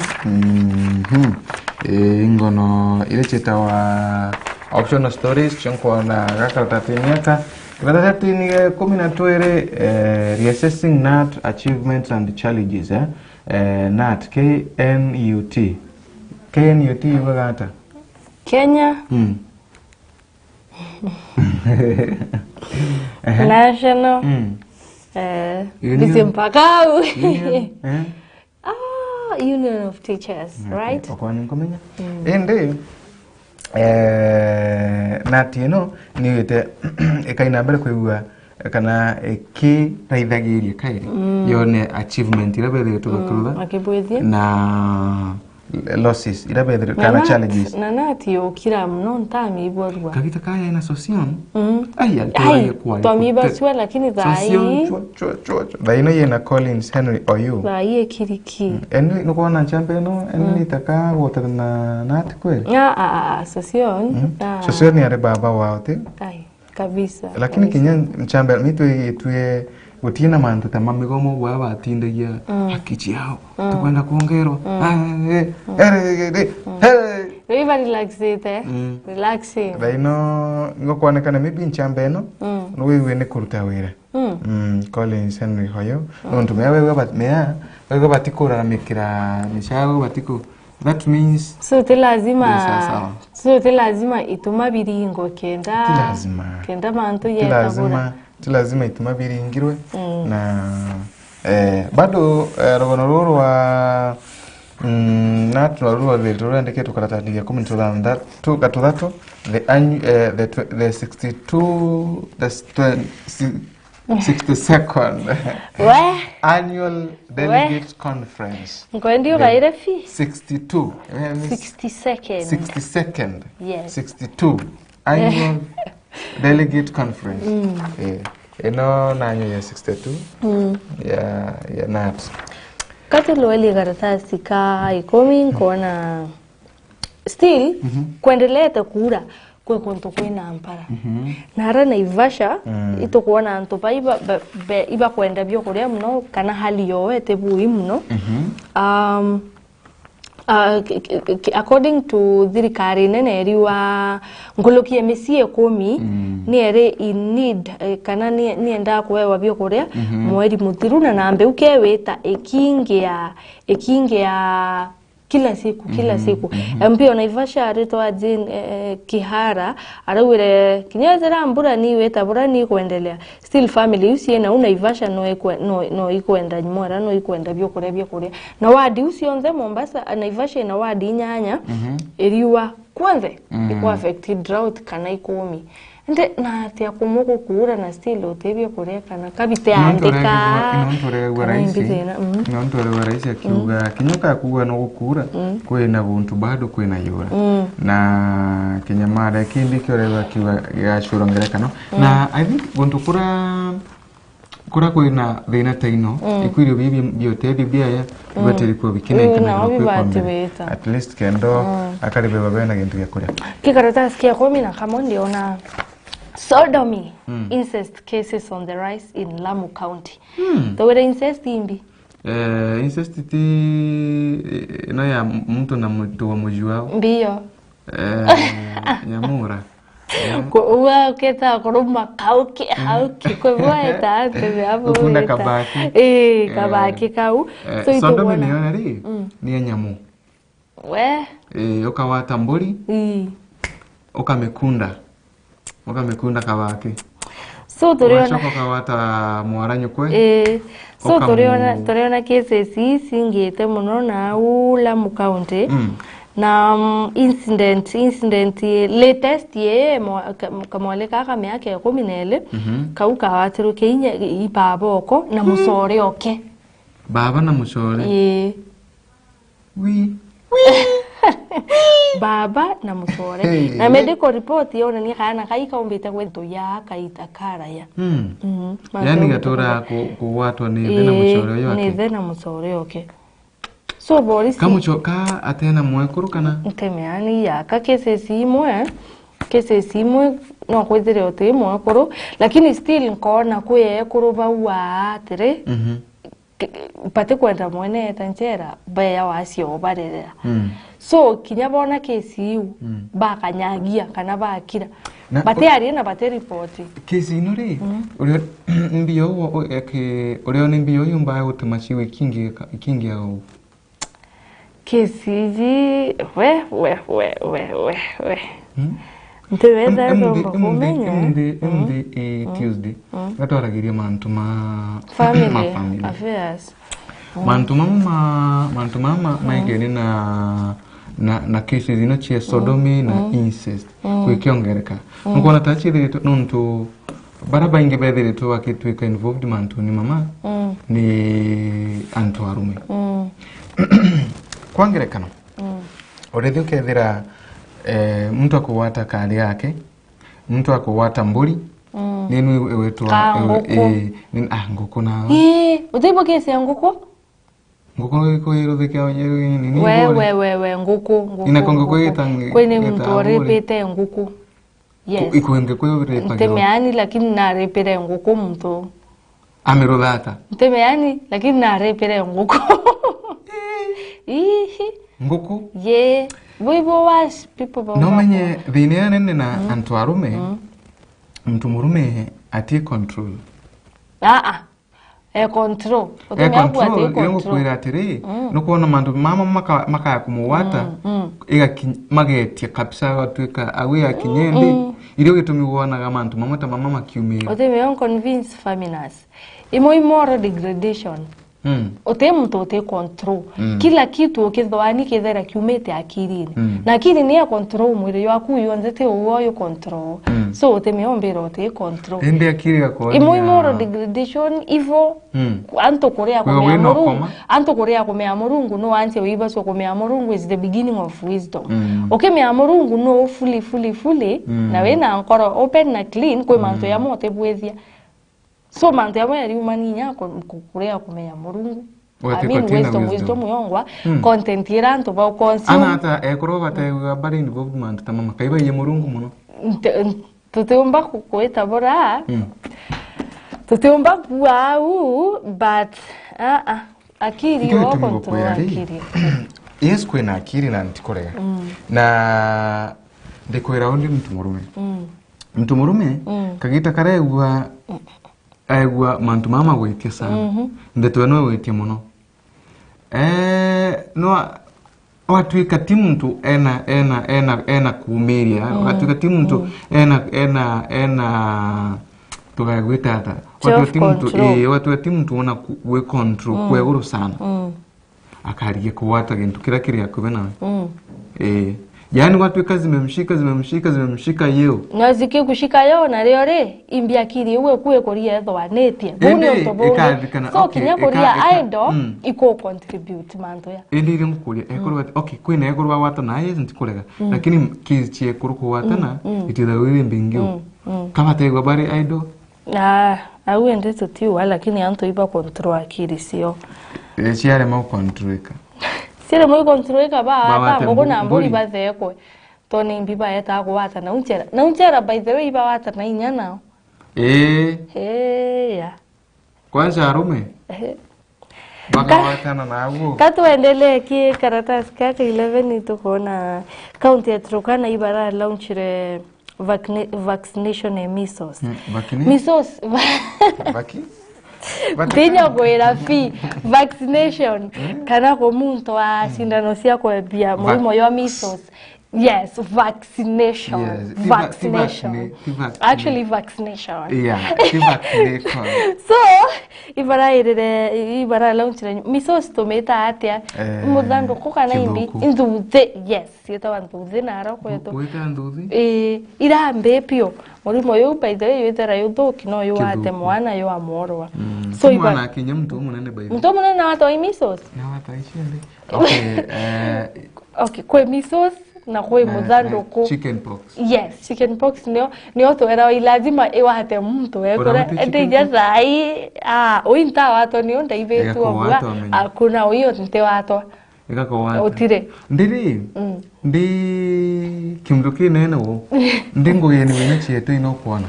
S2: Ingono ile cheta wa optional stories chonko na gakaratasi nyaka. Karatasi ni 12 reassessing NAT achievements and challenges NAT KNUT. KNUT wagata.
S10: Kenya. National. Disimpakau. Union of Teachers, right?
S2: Ende NAT ni ite ekaina mbere kwigua kana ki raithagiria kairi yone achievement ira bethe tugakurutha
S10: akibwethie
S2: na losses ira bethe kana challenges
S10: na NAT yokira mno ntami ibwarwa
S2: kagita kaya ina association ai kwa
S10: tomiba swa lakini thai
S2: daino yena Collins Henry Oyu
S10: thai kiriki
S2: eni nukuona chambe no eni nitaka gotana na NAT kweli
S10: association
S2: association ya baba wao te
S10: ai kabisa
S2: lakini kinya chambe mitwe tuye gutina mantu tamamigomo bwa batindagia akichi yao tukwenda kuongero
S10: Riva relaxite relaxing
S2: daino ngokwanekana maybe nchambe no wewe ne kuruta wira Collins Henry Hoyo nontu mewe wewe batikura mikira nishawe batiko that means
S10: sote lazima ituma biringo kenda mantu yetabura
S2: lazima ituma biringirwe na bado rogono roro wa NAT roro the ndeke tukaratania 13 tu gatuthato the 62nd annual delegate conference
S10: ngwendio gaire fi
S2: 62
S10: 62nd
S2: yes 62 annual delegate conference eno nanyo ya 62 ya NAT
S10: kati loeli karatasi ka ikomi kona still kuendelea kura kwe konto kwena ampara nara na ivasha ito kuona antopa iba kwenda byo kuria mno kana hali yowe tebu mno according to thirikari nene eriwa ngolokie mesie komi ni ere in need kana ni enda kwewa byo kuria mweri muthiru na nambe ukeweta ekingia kila siku mpio naivasha reto ajin kihara arawire kinyazera mbura ni weta bura ni kuendelea still family usie na unaivasha no ikuenda nyimora no ikuenda byo kuria na wadi usionze Mombasa naivasha na wadi nyanya eriwa kwanze iko affected drought kana ikomi nde na tia kumoko kuura na still otebyo kureka na kabite andika
S2: inontore wa raisi akiuga kinyoka kuwa no gukura kwena buntu bado kwena yura na kinyamara kindi kyorewa kiwa yashurongera na I think buntu kura kwena thina taino ikwirio bibi biotebi bia ya bateri ko bikine kana at least kendo akaribe babena gintu ya kuria
S10: kikaratasi kia komi na kamondi ona sodomy incest cases on the rise in Lamu County. Tawera incest imbi?
S2: Incest ti no ya mtu na mtu wa mjuao.
S10: Mbio.
S2: Nyamura.
S10: Kwa keta koroma kauki kwa bwaeta ate hapo.
S2: Ukunda kabaki.
S10: Kabaki kau.
S2: Sodomy ni yona ri? Ni nyamu.
S10: We?
S2: Ukawata mburi? Ukamekunda. Mekunda kabaki.
S10: So turiona
S2: kawata mwaranyo kwe.
S10: So turiona cases singete muno na Lamu County. Na incident latest ye kamwale kaka miaka ya 14 kauka watiru keinya ibaboko na musore oke.
S2: Baba na musore.
S10: Baba na musore na medical report yona ni kana kaika umbita kwento ya kaita kara ya
S2: yani gatora ku watu ni thina musore yo
S10: ni thina musore okay so boris
S2: kamuchoka atena mwekuru kana
S10: ntemeani ya ka kese simwe no kwezere ote mwekuru lakini still nkona kuye kuruba wa tere pate kwenda mwene tanjera baya wasio barera so kinya bona kesi yu bakanyagia kana bakira bate ari na bate report
S2: kesi inore uri mbio uri ni mbio yumba utuma chiwe kingi au
S10: kesi ji we nteweza rombo kumenya
S2: Tuesday gatwaragiria mantu ma
S10: family affairs
S2: mantu mama maigeni na kesi zino chia sodomy na incest kwikiongereka nkona tachire nuntu baraba inge bedere to akitwika involved mantu ni mama ni antu arume kwangerekano oredhi ukethira mtu akuwata kali yake mtu akuwata mburi ninu ewetwa nguku na
S10: utibo kesi ya nguku
S2: iko irodhike onyeru nini
S10: we nguku
S2: inakongo kwetang
S10: kwene mtu repete nguku yes
S2: iko ngeko repa
S10: temeani lakini na repere nguku mtu
S2: amerodhata
S10: temeani lakini na repere nguku
S2: nguku
S10: yeah wibo was people
S2: no menye dhine nene na antu arume mtu murume ati control
S10: control
S2: yango kwira atiri no kuona mandu mama maka kumuwata iga magetia kabisa watuika awe akinyende ile gitumi wona ga mantu mama makiumira
S10: oteme on convince families imo degradation ote mtu ote control kila kitu ukithwani kithera kiumete akirini na akiri ni ya control mwiri waku yonzete uoyo control so ote meombera ote control
S2: ende akiri gako
S10: imo degradation ivo anto korea kumea murungu no anse wiba so kumea murungu is the beginning of wisdom okemea murungu no fully na wena ankoro open na clean kwe manto ya mote bwethia so manto ya mweri umani nyako kukurea kumenya murungu wisdom yongwa content iranto ba consume
S2: anata ekrova te bari ni government tamama kaiba ye murungu muno
S10: tuteomba kukweta bora tuteomba kuau but akiri yo control akiri
S2: yes kwena akiri na ntikorea na ndekwera ondi mtu murume kagita karegwa aigwa mantu mama gwitia sana ndeto no gwitia muno no watuika timuntu ena kuumiria watuika timuntu ena tugagwitata watuika timuntu ona we control kweguru sana akariye kuwata gintu kira kiria kubena yani watuika zimemshika yeo
S10: na ziki kushika yeo na leo imbi akiri uwe kuwe koria thwa netie buni otobo so kinya koria idol iko contribute manto ya
S2: endire mukuria ekorwa okay kwina ekorwa wata na yezi ntikorega lakini kichie kuruko wata na itira wewe mbingio kama tegwa bari idol
S10: au ende tutiu lakini anto iba control akiri sio
S2: chiare mau controlika
S10: sire moi controlika ba ngogo na mburi bathekwe toni mbiba eta kwata na unchera by the way ba wata na inyana ya
S2: kwanza arume baka watana na agu
S10: katuendelee ki karatasi kaka 11 tukona county ya Turkana ibara launchire vaccination ya measles measles Tinya gwira fi vaccination kana ko muntu wa sindano cia kwebia murimo yo measles yes vaccination actually vaccination
S2: vaccination
S10: so ibara launchire measles tometa atia mudando ko kana imbi induze yes yeta wanduze naro kwetu ira mbepio murimo yo by the way yetera yuthuki no yo ate mwana yo amorwa
S2: so ibana kinya mtu munene by
S10: mtu munene wato measles
S2: na wataishende
S10: okay kwe measles na kwe mudando
S2: chickenpox
S10: yes chickenpox nio to era lazima iwate mtu ekora etija sai ointa wato ni onda ibetu obwa akuna hiyo nte wato
S2: ikako wato
S10: otire
S2: ndiri ndi kimduki nene wo ndingo yeni wena chieto ino kuona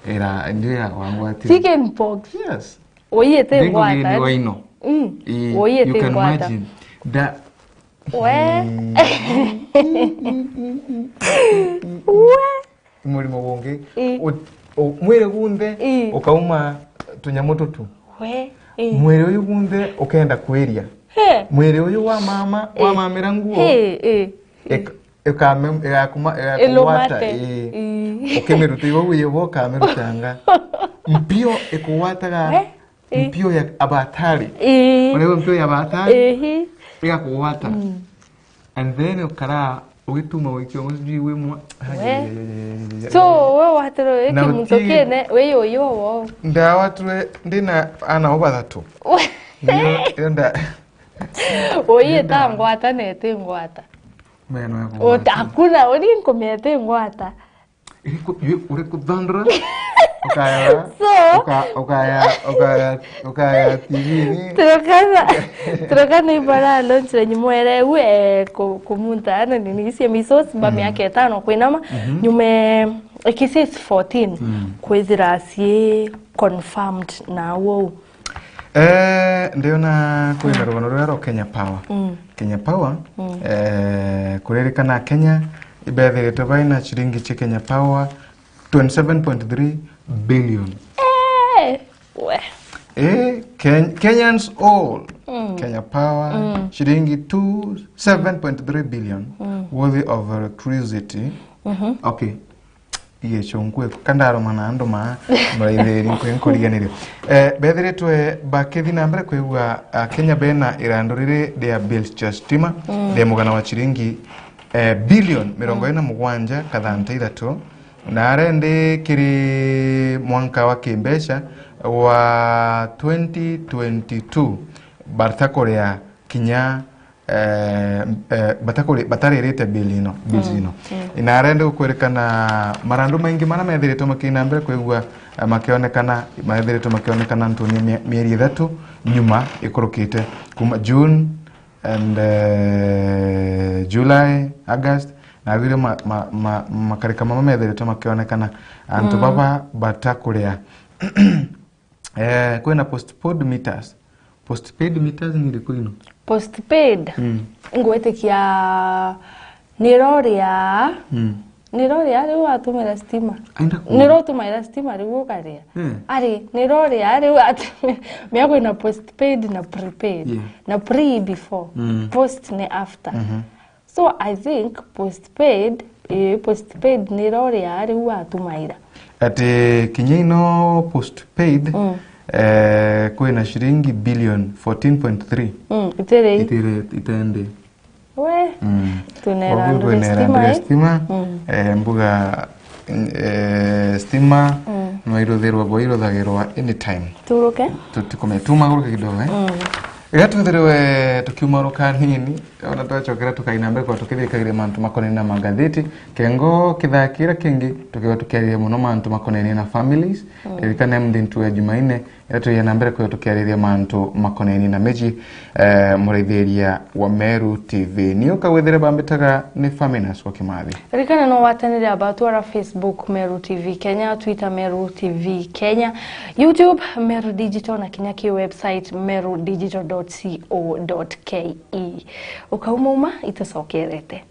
S2: era ndio wangu ati
S10: chickenpox
S2: yes
S10: oyete
S2: ngwata ndingo yeni You can imagine that. Murimo wonge mwere gunde ukauma tunyamoto tu mwere uyu gunde ukenda kweria mwere uyu wa mama wa mamira nguo ekuwata ukemeruta iwo uye woka merutanga mpio ekuwataga mpio ya abatari walewe mpio ya abatari ekuwata and then ukara uituma wikio musiji wimwa
S10: so wewe watero eki mutokene wewe yowo
S2: ndawa tuwe ndina ana obathatu nda
S10: oye tangwata nete ngwata
S2: meno yako
S10: hakuna uri nkomete ngwata
S2: uri kudhandra ukaya TV ni
S10: Turokana ibara lonchira nyumwere we kumunta ana nisi misos ba miaka 5 kwinama nyume ekisi 14 kwezira sie confirmed na wo
S2: ndio na kwina rwano rwero Kenya Power Kenya Power kurerekana Kenya ibethiretwe baina chiringi cha Kenya Power 27.3 billion Kenyans all Kenya Power shilingi 7.3 billion worth of electricity okay iye chonkwe kandaro manando ma muraitheri kwenkoriganire bethiretwe bakethi na mbere kwigwa Kenya bena irandorire their bills cha stima de mugana wa chiringi billion 47 kathantaithatu na arende kiri mwanka wa kimbesha wa 2022 bartakorea kinya batarerete bilino inarende kwerekana marando maingi mana methiretwo makina mbere kwigwa makionekana Antonia mieri 3 nyuma ikorokite kuma June and July August na vile makarika mama methiretwo makionekana antu baba batakorea kwena postpaid meters ni rikuino
S10: postpaid ngwetekia niroria ari watumira stima nirotumira stima ari gukaria ari niroria ari miago na postpaid na prepaid na pre before post ni after so I think postpaid niroria ari watumaira
S2: ati kinyeino postpaid kwena shiringi billion 14.3 itende
S10: we tunera
S2: stima mbuga stima no irotherwa boiro thagirwa anytime
S10: turuke
S2: tutikometuma guruke kidogo Gatuthirewe tukiumaruka nini ona twachokera tukaina mbere kwa tukithikagire mantu makonene na magatheti kengo kithakira kingi tukiwa tukiarire muno mantu makonene na families kirikane mdintu ya Jumaine yetu ya mbere kwa tukiarire mantu makonene na meji muritheria wa Meru TV niyo kawethere bambetaga ni Faminas kwa Kimathi
S10: rikana no watanire abatu ara Facebook Meru TV Kenya, Twitter Meru TV Kenya, YouTube Meru Digital na kinyaki website merudigital.co.ke ukauma itasokerete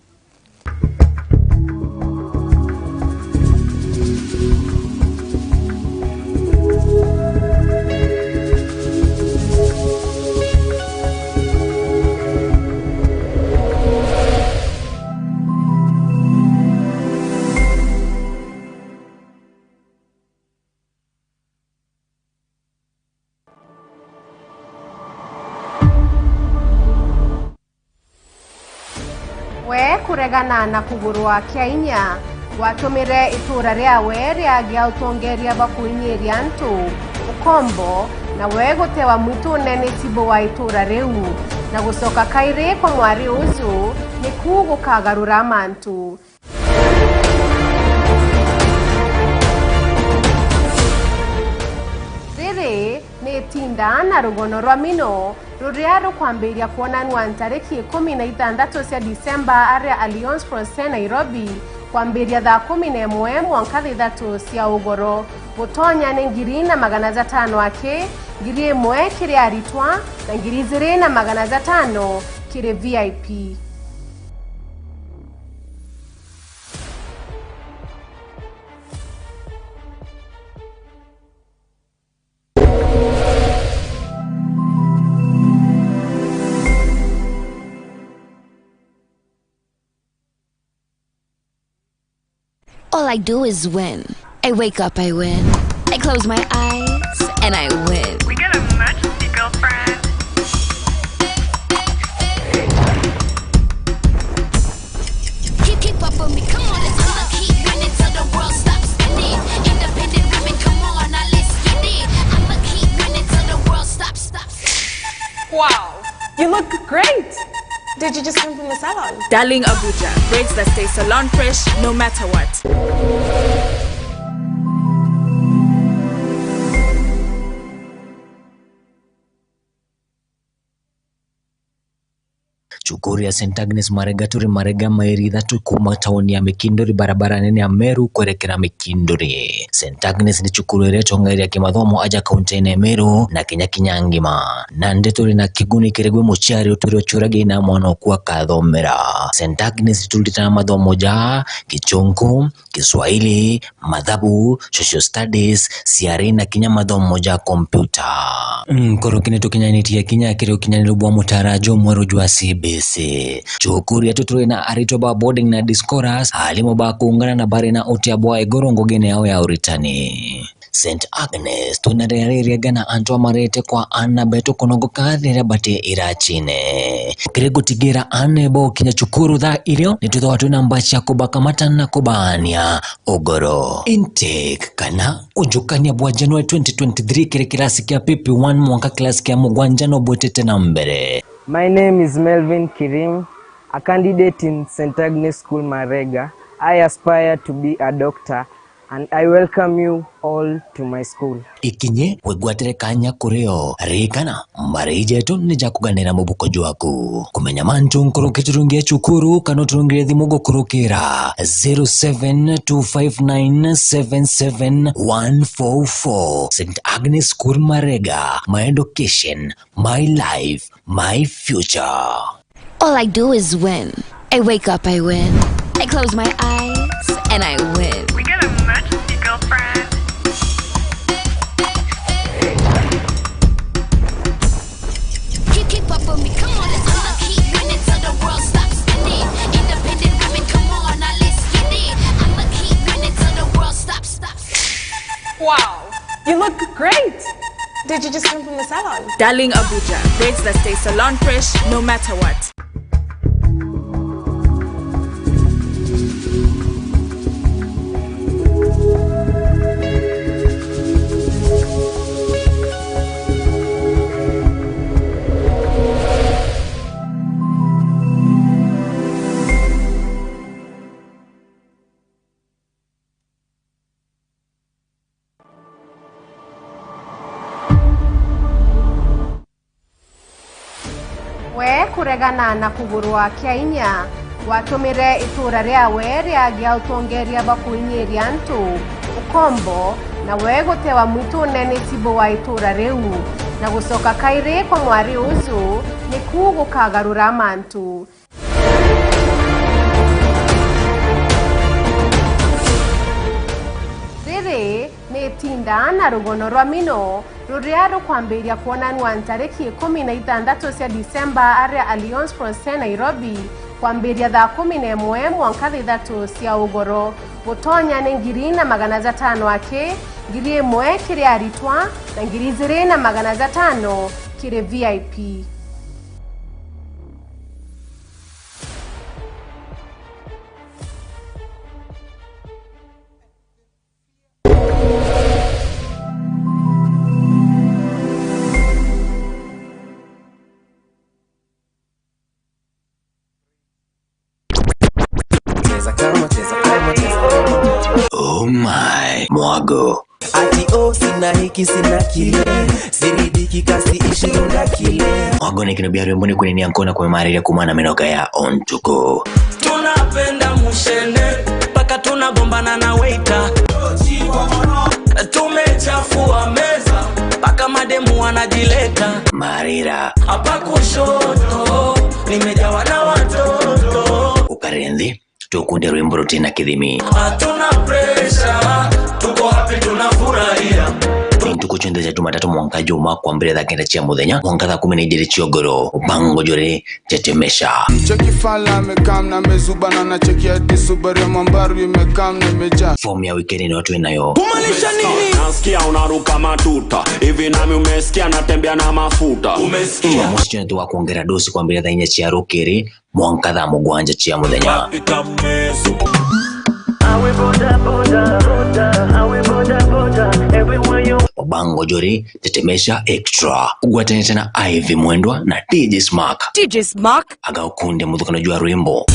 S4: kuregana na kugurwa kia inya watumire itura riawe riagia utongeria bakuinyiria antu ukombo na we gutewa mwitu nene tibo wa itura riu na gucoka kairi kwa mwari uzu ni kugukagarura mantu riri ni tinda na rugono rwa mino ruria rukwambiria kuonanwa tariki 16 cia Disemba aria Alliance Française Nairobi kwambiria thaa 11 mwanka thithatu cia ugoro gutonya ni 2,500 ake 1,000 kiri aritwa na 2,500 kiri VIP.
S8: All I do is win. I wake up, I win. I close my eyes, and I win.
S6: We got a emergency, girlfriend.
S8: Keep up with me, come on, let's all keep winning till the world stops spinning. Independent women, come on, now let's get it. I'ma keep winning till the world stops.
S6: Wow, you look great. Did you just come from the salon?
S7: Darling Abuja, braids that stay salon fresh no matter what.
S1: Chukuri ya St. Agnes Marega turi Marega mairi kuma taoni ya Mikindori barabara nene ya Meru kuelekera Mikindori. St. Agnes ni chukuru ireto ngari ya kimathomo aja kaunti ya Meru na Kinya ngima. Na ndeturi na kiguni kiregwe muchari uturi ochurage na mwana okuwa kathomera. St. Agnes tulitana mathomo ja Kichungu, Kiswahili, Mathabu, Social Studies, CRE na Kinya mathomo ja kompyuta. Koro kineto kinyaniti Kinya kire kinyanilubwa mutarajo mweru jwa CBC. Chukuri ya tuturi na arito ba boarding na discourse halimo ba kuungana na bari na uti ya bwa igorongo gene yao ya uritani. St. Agnes tunarereria gana antwa marete kwa ana beto konogo kadhira bate irachine. Kirego tigira ane bo Kinya chukuru dha ilio nituto watu na mbachi ya kubaka matana kubania UGORO. Intake kana ujukania bwa Januari 2023 kire kilasi kia pipi 1 mwaka kilasi kia mugwanjano bwetete na mbere.
S5: My name is Melvin Kirim, a candidate in St. Agnes School Marega. I aspire to be a doctor and I welcome you all to my school.
S1: Ikinye wegwatere kanya kureo rikana marije tu nija kuganira mubuko jwaku kumenya mantu nkuru kiturungia chukuru kano turungia thimugo kurukira 0725977144 St. Agnes School Marega. My education, my life, my future.
S8: All I do is win. I wake up, I win. I close my eyes, and I win.
S6: We got a emergency, girlfriend.
S8: Keep up with me, come on, let's all keep winning till the world stops spinning. Independent women, come on, now let's get it. I'ma keep winning till the world stops.
S6: Wow, you look great. Did you just come from the salon?
S7: Darling Abuja, braids that stay salon fresh no matter what.
S4: We kuregana na kugurwa kia inya watumire itura riawe riagia utongeria bakuinyiria ntu ukombo na we gutewa mwitu nene tibo wa itura riu na gucoka kairi kwa mwari uzu ni gukagarura mantu. Riri ni tinda na rugono rwa mino ruria rukwambiria kuonanwa tariki 16 cia Disemba aria Alliance Française Nairobi kwambiria thaa 11 mwanka thithatu cia ugoro gutonya ni 2,500 ake 1,000 kiri aritwa na 2,500 kiri VIP.
S1: Oh my, mwago.
S11: Ati sina hiki sina kile, siridiki kasi ishirunda kile.
S1: Mwago ni kinobia remboni kwenye niankona kwa maari ya kumana menoga ya on to go.
S11: Tunapenda mushene, paka najileta
S1: Marira
S11: hapa kushoto nimejawa na watoto
S1: ukarendi tukunde rwimbo rutina kidhimi
S11: hatuna pressure tuko happy tunafurahia
S1: tukuchondeza Jumatatu mwanka juma kwa mbele za kenda chia muthenya mwanka za 12 chiogoro ubango jore tetemesha
S12: cheki fala mekam na mezubana na cheki hadi Subaru mambaru imekam na meja
S1: form ya weekend ni watu inayo
S11: kumaanisha nini nasikia unaruka matuta hivi nami umesikia natembea na mafuta umesikia
S1: msichana tu kuongera dosi kwa mbele za inya chia rokeri mwanka za mugwanja chia muthenya
S11: awe boda boda boda awe boda boda everywhere you
S1: Obango jori tetemesha extra ugwatene tena Ivy Mwendwa na DJ Smack aga ukunde mudhukano jua rwimbo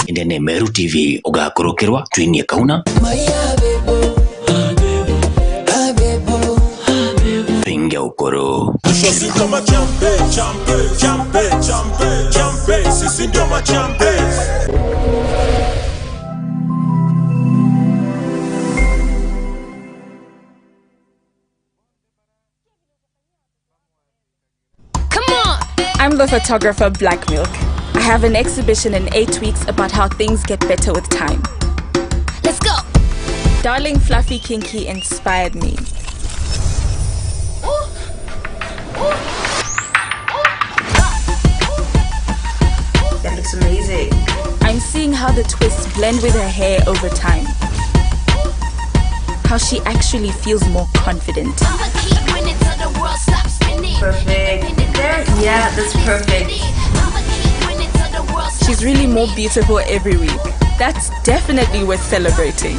S1: indene Meru TV uga kurokerwa tuinie kauna pinga ukoro
S7: I'm the photographer Black Milk. I have an exhibition in 8 weeks about how things get better with time.
S8: Let's go.
S7: Darling Fluffy Kinky inspired me.
S9: That looks amazing.
S7: I'm seeing how the twists blend with her hair over time. How she actually feels more confident.
S9: Perfect. There? Yeah, that's perfect.
S7: She's really more beautiful every week. That's definitely worth celebrating.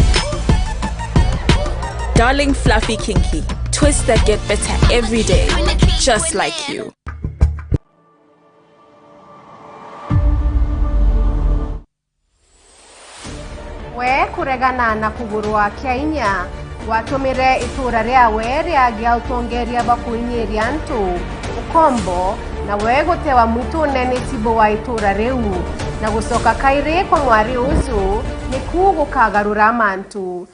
S7: Darling Fluffy Kinky. Twists that get better every day. Just like you.
S4: We kuregana na kugurwa Kenya watumire itura ryawe ryagia utongeria bakuinyiria antu ukombo na we gutewa mutu nene tibo wa itura riu na gucoka kairi kwa mwari ucu ni kugukagarura amantu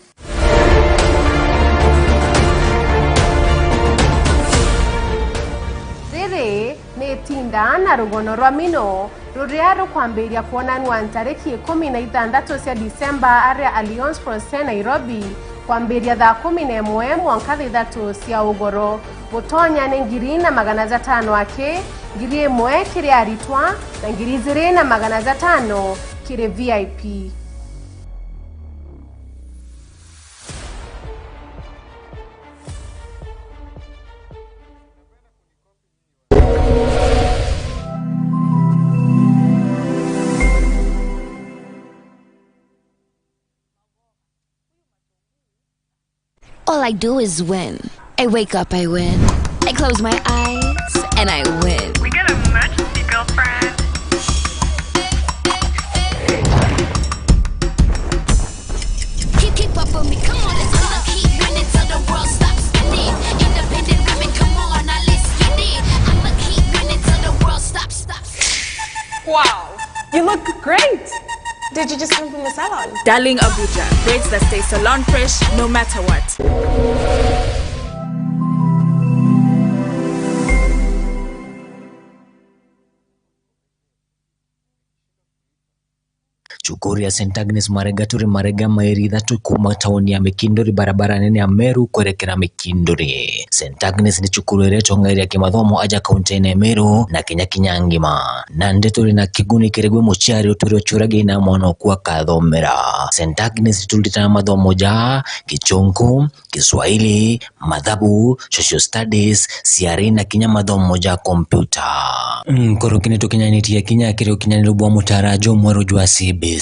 S4: riri ni tinda na rugono rwa mino ruria rukwambiria kuonanwa tariki 16 cia Disemba aria Alliance Française Nairobi kwambiria thaa 11 mwanka 3 cia UGORO gutonya ni 2,500 ake 1,000 kiri aritwa na 2,500 kiri VIP.
S8: All I do is win. I wake up, I win. I close my eyes, and I win.
S6: We got an emergency, girlfriend.
S8: Keep up with me, come on, let's keep winning till the world stops spinning. Independent women, come on, now let's get it. I'ma keep winning till the world stops.
S6: Wow, you look great. Did you just come from the salon?
S7: Darling Abuja, braids that stay salon fresh no matter what.
S1: Chukuri ya St. Agnes Marega turi Marega Mairi kuma taoni ya Mikindori barabara nene ya Meru kuelekea Mikindori. St. Agnes ni chukuru ireto ngari ya kimathomo aja kaunti ya Meru na Kenya kinyangima. Na ndeturi na kiguni kiregwe muchari uturi churage na mwana kuwa kathomera. St. Agnes tulitana mathomo ja Kichungu, Kiswahili, Madhabu, Social Studies, CRE na Kenya mathomo ja kompyuta. Koro kineto kinyaniti Kenya kireo kinyanilubwa mutarajo mwero jwa CBC.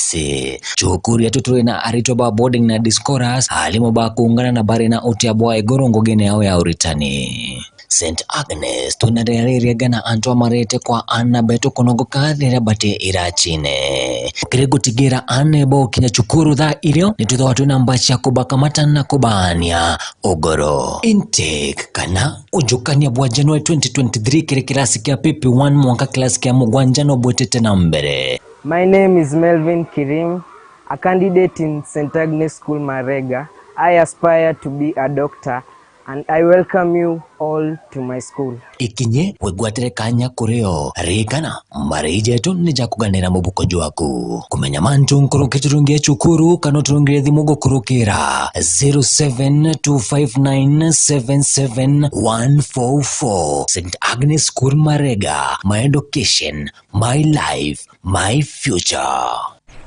S1: Chukuri ya tuturi na aritoba boarding na discourse halimo ba kuungana na bari na uti abwa egorongo gene yao ya uritani. St. Agnes tunarereria gana antoa marete kwa ana beto konogo kadhira bate irachine. Kirego tigira ane bo kinya chukuru dha ilio nituzo watu na mbacha kubaka matana kubania UGORO. Intake kana ujukania bwa January 2023 kire kilasi kia pipi 1 mwaka kilasi kia mugwanjano bwetete na mbere.
S5: My name is Melvin Kirim, a candidate in St. Agnes School Marega. I aspire to be a doctor and I welcome you all to my school.
S1: Ikinye wegwatere kanya kureo rikana marijetu nija kuganira mubuko jwaku kumenya mantu nkoroketurungie chukuru kanoturungire thimugo kurukira 0725977144 St. Agnes School Marega. My education, my life, my future.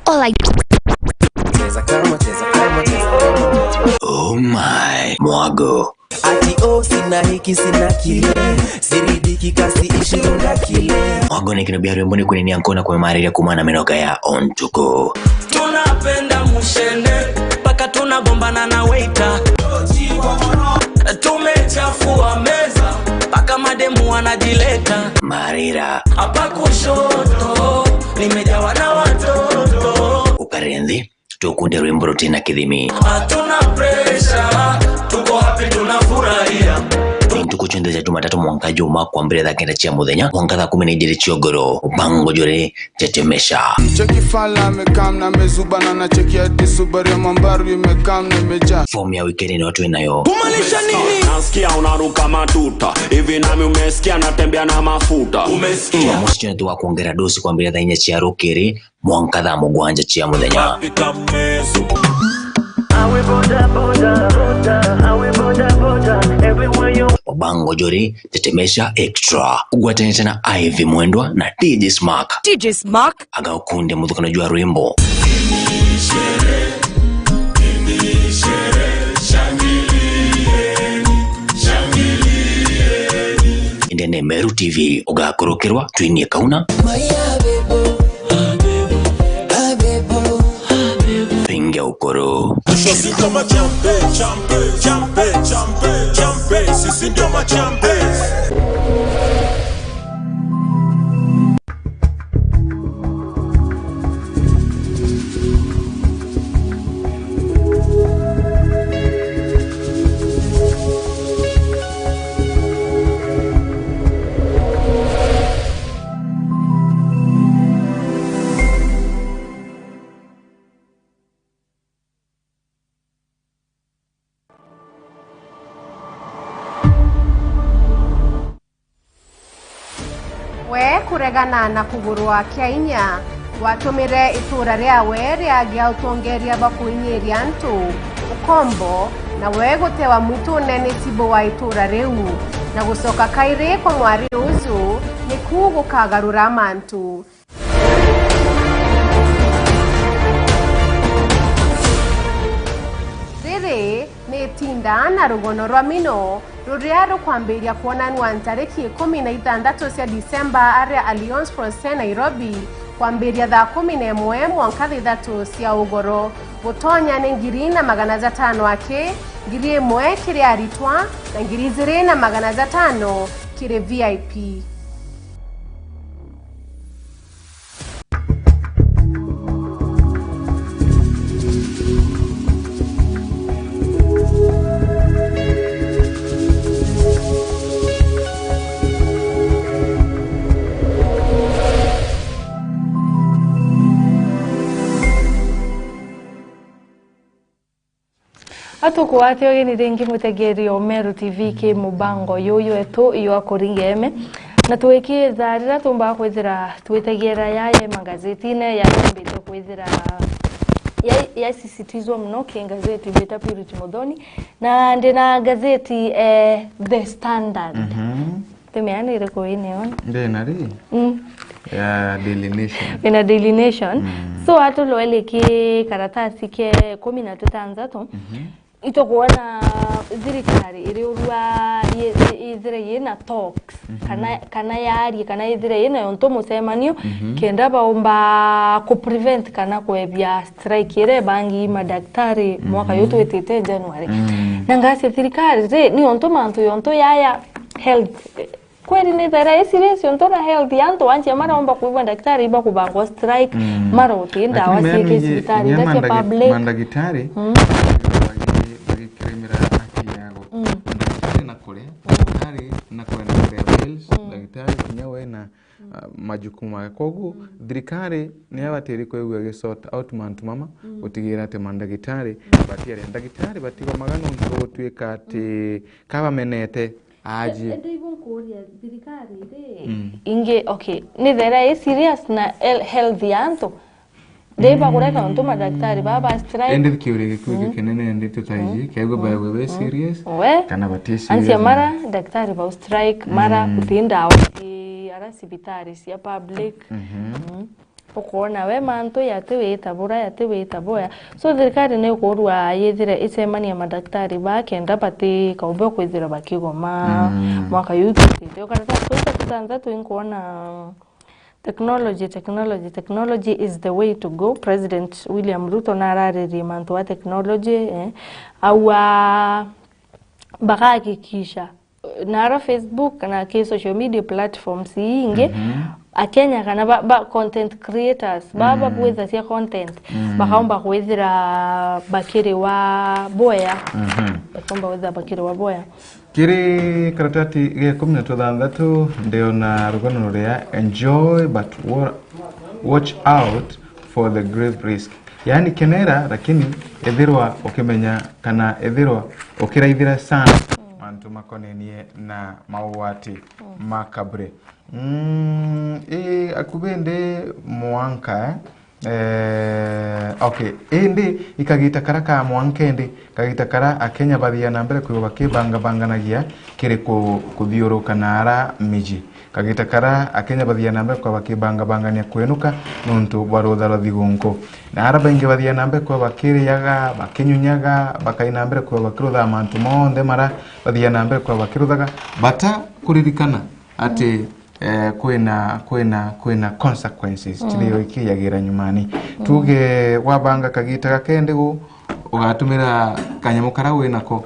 S8: All I
S1: Oh my mwago.
S11: Ati sina hiki sina kile siridiki kasi ishirunda kile
S1: Mwago ni kinobia rwemboni kwenye ankona kwa marira kumana menoga ya ontuko.
S11: Tunapenda mushende paka tunagombana na waiter. Tumechafua meza paka mademu wanajileta.
S1: Marira
S11: hapa kushoto nimejawa na watoto.
S1: Ukarendi tukunde rwembo tena kidhimi.
S11: Hatuna pressure, tuko happy tunafurahia.
S1: Tukuchondeza Jumatatu mwaka juma kwa mbele za kenda chia muthenya mwaka 12 chiogoro bango jore tetemesha.
S12: Cheki fala mekam na mezubana na cheki hadi subari ya mambaru imekam na imeja.
S1: Form ya weekend ni watu inayo.
S11: Kumalisha nini?
S13: Nasikia unaruka matuta hivi nami umesikia natembea na mafuta.
S1: Umesikia msichana tu wa kuongera dosi kwa mbele za inye chia rukiri mwaka za mugwanja chia muthenya. Bango jori tetemesha extra ugwatene tena Ivy Mwendwa na DJ Smack.
S14: DJ Smack
S1: aga ukunde mudhuka na jua rwimbo indene Meru TV uga korokerwa tuinie kauna pinga ukoro.
S15: Sisi ndio machampe, champe, champe, champe, champe. Sisi ndio machampe.
S4: We kuregana na kugurwa kia inya watumire itura riawe riagia utongeria bakuinyiria ntu ukombo na we gutewa mwitu nene tibo wa itura riu na gucoka kairi kwa mwari uzu ni kugukagarura mantu. Riri ni tinda na rugono rwa mino ruria rukwambiria kuonanwa tariki 16 cia Disemba aria Alliance Française Nairobi kwambiria thaa 11 mwanka 3 cia UGORO gutonya ni 2,500 ake 1,000 kiri aritwa na 2,500 kiri VIP.
S10: Atukwate ogeni dengi mutegeri o Meru TV ke mubango yoyo eto iyo akoringeme na tuwekie zarira tumba kwethira twetegera yaye magazetine ya mbito kwethira ya sisitizwa mno ke gazeti beta Purity Modoni na ndina gazeti The Standard. Temeani ireko ine on.
S2: Nde nari. Ya Daily Nation.
S10: Ina Daily Nation. So atu loeleke karatasi ke 13 ito kuona zirikari iriurwa izire yena talks kana yari kana izire yena yonto musemanio kenda baomba ku prevent kana kuebya strike ire bangi madaktari mwaka yote wetete January nangasi zirikari re ni yonto manto yonto yaya health kweli ni dhara serious yonto na health yanto anche mara omba kuibwa daktari iba kubango strike mara utinda wasieke hospitali that's public
S2: mandagitari daktari na kwenda bills daktari kinyawe na majukumu make koguo thirikari ni abatiri kwigua gisort out mantu mama utigira ate mandagitari batiare ndagitari batigo magana nto tuika ati kaba menete aje
S10: ndivyo kuria thirikari inge okay ni there is serious na health yanto deba kureka ntuma daktari baba strike
S2: ende kiure kuige kenene ende tutaiji kego ba wewe serious kana bati serious
S10: ansia mara daktari ba strike mara utinda awati ara sibitari sia public ukona we manto yateweta bora yateweta boya so thirikari ne kurwa yethire isemania madaktari ba kenda bati kaumbe kwithira bakigoma mwaka yutu ndio karata tutanza tuinkuona technology is the way to go. President William Ruto narariri mantu wa technology awa bakahakikisha nara Facebook na ke social media platforms inge akenya kana ba content creators baba bweza sia content bakaomba kwethira bakire wa boya bakomba weza bakire wa boya
S2: kiri karatati ge 16 ndio na rugono ria enjoy but watch out for the grave risk yani kenera lakini ethirwa ukimenya kana ethirwa ukiraithira sana mantu makonenie na mawati makabre akubende mwanka okay indi ikagita karaka mwankende kagita kara akenya bathia na mbere kuyoba kibanga banganagia kire kuthiuruka nara miji kagita kara akenya bathia na mbere kwa kibanga bangania kwenuka nuntu barotha rathigunko na araba inge bathia na mbere kwa bakiri yaga bakinyunyaga bakaina mbere kwa bakirutha mantu monde mara bathia na mbere kwa bakiruthaga bata kuririkana ati kwena consequences chiliyo ikiyagira nyumani tuge wabanga kagita gakende gu ugatumira kanyamukara wenako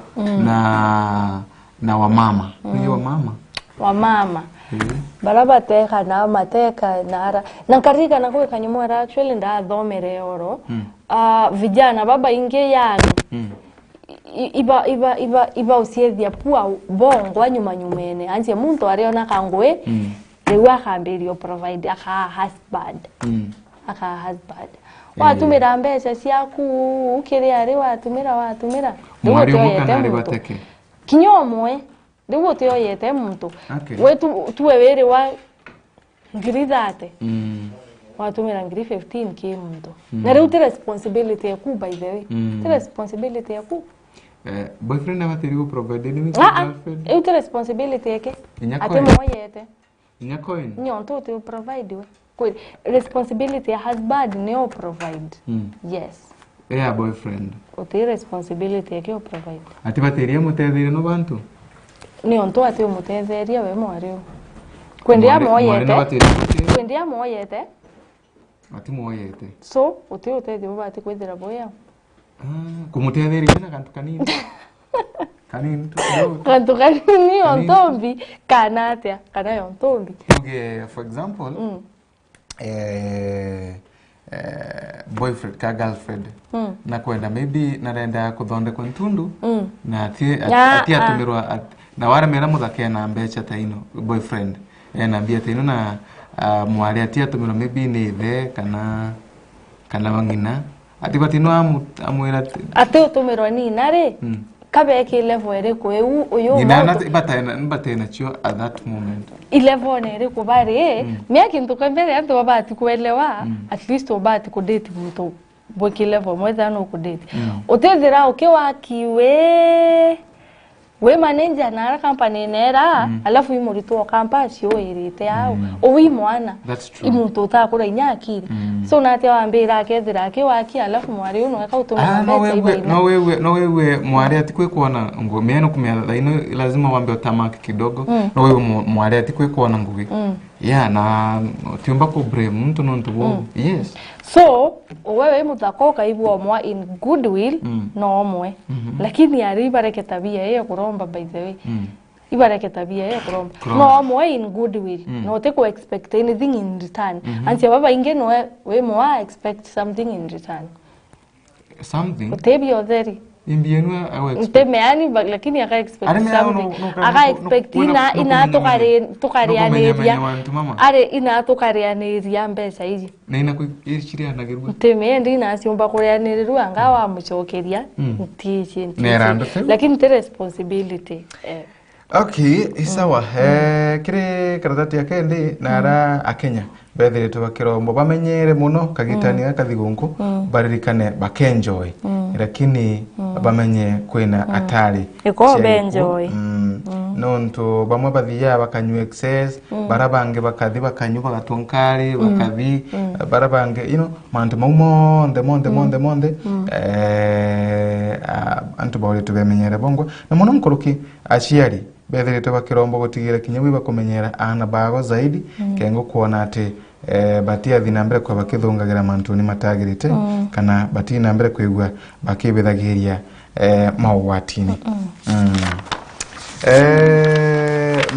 S2: na wamama ni wamama
S10: baraba teka na mateka nara nankarika na kwa kanyamura actually nda dhomere oro vijana baba inge yani iba usiethia pua bongo nyumene anze muntu ariona kangwe ewa kamberio provide aka husband watumira mbesa siaku ukiri ari watumira
S2: mwari mukana ari bateke
S10: kinyomwe ndio toyete muntu we tuwewere wa ngirithate watumira ngiri 15 ke muntu na reu responsibility yaku by the way responsibility yaku
S2: boyfriend abatiri ku provide ni girlfriend
S10: eu responsibility yake ate moyete
S2: inyakoin
S10: nyonto te provide we kweli responsibility ya husband ne o provide yes
S2: boyfriend
S10: ote responsibility yake o provide
S2: ati bateria mutethire no bantu
S10: nyonto ate mutetheria we mwario kwendia moyete
S2: ati moyete
S10: so ote utethi bati kwithira boya
S2: kumutetheria na kantu kanini
S10: kantu kanini ontombi kanatia kana yontombi
S2: okay for example boyfriend ka girlfriend na kwenda maybe narenda kuthonde kwa ntundu na ati atumirwa na wara mera muthake na mbecha taino boyfriend na mbia taino na mwari ati atumirwa maybe ni the kana wangina ati batino amwira
S10: ati utumirwa ni nare kabe ke level ere ko uyo
S2: ina batena chio at that moment
S10: level ere ko bare miaki ntuko mbere antu babati kuelewa at least obati ku date mtu boki level mweza no ku date utethira ukiwa kiwe we manager na company nera alafu imurito wa campus yo irite yao owi mwana imuntu utakura inyakiri so nati wambira akethira akiwaki alafu mwari uno akautumira
S2: no wewe mwari atikwe kuona ngome no kumya ino lazima wambe utamaki kidogo no wewe mwari atikwe kuona ngugi na tiumba ko brave mtu no ntuwo yes
S10: so wewe mutakoka hivyo mwa in goodwill no omwe lakini ari bareke tabia yeye kuromba by the way ibareke tabia yeye kuromba no omwe in goodwill no te ko expect anything in return anti baba inge no we mwa expect something in return
S2: something
S10: utebi odheri
S2: imbienwa au expect
S10: temeani lakini aka expect something aka expect ina tukarianeria are ina tukarianeria mbesa hizi
S2: na ina kuishiria na gerwa
S10: temendi ina siomba kurianerirwa ngawa mucokeria ntiye
S2: nerando
S10: lakini te responsibility
S2: okay isawa kire karatati yake ndi nara akenya bethire tubakirombo bamenyere muno kagitani akathigungu baririkane bakenjoy lakini bamenye kwina atari
S10: iko benjoy
S2: nonto bamwe bathia bakanywa excess barabange bakathi bakanywa bagatunkari bakathi barabange mantu monde antu bawle tubemenyere bongo na muno mkuruki aciari bethire tubakirombo gutigire kinyawi bakumenyera ana bago zaidi kengo kuona ati batia thinambere kwa bakithungagira mantu ni matagirite kana batia nambere kwigwa bakibithagiria mawatini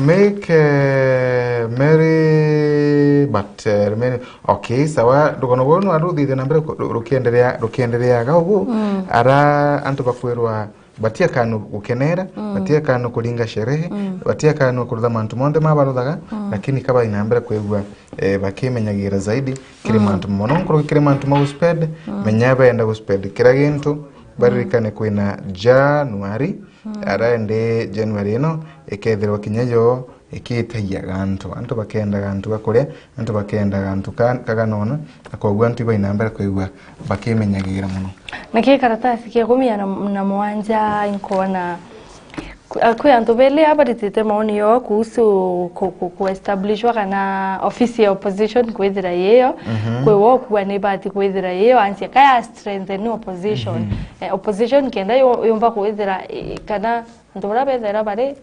S2: make Mary but okay sawa dukono bono aruthi nambere rukiendelea gawo ara antu bakwirwa batia kanu gukenera batia kanu kulinga sherehe batia kanu kurutha mantu monde mabaruthaga lakini kaba inambere kwegwa bakimenyagira zaidi kiri mantu mono nkuru kiri mantu ma usped menyaba enda usped kira gintu baririkane kwina January araende January no ekethirwa kinyayo ekitagia antu bakenda gantu bakore antu bakenda gantu kaganona akogwa antu inambere kwegwa bakimenyagira muno
S10: nake karatasi ke kumia na mwanja inkona kwa antu bele abaritite maoni yo kuhusu ku establishwa kana office ya opposition kwethira yeyo kwewo kuwa nebati kwethira yeyo ansia kaya strengthen opposition opposition kenda yomba kwethira kana ndora bethera bare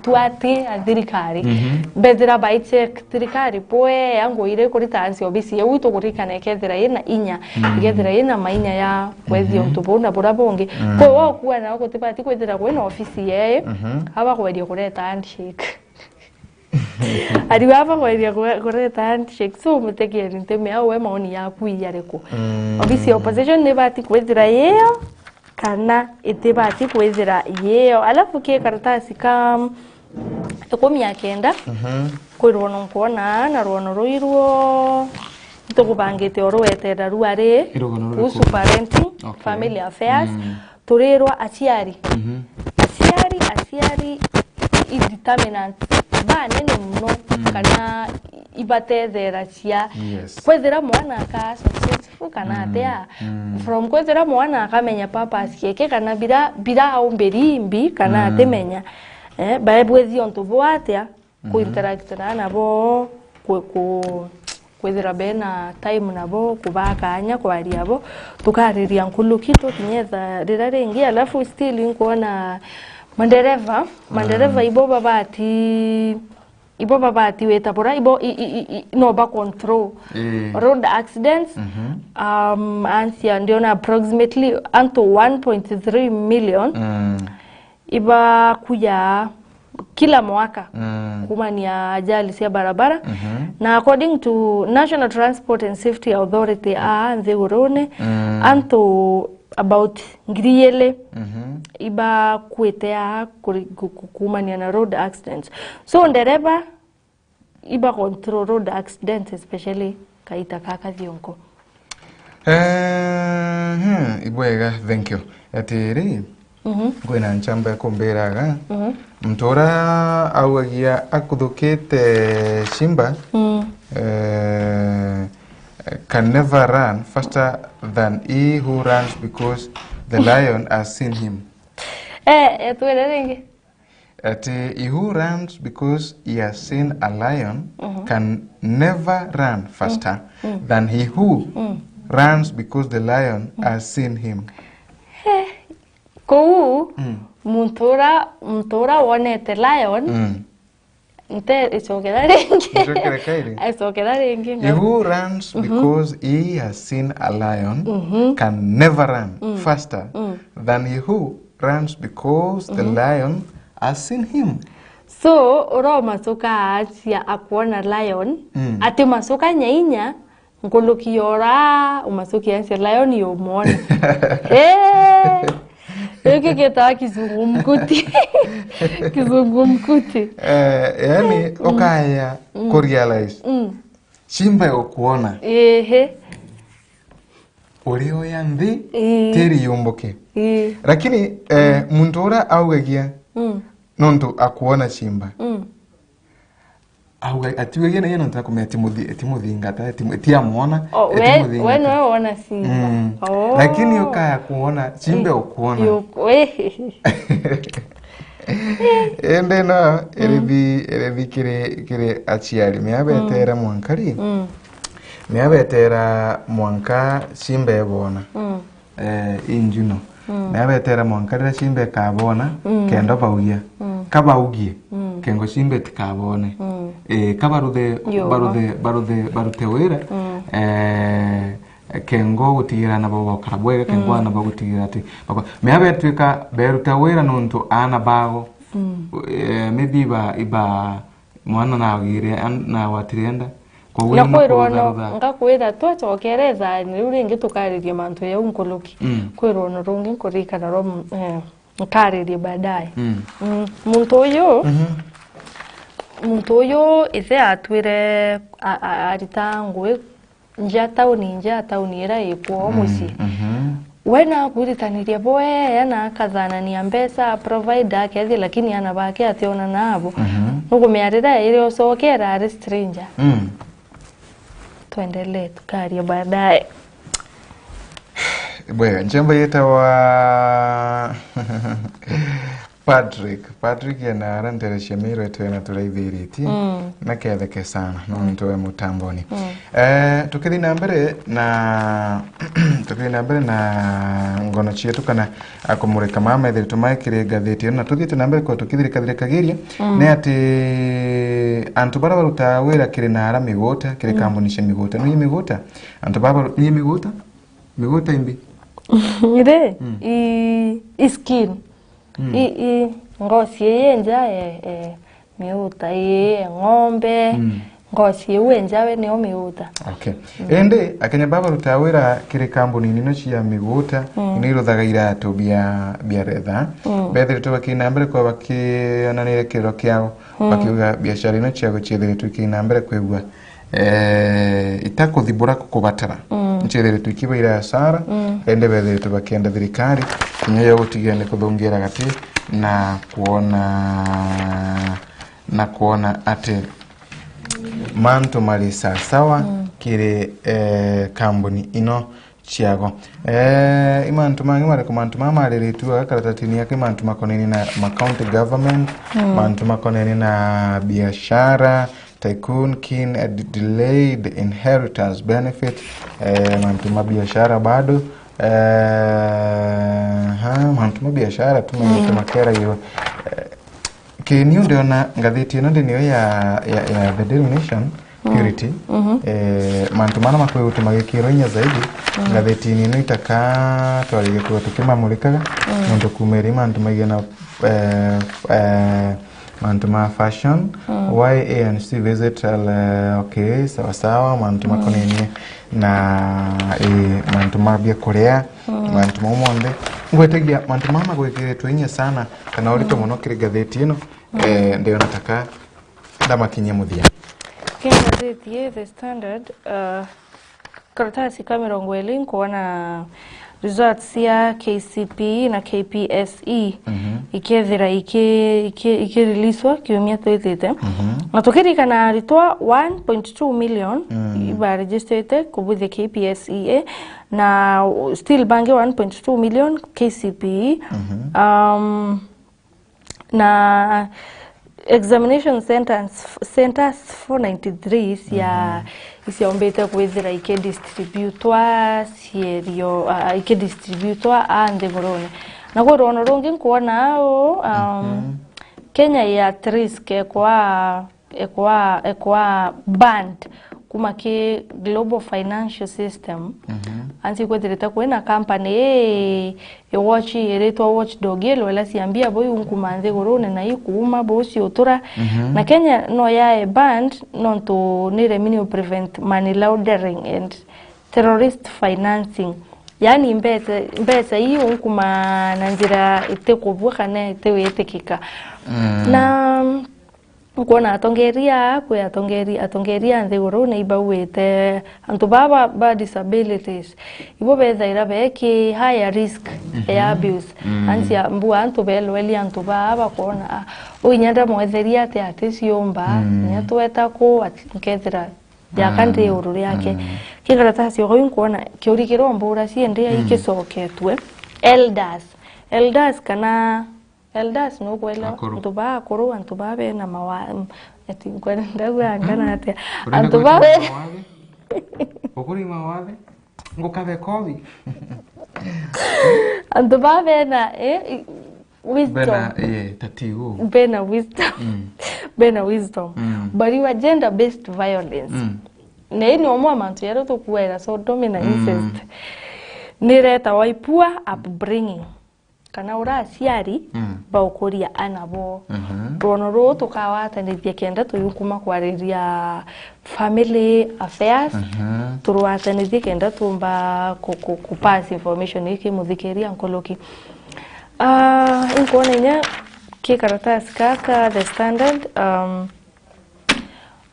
S10: tuati athirikari bethira baite thirikari poe yango ire kurita ansi obisi ye wito kurikana ekethira yena inya ekethira yena mainya ya kwethio ntubona bora bonge ko kuwa na ko tipati kwethira kwena ofisi ye aba kwedia kureta handshake ari baba kwedia kureta handshake so mutekie nteme awe maoni ya kuiyareko obisi opposition ne bati kwethira yeyo kana itibati kwezira yeyo alafu ke karatasi kam tokomia kenda kwirwono nkona na rwono ruirwo tokubangite orwetera ruare kuhusu parenting family affairs turirwa aciari determinant ba nene muno kana ibatethera cia kwethira mwana ka successful kana atia from kwethira mwana akamenya purpose yake kana bila aumberi kana atemenya baebwezi onto boatia ku interact na bo kwethira bena time nabo kubakanya kwaria bo tukariria nkulukito kinyetha rira ringi alafu still inkuona mandereva ibo babati weta pora ibo no ba control road accidents ansia ndiona approximately unto 1.3 million iba kuja kila mwaka kumania ajali cia barabara na according to National Transport and Safety Authority nthigurune unto about ngiriele iba kwetea kumania na road accidents so ndereba iba control road accidents especially kaita kaka thionko
S2: ibwega thank you atiri gwena nchamba kumberaga mtora awagia akuthukite shimba can never run faster than he who runs because the lion has seen him. He who runs because he has seen a lion can never run faster than he who runs because the lion has seen him.
S10: Kou mtora wonete lion isokera rengi.
S2: He who runs because he has seen a lion can never run faster than he who runs because the lion has seen him.
S10: So oro masoka atia akuona lion ati masoka nyainya ngolokiora umasoki ansia lion yo muona Eke kita kizungumkuti. Kizungumkuti.
S2: Yani okaya kurealize. Chimba yokuona. Ulio yandi teri yomboke. Lakini muntu ura augagia nonto akuona chimba. Atiwe na yeno ntaka kumya timudhingata tiamuona timudhingata.
S10: Wewe unaona simba.
S2: Lakini ukaya kuona chimbe ukuona. Ende no erebi kire achiali meabetera mwankali. Meabetera mwanka chimbe ebona. Injuno. Meabetera mwankali chimbe kabona kendo baugia. Kabaugie kengo chimbe tikabone. Barute wera kengo gutigira na babo karabwega kengo na babo gutigira ati bako meabe twika beruta wera nonto ana bago maybe iba mwana na agire na watirenda kwa wera
S10: no ngakwira to chokereza ni uringi tukaririe mantu ya unkoloki kwirona rungi kurika na rom nkaririe baadaye muntu uyu ithe atwire aritangwe nja tauni ira ikuo muci wena kuritanirie boe na kazana ni ambesa provider kethi lakini ana bake ationa nabo nuko miarira ile osokera ari stranger tuendelee tukarie baadaye.
S2: Bwe njemba yeta wa Patrick yana arandere shemiro eto yana tulaibiriti na kedheke sana nontowe mutamboni. Tukiri na mbere na ngono chietu kana akomureka mama edhe tumaikire gazeti na tuthite na mbere ko tukithire kagiria ne ati antu bara baruta wera kire na ara migota kire kambonisha migota no migota antu baba ni migota imbi
S10: ire skin ngosi yenja miuta ng'ombe ngosi yenja we niyo miuta.
S2: Okay. Ende akenya baba rutawera kire kambuni nino chia miguta niro thagaira to bia redha bethe to bakina mbere kwa bakiananire kiro kyao bakiuga biashara ino chia gochire to kina mbere kwegwa itakuthibura kukubatara nchere tukibaira sara ende bethe to bakienda thirikari nyo gutigene kuthongira gati na kuona ate manto malisa sawa kire kambuni ino chiago imantu mangi mare kumantu mama aleletu akaratatini yake mantu makoneni na county government mantu makoneni na biashara tycoon kin delayed inheritance benefit mantu mabiashara bado mantu mabiashara tumakera hiyo Kenyu ndio na gazeti ino ndio ya The Daily Nation Purity mantu mana makwe utumagikiro nya zaidi gazeti ino itaka twalije kwa tukimamulikaga ndo kumeri mantu magena mantu ma fashion why ANC visit okay sawa mantu makoneni na mantu mabia Korea mantu momonde ngwetegia mantu mama gwekire twenye sana kana urito muno kire gazeti ino ndio nataka ndama kinyemuthia
S10: gazeti The Standard karatasi kamirongo eli kuona results ya KCPE na KPSE ikethira ikiriliswa kiumia twithite na tukirikana ritwa 1.2 million iba registered kubuthia KPSE na still bange 1.2 million KCPE na examination centers 493 ya isiombete kwithira ikedistributwa sierio ikedistributwa ande gorone na gorona rongi nkuona Kenya ya risk ekwa band kuma ke global financial system anti kwetereta kwena company watchdog yelo wala siambia boy unkumanze gorone na ikuma bosi otura na Kenya no ya band non to ni revenue prevent money laundering and terrorist financing yani mbesa hiyo nkuma na njira itekubwa kana itewetekeka na kuona atongeria nthiguru na ibawite antu baba ba disabilities ibo bethaira beki higher risk ya abuse ansia mbu antu belweli antu baba kuona uinyanda mwetheria ati ciomba nyatweta ko atkethira ya kante ururi yake kigaratasi yo kuona kiurikiro mbura ciende ikicoketwe elders kana elders no kwela ntuba akuru antuba be na mawa ati kwenda ndagwa ngana ate antuba be
S2: okuri mawabe ngokabe kobi
S10: antuba be na wisdom bena wisdom bari wa gender based violence ni omwa mantu yaro to kuera so dominant incest nireta waipua upbringing kana ura aciari baukuria anabo ronoro tukawatanithia kenda tuyukuma kwariria family affairs turuwatanithia kenda tumba ku pass information iki muthikiria nkoloki inkuona inya kikaratasi kaka the standard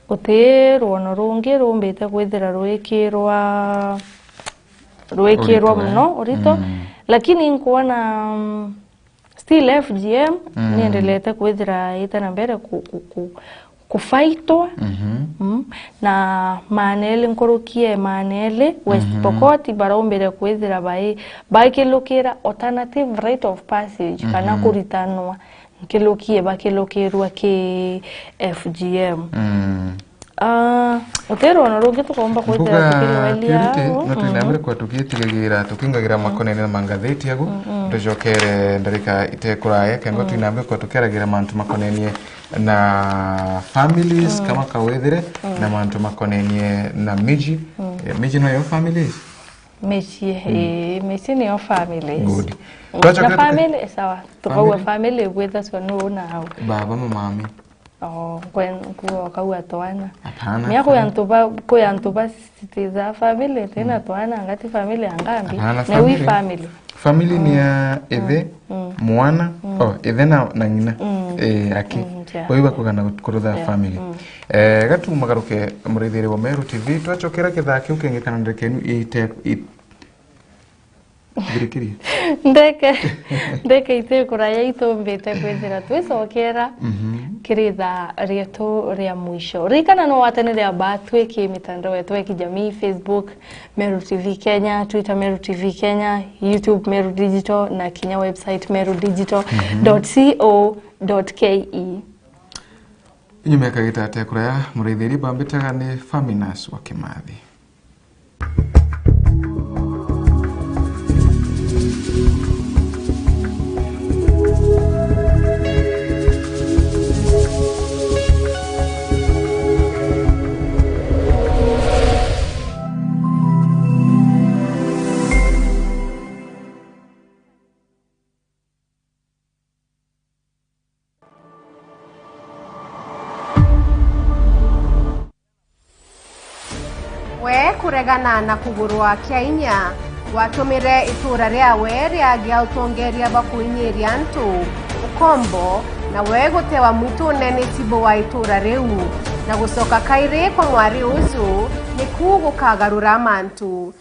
S10: uteruono rungi rumbite kwithira ruikirwa muno urito lakini inkuona still FGM niendelete kwithira itana mbere kufaitwa na manele nkorokie manele West Pokot barombere kwithira baikilukira alternative rite of passage kana kuritanwa nkilukie bakilukirwa ki FGM utero no rugi tukomba kwithira tukilwelia
S2: no twinamire kwa tukingagira makonene na mangatheti yagu ndojokere ndarika itekuraye kengo twinamire kwa tukeragira mantu makonenie na families kama kawethire na mantu makonenie na miji no yo families
S10: miji no families
S2: good
S10: na family sawa tukawa family with us no now
S2: baba na mami
S10: kuwa kaua toana mia kuyantuba sitiza family tena toana ngati family angambi na we family
S2: ni ya ethe mwana ethe na ngina aki kwa hiyo bakugana kurutha family gatu magaruke murithire wa Meru TV twachokera kithaki ukengekana ndekenu Birikiri.
S10: Ndeke ite kuraya itombete kwethira twicokera kiritha rietu ria mwisho rikana no watanire batwe ki mitandao yetu ya kijamii Facebook Meru TV Kenya, Twitter Meru TV Kenya, YouTube Meru Digital na Kenya website merudigital.co.ke.
S2: Inyumeka gitate kuraya murithiri bambitaga ni Faminas wa Kimathi.
S4: kuregana na kugurwa kia inya watumire itura riawe riagia utongeria bakuinyiria antu ukombo na we gutewa mwitune ni tibo wa itura riu na gucoka kairi kwa mwari uzu ni gukagarura mantu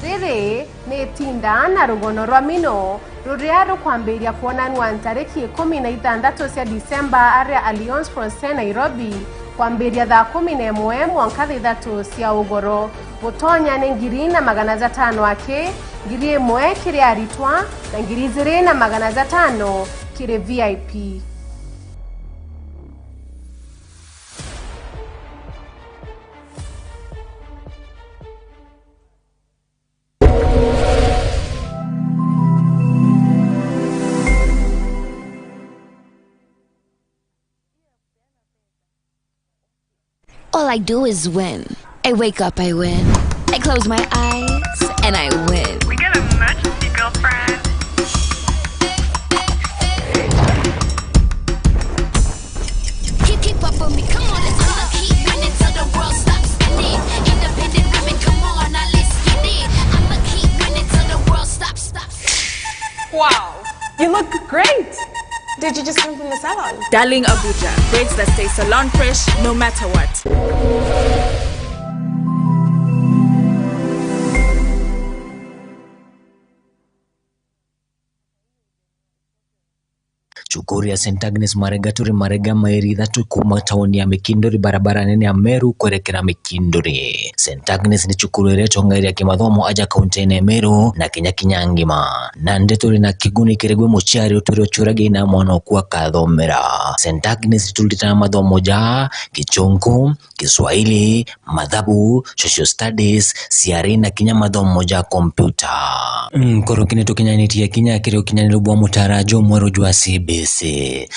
S4: riri ni tinda na rugono rwa mino ruria rukwambiria kuonanwa tariki 16 cia Disemba aria Alliance Française Nairobi kwambiria thaa 11 mwanka 3 cia UGORO gutonya ni 2,500 ake 1,000 kiri aritwa na 2,500 kiri VIP.
S8: All I do is win. I wake up, I win. I close my eyes, and I win.
S6: We got an emergency, girlfriend.
S8: Keep up on me, come on, let's keep winning till
S6: You look great. Did you just come from the salon?
S7: Darling Abuja, braids that stay salon fresh no matter what.
S1: Chukuri ya St. Agnes Marega turi Marega mairi kuma taoni ya Mikindori barabara nene ya Meru kuelekera Mikindori. St. Agnes ni chukuru ireto ngairi ya kimathomo aja kaunti ya Meru na kinya ngima. Na ndeturi na kiguni kiregwe muchari uturi ochurage ina mwana okuwa kathomera. St. Agnes tulitana mathomo ja Kichungu, Kiswahili, Mathabu, Social Studies, CRE na kinya mathomo ja kompyuta. Koro kineto kinyanitia kinya kireo kinyanirubwa mutarajo mwero jwa CBC.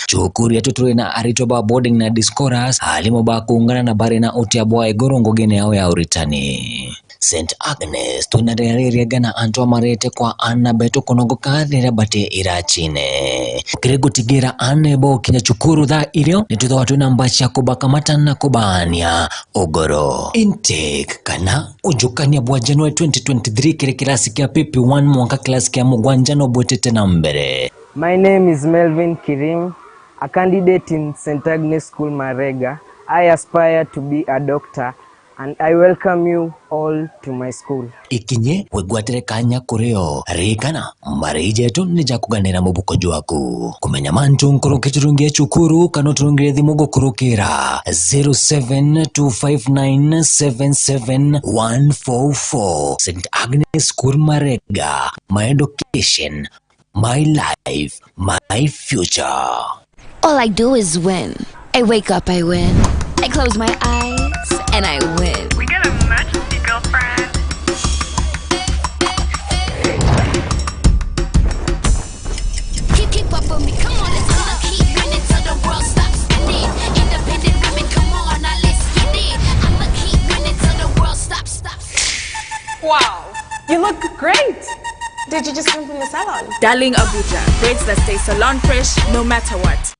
S1: Chukuri ya tuturi na aritoba boarding na discourse halimo ba kuungana na bare na utiabwa egorongo gene yao ya uritani. St. Agnes tunarereria gana antoa marete kwa ana beto konogo kadhira bate irachine. Kirego tigira ane bo kinya chukuru dha ilio nituto watu na mbacha kubaka matana kubania UGORO. Intake kana ujukani ya bwa January 2023 kire kilasi kia pipi 1 mwaka kilasi kia mugwanjano bwetete na mbere.
S5: My name is Melvin Kirim, a candidate in St. Agnes School Marega. I aspire to be a doctor and I welcome you all to my school.
S1: Ikinye wegwatere kanya kureo rikana marije tu nija kuganira mubuko jwaku kumenya mantu nkuru kiturungie chukuru kano turungie thimugo kurukira 0725977144 St. Agnes School Marega. My education, my life, my future.
S8: All I do is win. I wake up, I win. I close my eyes, and I win.
S6: We got a emergency, girlfriend.
S8: Keep up with me, come on, let's all keep winning till the world stops spinning. Independent women, come on, now let's get it. I'ma keep winning till the world stops.
S6: Wow, you look great. Did you just come from the salon?
S7: Darling Abuja, braids that stay salon fresh no matter what.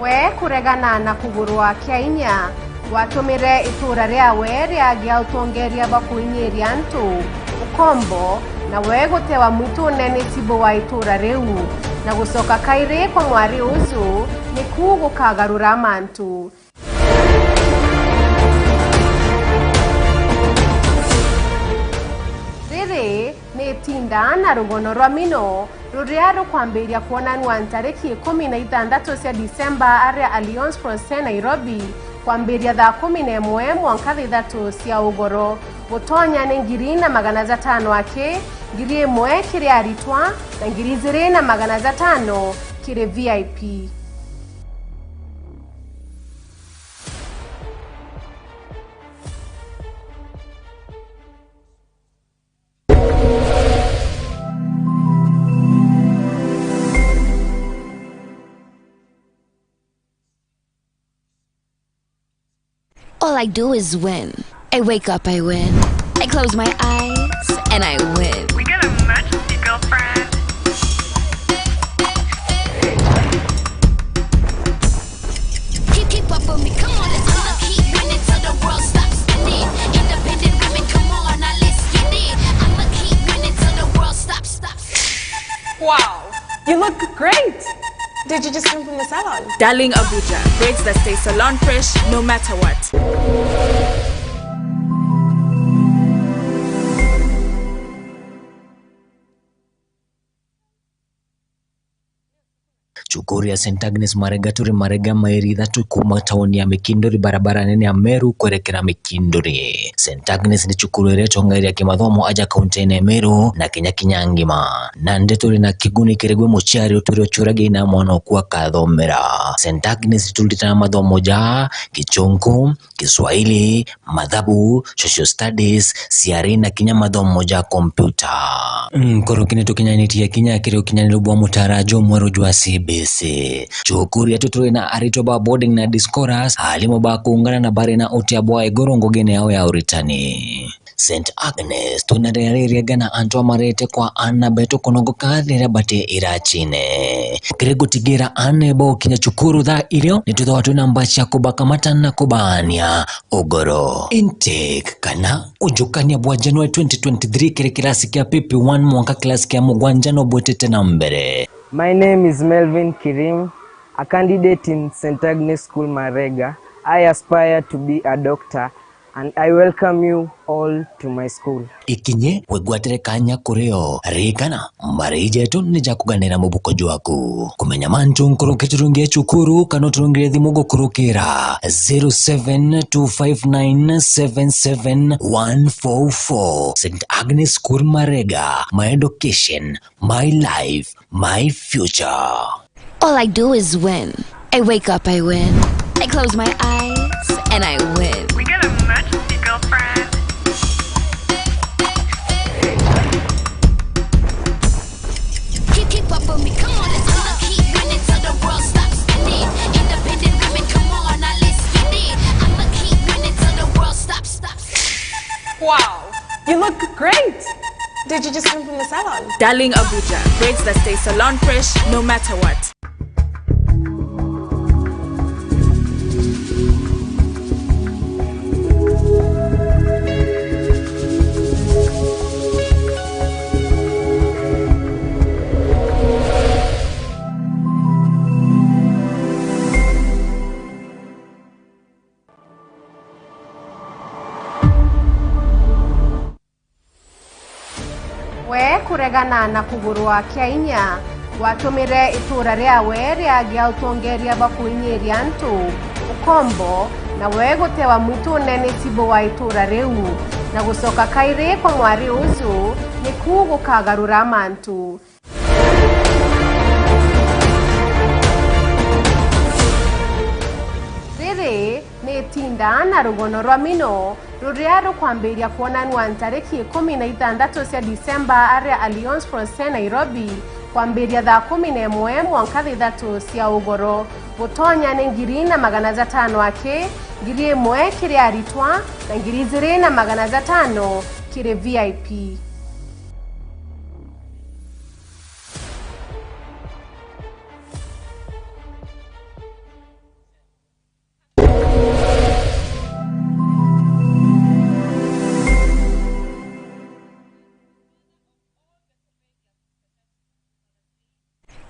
S4: We kuregana na kugurwa kia inya watumire itura ria we ria gia utongeria bakuinyiria ntu ukombo na we gutewa mwitu nene tibo wa itura riu na gucoka kairi kwa mwari uzu ni kugukagarura mantu. Riri ni tinda na rugono rwa mino ruria rukwambiria kuonanwa tariki 16 cia Disemba aria Alliance Française Nairobi kwambiria thaa 11 mwanka 3 cia UGORO gutonya ni 2,500 ake 1,000 kiri aritwa na 2,500 kiri VIP.
S8: All I do is win. I wake up, I win. I close my eyes, and I win.
S6: We got a emergency, girlfriend.
S8: Keep up with me, come on, let's all keep winning till the world stops spinning. Independent women, come on, now let's get it. I'ma keep winning till the world stops.
S6: Wow, you look great. Did you just come from the salon?
S7: Darling Abuja, braids that stay salon fresh no matter what.
S1: Chukuri ya St. Agnes Marega turi Marega mairi kuma taoni ya Mikindori barabara nene ya Meru kuelekera Mikindori. St. Agnes ni chukuru ireto ngairi ya kimathomo aja kaunti ya Meru na kinya ngima. Na ndeturi na kiguni kiregwe muchari uturi ochurage ina mwana okuwa kathomera. St. Agnes tulitana mathomo ja Kichungu, Kiswahili, Mathabu, Social Studies, CRE na kinya mathomo ja kompyuta. Koro kineto kinyanitia kinya kireo kinyanirubwa mutarajo mwero jwa CBC. CBC. Chukuri ya tuturi na aritoba boarding na discoras halimo ba kuungana na bare na utiabwa egorongo gene yao ya uritani. St. Agnes tunarere gana antoa marete kwa Anna beto konogo kadira bate irachine. Kirego tigira ane bo kinya chukuru dha ilio nituto watu nambacha kubaka matana kubania UGORO. Intake kana ujukania bwa Januari 2023 kire kilasi kia pipi 1 mwaka kilasi kia mugwanjano bwetete na mbere.
S5: My name is Melvin Kirim, a candidate in St. Agnes School Marega. I aspire to be a doctor and I welcome you all to my school.
S1: Ikinye wegwatere kanya kureo rikana marije tu nija kuganira mubuko jwaku kumenya mantu nkuru kiturungie chukuru kano turungie dhimugo kurukira 0725977144 St. Agnes School Marega. My education, my life, my future.
S8: All I do is win. I wake up, I win. I close my eyes, and I win.
S6: We got a emergency, girlfriend.
S8: Keep up with me, come on, let's go. Keep winning till the world stops spinning. Independent women, come on, now let's get it. I'ma keep winning till the world stops.
S6: Wow, you look great. Did you just come from the salon?
S7: Darling Abuja, braids that stay salon fresh no matter what.
S4: We kuregana na kugurwa kia inya watumire itura riawe riagia utongeria bakuinyiria ntu ukombo na we gutewa mwitu nene tibo wa itura riu na gucoka kairi kwa mwari uzu ni kugukagarura mantu. Riri ni tinda na rugono rwa mino ruria rukwambiria kuonanwa tariki 16 cia Disemba aria Alliance Française Nairobi kwambiria thaa 11 mwanka 3 cia UGORO gutonya ni 2,500 ake 1,000 kiri aritwa na 2,500 kiri VIP.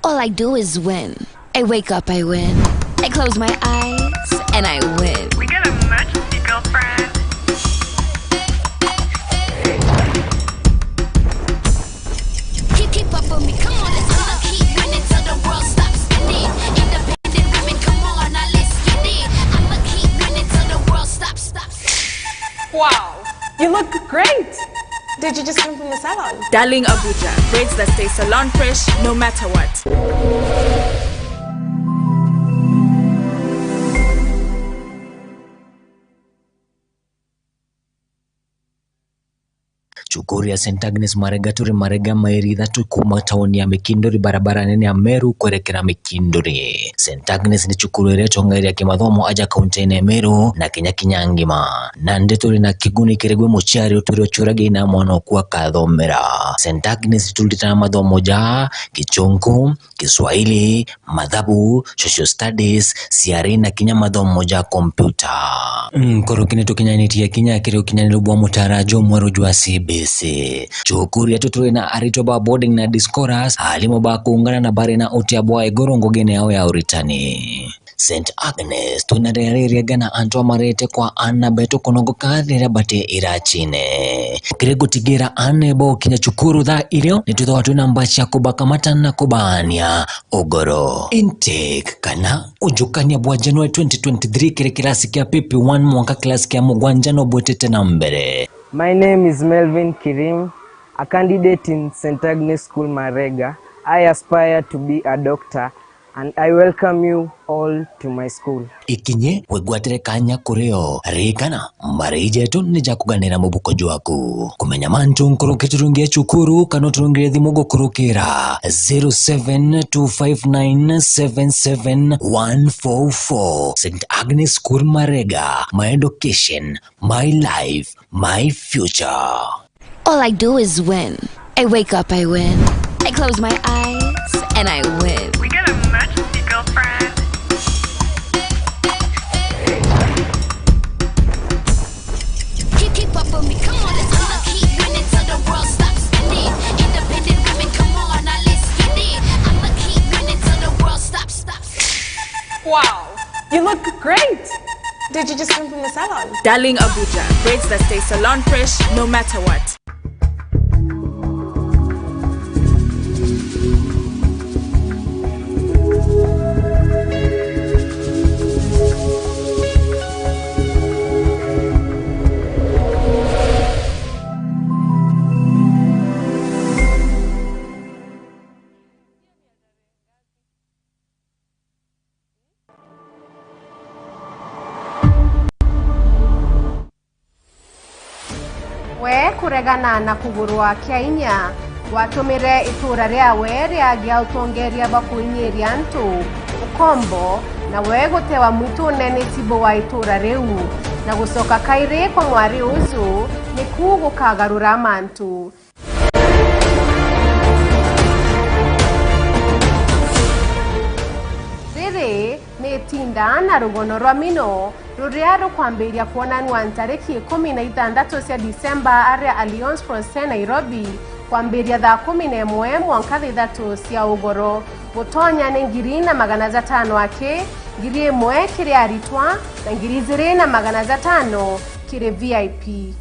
S8: All I do is win. I wake up, I win. I close my eyes, and I win.
S6: We got an emergency, girlfriend.
S8: Keep up with me, come on, let's go. Keep winning till the world stops spinning. Independent women, come on, now let's get it. I'ma keep winning till the world stops.
S6: Wow, you look great. Did you just come from the salon?
S7: Darling Abuja, braids that stay salon fresh no matter what.
S1: Chukuri ya St. Agnes Marega turi Marega mairi kuma taoni ya Mikindori barabara nene ya Meru kuelekea Mikindori. St. Agnes ni chukuru ireto ngari ya kimathomo aja kaunti ya Meru na kinya ngima na ndeturi na kiguni kiregwe muchari uturi ochurage ina mwana kuwa kathomera. St. Agnes tulitana mathomo ja Kichungu, Kiswahili, Mathabu, Social Studies, CRE na kinya mathomo ja kompyuta. Koro kineto kinyanitia kinya kire kinyanilubwa mutarajo mweru jwa CBC. Chukuri ya tuturi na aritoba boarding na discoras halimo ba kuungana na bare na utiabwa egorongo gene yao ya uritani. St. Agnes tunarere gana antoa marete kwa Anna beto konogo kadira bate irachine. Kirego tigira ane bo kinya chukuru dha ilio nituto watu nambacha kubaka matana kubania UGORO. Intake kana ujukania bwa Januari 2023 kire kilasi kia pipi 1 mwaka kilasi kia mugwanjano bwetete na mbere.
S5: My name is Melvin Kirim, a candidate in St. Agnes School Marega. I aspire to be a doctor and I welcome you all to my school.
S1: Ikinye wegwatire kanya kureo rikana marije tu nija kuganira mubuko jwaku kumenya mantu nkurukiturungia chukuru kano turungie thimu gukurukira 0725977144 St. Agnes School Marega, my education, my life, my future.
S8: All I do is win. I wake up, I win. I close my eyes, and I win.
S6: We got an emergency, girlfriend.
S8: Keep up with me, come on, let's go. Keep winning till the world stops spinning. Independent women, come on, now let's get it. I'ma keep winning till the world stops.
S6: Wow, you look great. Did you just come from the salon?
S7: Darling Abuja, braids that stay salon fresh no matter what.
S4: We kuregana na kugurwa kia inya watumire itura riawe riagia utongeria bakuinyiria ntu ukombo na we gutewa mwitu nene tibo wa itura riu na gucoka kairi kwa mwari uzu ni kugukagarura mantu. Riri ni tinda na rugono rwa mino ruria rukwambiria kuonanwa tariki 16 cia Disemba aria Alliance Française Nairobi kwambiria thaa 11 mwanka 3 cia UGORO gutonya ni 2,500 ake 1,000 kiri aritwa na 2,500 kiri VIP.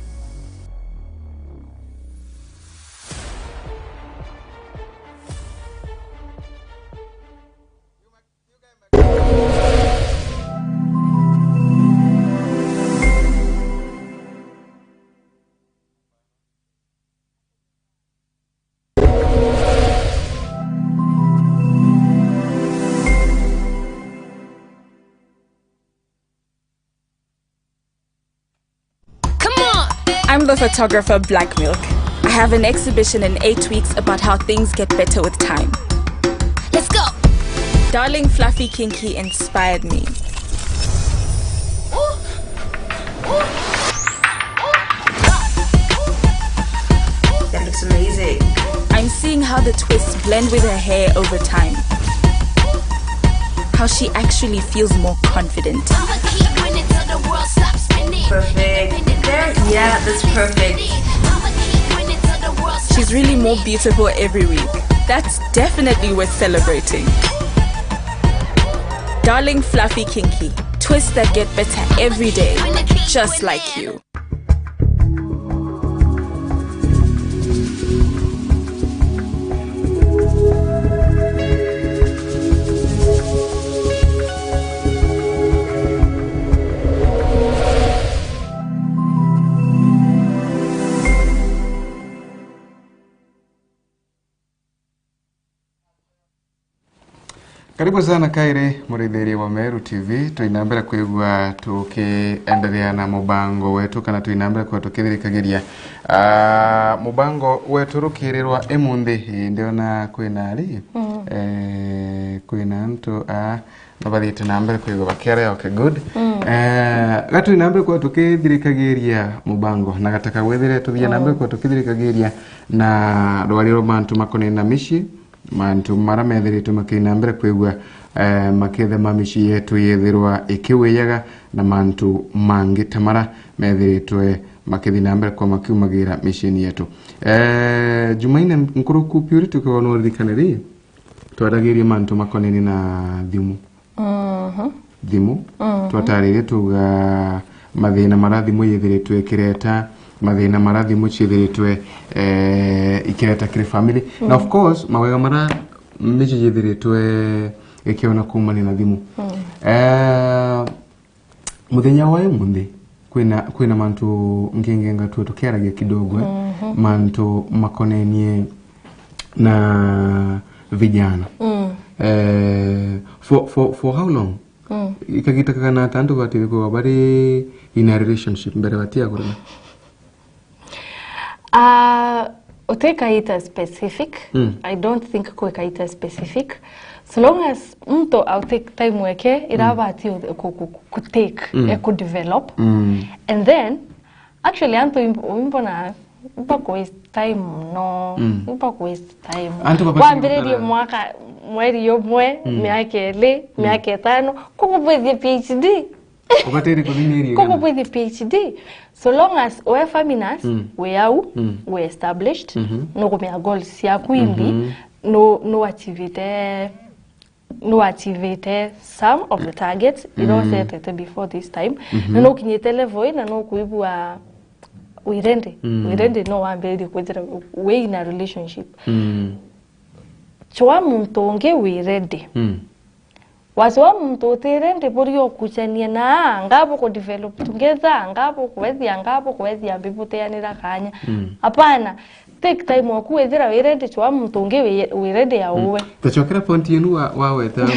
S7: I'm the photographer Black Milk. I have an exhibition in 8 weeks about how things get better with time.
S8: Let's go!
S7: Darling Fluffy Kinky inspired me.
S9: That looks amazing.
S7: I'm seeing how the twists blend with her hair over time. How she actually feels more confident.
S9: Perfect. There? Yeah, that's perfect.
S7: She's really more beautiful every week. That's definitely worth celebrating. Darling Fluffy Kinky, twists that get better every day, just like you.
S2: Karibu sana Kaire muridhiri wa Meru TV. Tuinambira kwigwa tukiendelea na mubango wetu kana tuinambira kwa tukithirikagiria mubango wetu rukirirwa emundi ndio na kwina ali kwina ntu nabathite nambere kwigwa bakere. Okay, good. Gatu inambira kwa tukithirikagiria mubango na gataka wethire tuthia nambira kwa tukithirikagiria na rwariro mantu makone na mishi mantu maramethirite makina mbere kwigwa makethe mamishi yetu yethirwa ikiwiyaga na mantu mangi tamara methiritwe makithina mbere kwa makiumagira mishini yetu. Jumaine nkuruku purity kwa norikaneri twaragirie mantu makoneni na thimu. Thimu twataririe tuga mathina marathimu yethiritwe kireta mathina marathimu ciethiritwe ikireta kiri family na of course mawega mara michi yethiritwe ikiona kumani na thimu. Muthenya wa emundi kwina mantu ngengenga tu tukeragia kidogo mantu makonenie na vijana. For how long? Ikagita kana tanto batiri ko bari in a relationship mbere batia kurana.
S10: Utekaita specific. I don't think kuekaita specific. So long as mtu au take time weke irabati ku take ku develop. And then actually anto imbona mpaka waste time no mpaka waste time. Wambere mwaka mweri yomwe miaka ile miaka 5 kukupedia PhD.
S2: Ubateri kulineri.
S10: Kukupedia PhD. So long as we feminist we au we established no kumia goals ya kuimbi no achievete some of the targets you know set before this time no kinyete level na no kuibua wirende no wambere kwetera we in a relationship chwa muntu onge wirende waswa muntu utirende buri kuchania na ngabo ku develop together ngabo kuwezia bibuteanira kanya hapana take time wakuwezera wirende chwa muntu onge wirende ya uwe
S2: tachokera point yenu wawe tamu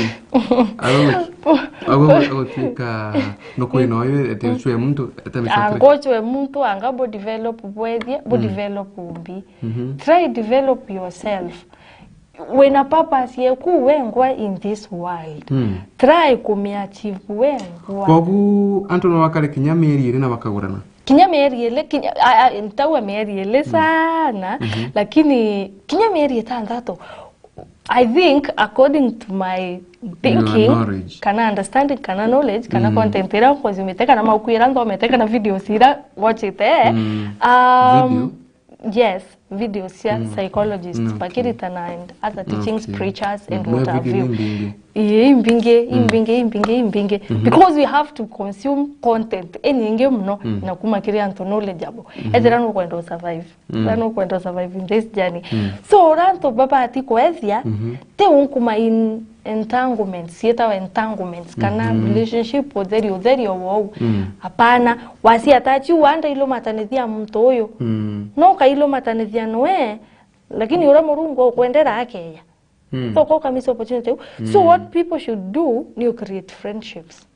S2: awo tika no koino yo etechwe muntu etamisha
S10: ngochwe muntu angabo develop bwezia develop umbi try develop yourself when a purpose yeku wengwa in this world try kumiachieve wengwa
S2: kogu antono wakale kinyameri ile na bakagurana
S10: kinyameri ile ntawa meri ile sana lakini kinyameri etandato I think according to my thinking kana understanding kana knowledge kana content era because umeteka na maukwira ndo umeteka na videos ira watch it video yes videos ya psychologists pakirita and other teachings preachers and what have you imbinge because we have to consume content eninge mno na kumakiri anto knowledge abo ezera no kwenda survive no kwenda survive in this journey so ranto baba atiko ezia te unkuma in entanglements kana relationship odheri wow hapana wasi atachi wanda ilo matanezia mtu oyo no ka ilo matanezia noe lakini ura murungu kuendera akeya so kwa kamisa opportunity so what people should do ni create friendships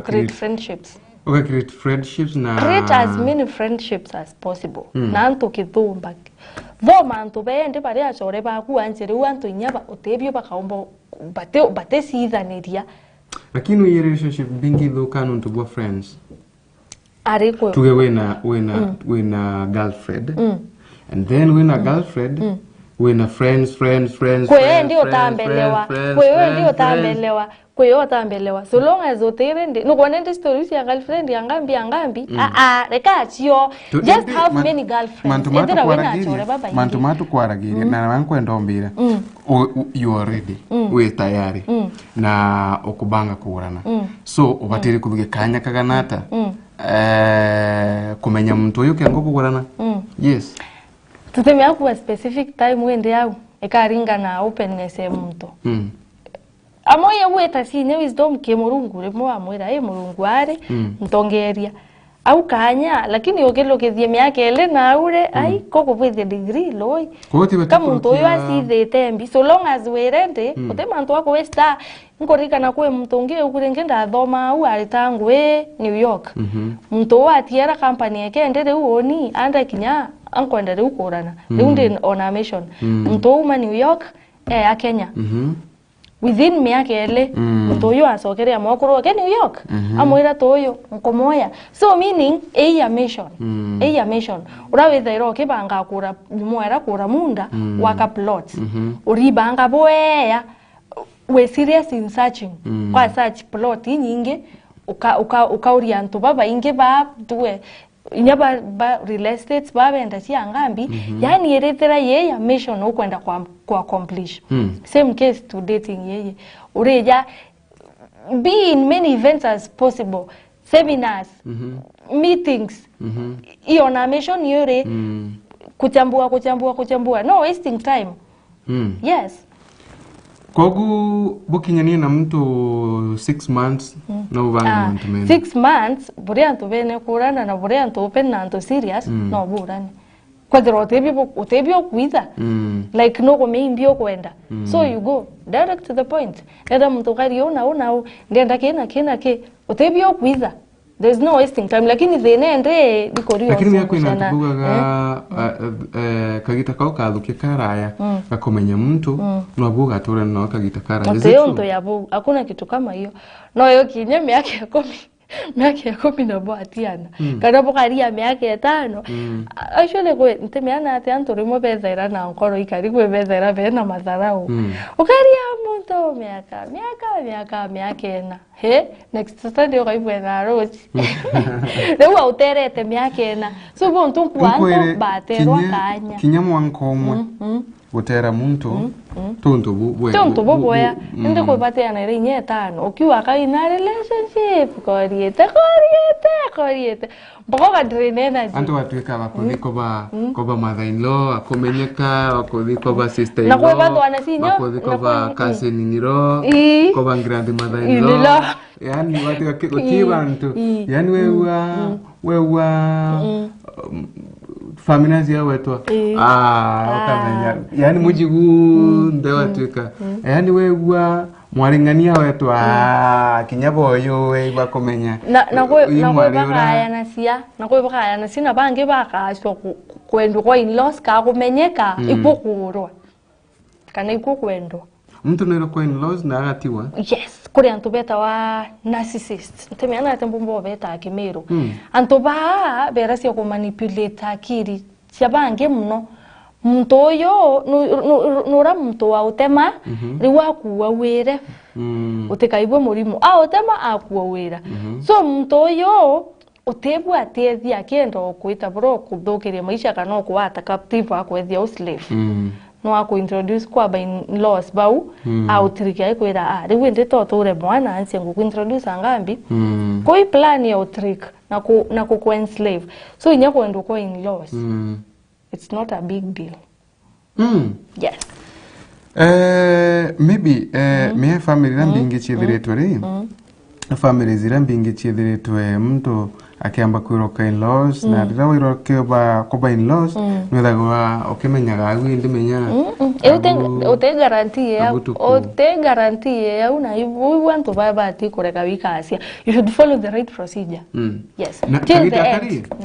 S10: create friendships
S2: create friendships na
S10: create as many friendships as possible na anto kithumba voma anto bende pare achore ba kuanjere wanto nyaba otebyo bakaombo bate siithaniria
S2: lakini uye relationship bingi dhokano ntubwa friends
S10: ariko
S2: tuge wena girlfriend and then wena girlfriend wena friends
S10: kwe ndio tambelewa so long as oterende no kwanende stories ya girlfriend yangambi reka achio just have many girlfriends
S2: edera wena achore baba mantumatu kwaragire na wankwenda ombira you are ready we tayari na okubanga kuurana so ubatiri kubuge kanya kaganata kumenya mtu oyo kengo kugurana yes
S10: tutemea kwa specific time wende yao ekaringa na openness ya mtu amoye weta sine wisdom ke murungu remo amwira murungu are ntongeria au kanya lakini ogelo ke thie miaka ele na ure ai koko pwede degree loi kama mtu oyo asize tembi so long as we ready utema mtu wako westa nkorika na kwe mtonge ukurengenda thoma au aritangwe New York mtu wa tiara company yake ndede uoni anda kinya ankwenda de ukorana unde on a mission mtu uma New York ya Kenya within miaka ele mtu oyo asokere amokoro wake New York amwira toyo nkomoya so meaning a mission uraweza iro kibanga kura mwera kura munda waka plot uribanga boya we serious in searching kwa search plot nyingi uka oriento baba inge ba tuwe inyaba ba real estate baba enda si angambi yani eretera yeye mission okwenda kwa accomplish same case to dating yeye ureja be in many events as possible seminars meetings iyo na mission yore kuchambua no wasting time yes
S2: kogu bukinyani na mtu 6 months no vanga mtu mene
S10: 6 months burianto bene kurana na burianto open na anto serious no burani kwa the otebio kuiza like no go meimbio kwenda so you go direct to the point nenda mtu kari ona ndenda kena ke otebio kuiza there's no wasting time lakini thenende dikorio
S2: lakini mimi kwina tubugaga kagita kau kathukia karaya gakomenya mtu no buga tore no kagita karaya
S10: ndio ndo yabo hakuna kitu kama hiyo no yo kinye miaka ya 10 na boatiana kana bokaria miaka 5 actually go ntemeana ate antorimo bezera na nkoro ikari go bezera be na madharau ukaria muntu miaka ena he next Saturday ukaiwe na road lewa uterete miaka ena so bontu kwanto baterwa kanya
S2: kinyamwa nkomwe gutera muntu tonto
S10: boya ende ko bateana ire 5 ukiwa kaina relationship koriete mboko kadrene energy
S2: anto watuika bakuthiko ba mother-in-law akomenyeka bakuthiko ba sister-in-law
S10: na kwa bantu anasinya
S2: bakuthiko ba cousin-in-law ko ba grand mother-in-law yani watu kibantu yani wewa familia zia wetwa ukamenya yani mujigu ndewatuika yani wewa mwaringania wetwa kinyaboyo we bakomenya
S10: na bakaya nasia na bange bakasho kwendo kwa in-laws ka kumenyeka ipokurwa kana ikokwendo
S2: mtu nero kwa in-laws na agatiwa
S10: yes kuri antu beta wa narcissist ntemeana atembombo beta akimeru antu ba berasi ko manipulate akiri cyabange muno mtoyo nura mtu wa utema riwa kuwa were utekaibwe murimo utema akuwa wera so mtoyo utebu atezi akendo kuita bro kudhokeria maisha kana kuata captive akwethia slave no ako introduce kwa by laws bau autrika kwera riwe ndeto tore bwana anse ngo introduce angambi koi plan ya trick na ku enslave so inyako ndo kwa in laws it's not a big deal yes
S2: maybe me family rambingi chidiretwe ri family zirambingi chidiretwe mtu akiamba kuroka in-laws na rira wiroke ba in-laws nwethagwa ukimenyaga gwindi menya
S10: ute guarantee ya una you want to buy bati kureka wikasia you should follow the right procedure yes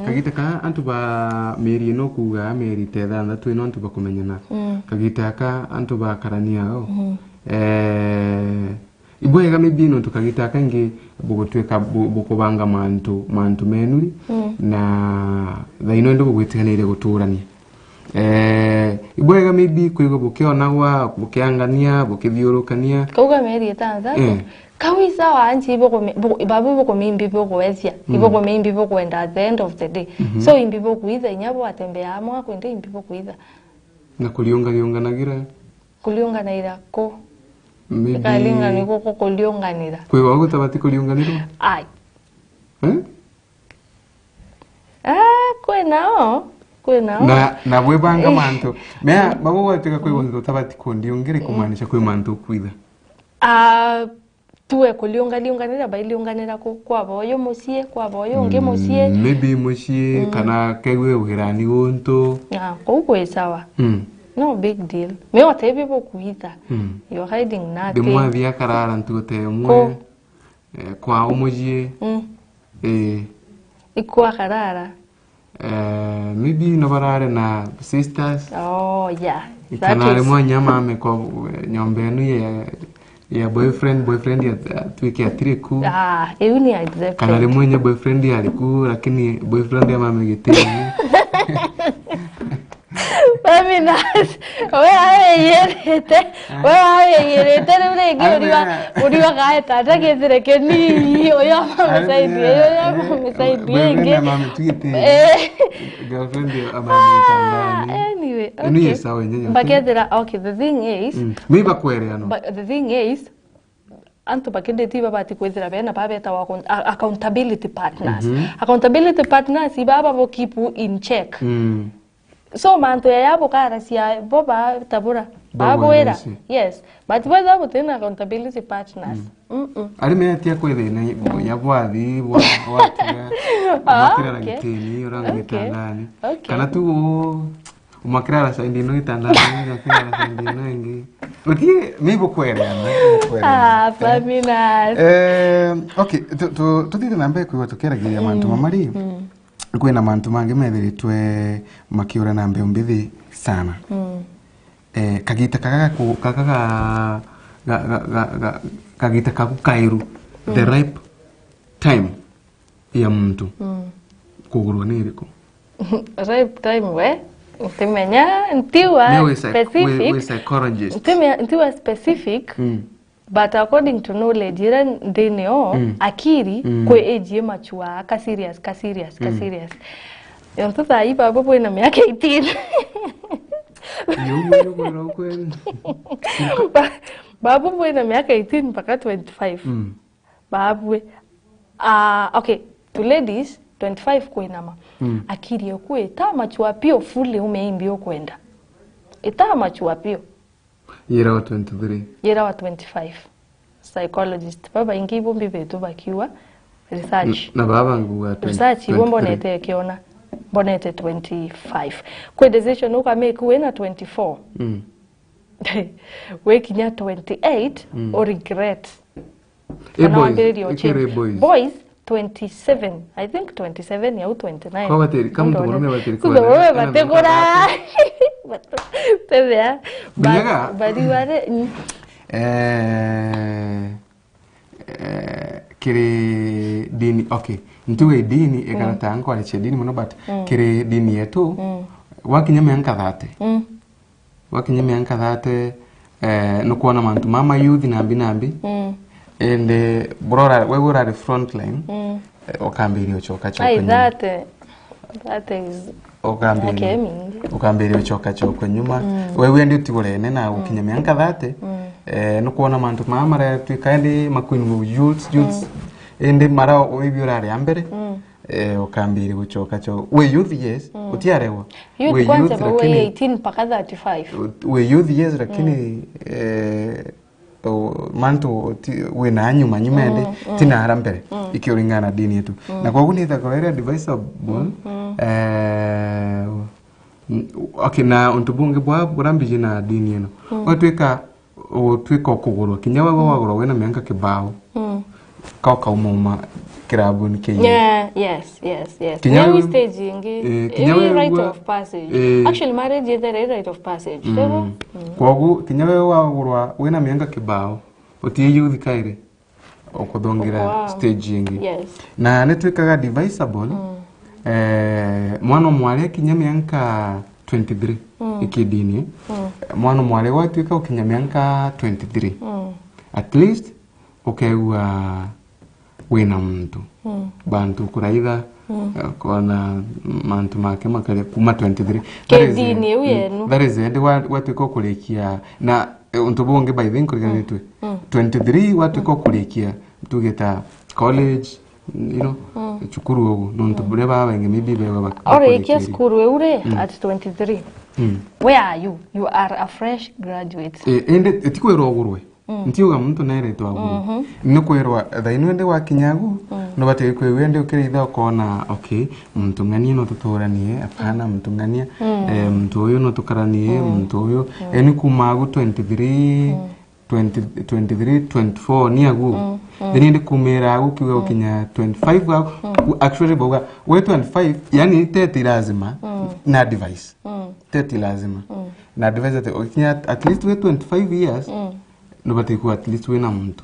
S2: kagita ka antu ba meri no kuga meri tetha na tu no antu ba kumenyana kagita ka antu ba karania ibwega mibino tukagita kange bugotweka bukubanga mantu menuri na thaino ndo bugwitiganire guturania ibwega mibi kwigo bukiona bukiangania bukithiurukania
S10: kauga meri etanza kawisa wanchi babu boko mimbi boko wezia iboko mimbi boko enda at the end of the day so imbi boko iza inyabo atembea amwa kwende imbi boko iza
S2: na kuliunganagira
S10: ko kalinga niko kuliunganira
S2: kwe wago tabati kuliunganira
S10: ai kwe nao
S2: na bwebanga manto mea babo wateka kwe wago tabati kundiungire kumaanisha kwe manto kwitha
S10: tuwe kuliunganira bailiunganira kwa boyo musie kwa boyo nge musie
S2: maybe musie kana kewe uhirani wonto
S10: kwa sawa no big deal me watebi bokuita you're hiding nothing
S2: demwa via karara ntugote mwe kwa umujie
S10: ikwa karara
S2: maybe no barare na sisters
S10: yeah
S2: kana lemwa nyama ame kwa nyombenu ya boyfriend ya twiki atiriku
S10: euni exactly
S2: kana lemwa nya boyfriend ya aliku lakini boyfriend ya mama giteni
S10: Feminas, wewe yerete nurege uriwa gaeta atagezere keni oya msaidie nge
S2: girlfriend amani tangani
S10: anyway
S2: okay sawa nyenye
S10: bakethera okay the thing is
S2: me bakwere ano
S10: but the thing is anto bakende tiba bati kwethera bena babeta wa accountability partners ibaba bo keep in check so manto ya yabo kara sia boba tabura babwera yes but whether within accountability partners
S2: ari me atia kwethina yabwathi watiga makira gitini uranga gitandani kana tu umakira sa ndino gitandani yakira sa ndino ingi utie mibo kweleana
S10: faminas
S2: okay tutire nambe kwiwa tukeragiria mantu mamari kwina mantu mangi methiritwe makiura nambe umbithi sana kagita kagita kakukairu the ripe time ya mtu kugurwa ni iriko
S10: ripe time we utimenya ntiwa specific
S2: we psychologist
S10: ntiwa specific but according to knowledge ira ndineo akiri kwe age machua ka serious yonto thai baba bwena miaka 18 babu bwena miaka 18 mpaka 25 babu okay to ladies 25 kwinama akiri okwe ta machua pio fully umeimbio kwenda ita machua pio
S2: yera wa 23
S10: yera wa 25 psychologist baba ingi bombi betu bakiwa research
S2: na baba nguwa
S10: research bombo nete kiona bonete 25 kwa decision uka make we na 24 we kinya 28 or regret boys 27 I think 27 ya 29
S2: kwa bateri kama mtumurume bateri kwa
S10: wewe bategora tebea bari ware
S2: kire dini okay ntuwe dini ekarata anko aliche dini muno but kire dini yetu wakinyame ankathate wakinyame ankathate no kuona mantu mama youth nambi and brora we were at the front line okambiri ochoka
S10: choka that is
S2: okambiri ochoka choka nyuma wewe ndio tigorene na ukinyame ankathate no kuona mantu mama ra twikaende makwinu youths ende mara oibiora ari ambere okambiri guchoka cho we youth yes utiarewa
S10: we youth lakini 18 paka 35
S2: we youth yes lakini mantu we na nyuma ende tina harambere ikioringana dini yetu na kwa guni itakorera advisable okay na untubunge bwa burambi na dini yeno watweka kugurwa kinyawa wagurwa wena mianga kibao kauka umuma kirabu ni Kenya
S10: yes kinyawa stage ingi rite of passage actually marriage is the rite of passage
S2: kwagu kinyawa wagurwa wena mianga kibao otie youth kaire okudongira stage ingi na netwekaga advisable mwana mwale kinyamianga 23 ikidini mwana mwale watweka ukinyamianga 23 at least ukewa wena mtu bantu kuraitha kona mantu make makale kuma 23
S10: kedini uyenu
S2: that is ende watweka kulekia na untubonge by then kuliganitwe 23 watweka kulekia tugeta college you know chukuru ogo nontubure baba nge maybe baba
S10: ore kiasi kuru eure at 23 where are you are a fresh graduate
S2: ende etikwero ogurwe ntiuga muntu naire aguru no kwerwa thaino ende wakinyagu no bate kwewende ukiritha ukona okay muntu ngani no tutoranie apana muntu ngania muntu uyu no tukaranie muntu uyu eni kumagu 23 24 ni agu then ende kumera agu kiwa ukinya 25 actually boga we 25 yani 30 lazima na device 30 lazima na device ukinya at least we 25 years no bate ku at least we na muntu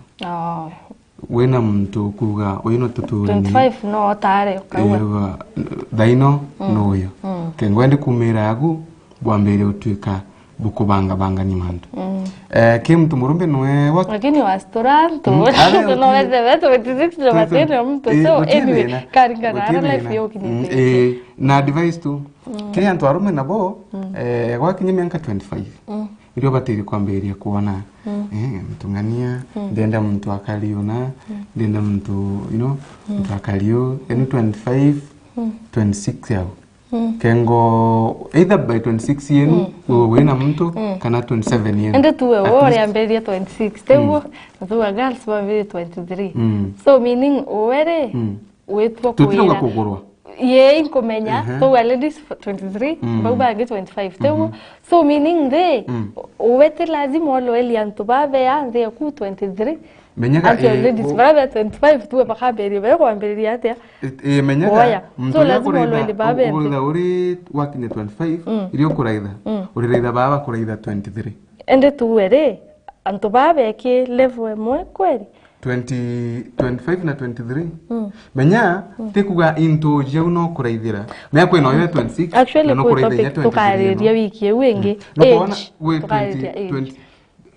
S2: wena muntu kuga oyino tuturani
S10: 25 no tare
S2: ukawa daino no yo kengwende kumera agu bwambere utwika bukubanga ni mantu ke mtu murumbe noe
S10: lakini wastoranto no vede veto 26 no batene mtu so anyway karingana life yo kinite
S2: na advice tu kile antu arume nabo wakinye miaka 25 ndio batiri kwamberia kuona mtu ngania ndenda mtu akaliona ndenda mtu you know mtu akalio eni 25 26 yao kengo either by 26 yenu wena mtu kana 27 yenu
S10: ende tuwe ore amberia 26 tewo tuwa girls wa 23 so meaning owere wetwa
S2: kuira
S10: ye inkomenya tuwa ladies 23 baba ge 25 tewo so meaning they owete lazima oloeli antu babe yanze ku 23
S2: menyaga
S10: ladies babe 25 tuwe bakaberi be kwamberia ate
S2: menyaga so lazima oloeli babe uri wakinye 25 iri kuraitha uri raitha baba kuraitha 23
S10: ende tuwere antu babe ke level emwe kweli
S2: 25 na 23 menya tikuga into je uno kuraithira me kwena yo 26
S10: no kuraithira 23 tukariria wiki ewengi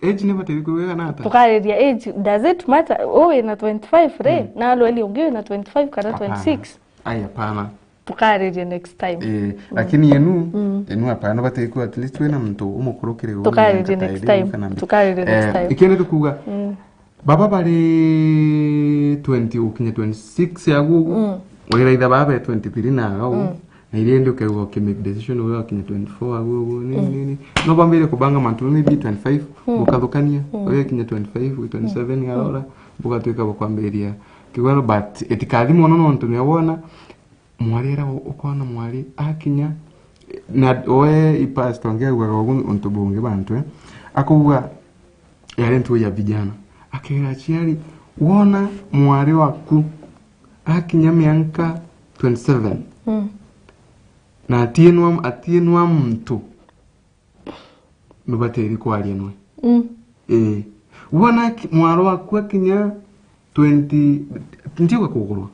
S2: age never tell you wega nata
S10: tukariria age does it matter na 25 re na lo eli ongewe na 25 kana 26
S2: aya pana
S10: tukariria next time
S2: lakini yenu hapana bateko at least wena mtu umukurukire
S10: go tukariria next time tukariria next time
S2: ikene tukuga baba bari 20 ukinya 26 yagu wiraitha baba 23 na au na ile ndio kwa make decision wewe ukinya 24 agu nini no bambire kubanga mantu maybe 25 bukathukania wewe kinya 25 27 yarora bukatwika bukwambiria kigwano but etikali mono no ntu newona mwarera ukona mwari akinya na oe ipastor ngegwa untu bunge bantu akuwa yale ntu ya vijana akera chiari wona mwari waku akinya mianka 27 na atienwa mtu nubateri kwaria nwe wona mwari waku akinya 20 ntiwa kugurwa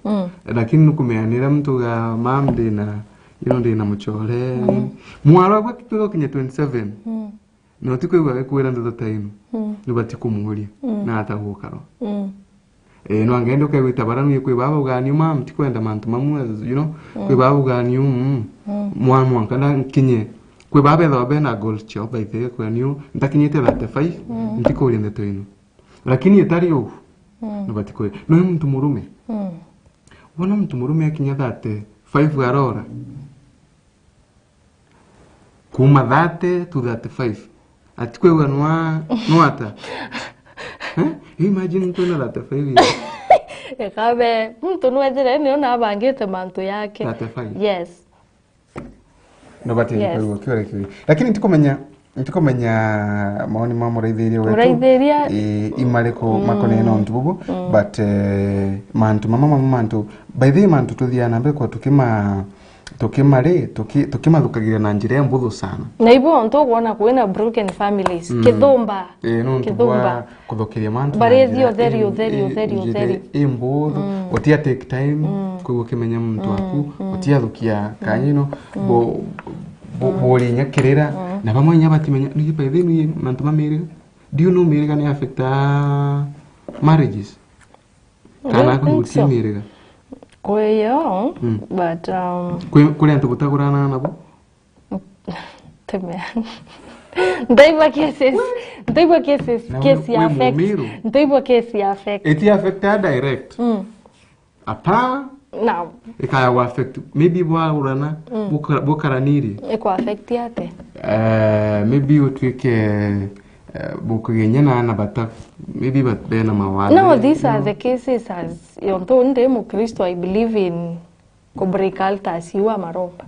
S2: lakini nukumeanira mtu ga mamde na ndina muchore mwari waku akipiga kinya 27 no tikwe kwera ndo taino nubati kumuria na atagukaro no angendo kai witabaranu ye kwe baba ugani mam tikwenda mantu mamu kwe baba ugani mwa kana kinye kwe baba ndo bena gold chop by the kwe niu ndakinyete 35 ndikuri ndo taino lakini etari yo nubati kwe no mtu murume wana mtu murume akinya 5 garora kuma 30 to 35 atikwe wanwa nwata imagine mtu na 35
S10: ekabe mtu nwezere ni ona abangete mantu yake
S2: 35
S10: yes
S2: no bati kwa kiore lakini ntikomenya maoni mamo raithiria wetu imareko makone no ntububu but mantu mantu by the mantu tuthiana mbe kwa tukimathukagira na njira mbuthu sana
S10: na ibo onto kuona kuena broken families kithumba
S2: kuthukiria mantu
S10: barethio theri
S2: imbuthu utia take time kugo kimenya muntu waku utia thukia kanyino boli nyakirira na bamwe nyabatimenya ni by the way mantu mamere do you know mirega ni affect marriages kana kuhutia mirega
S10: Koyo, but
S2: kule antu butagurana nabo
S10: teme ndaiba cases case ya affect
S2: it affect direct apa
S10: now
S2: ikaya wa affect maybe bwa bukaraniri
S10: iko affect yate
S2: maybe utwike bukugenya na bata maybe but bena mawali
S10: no these are the cases as yonto nde mu Kristo I believe in ko break altars iwa maromba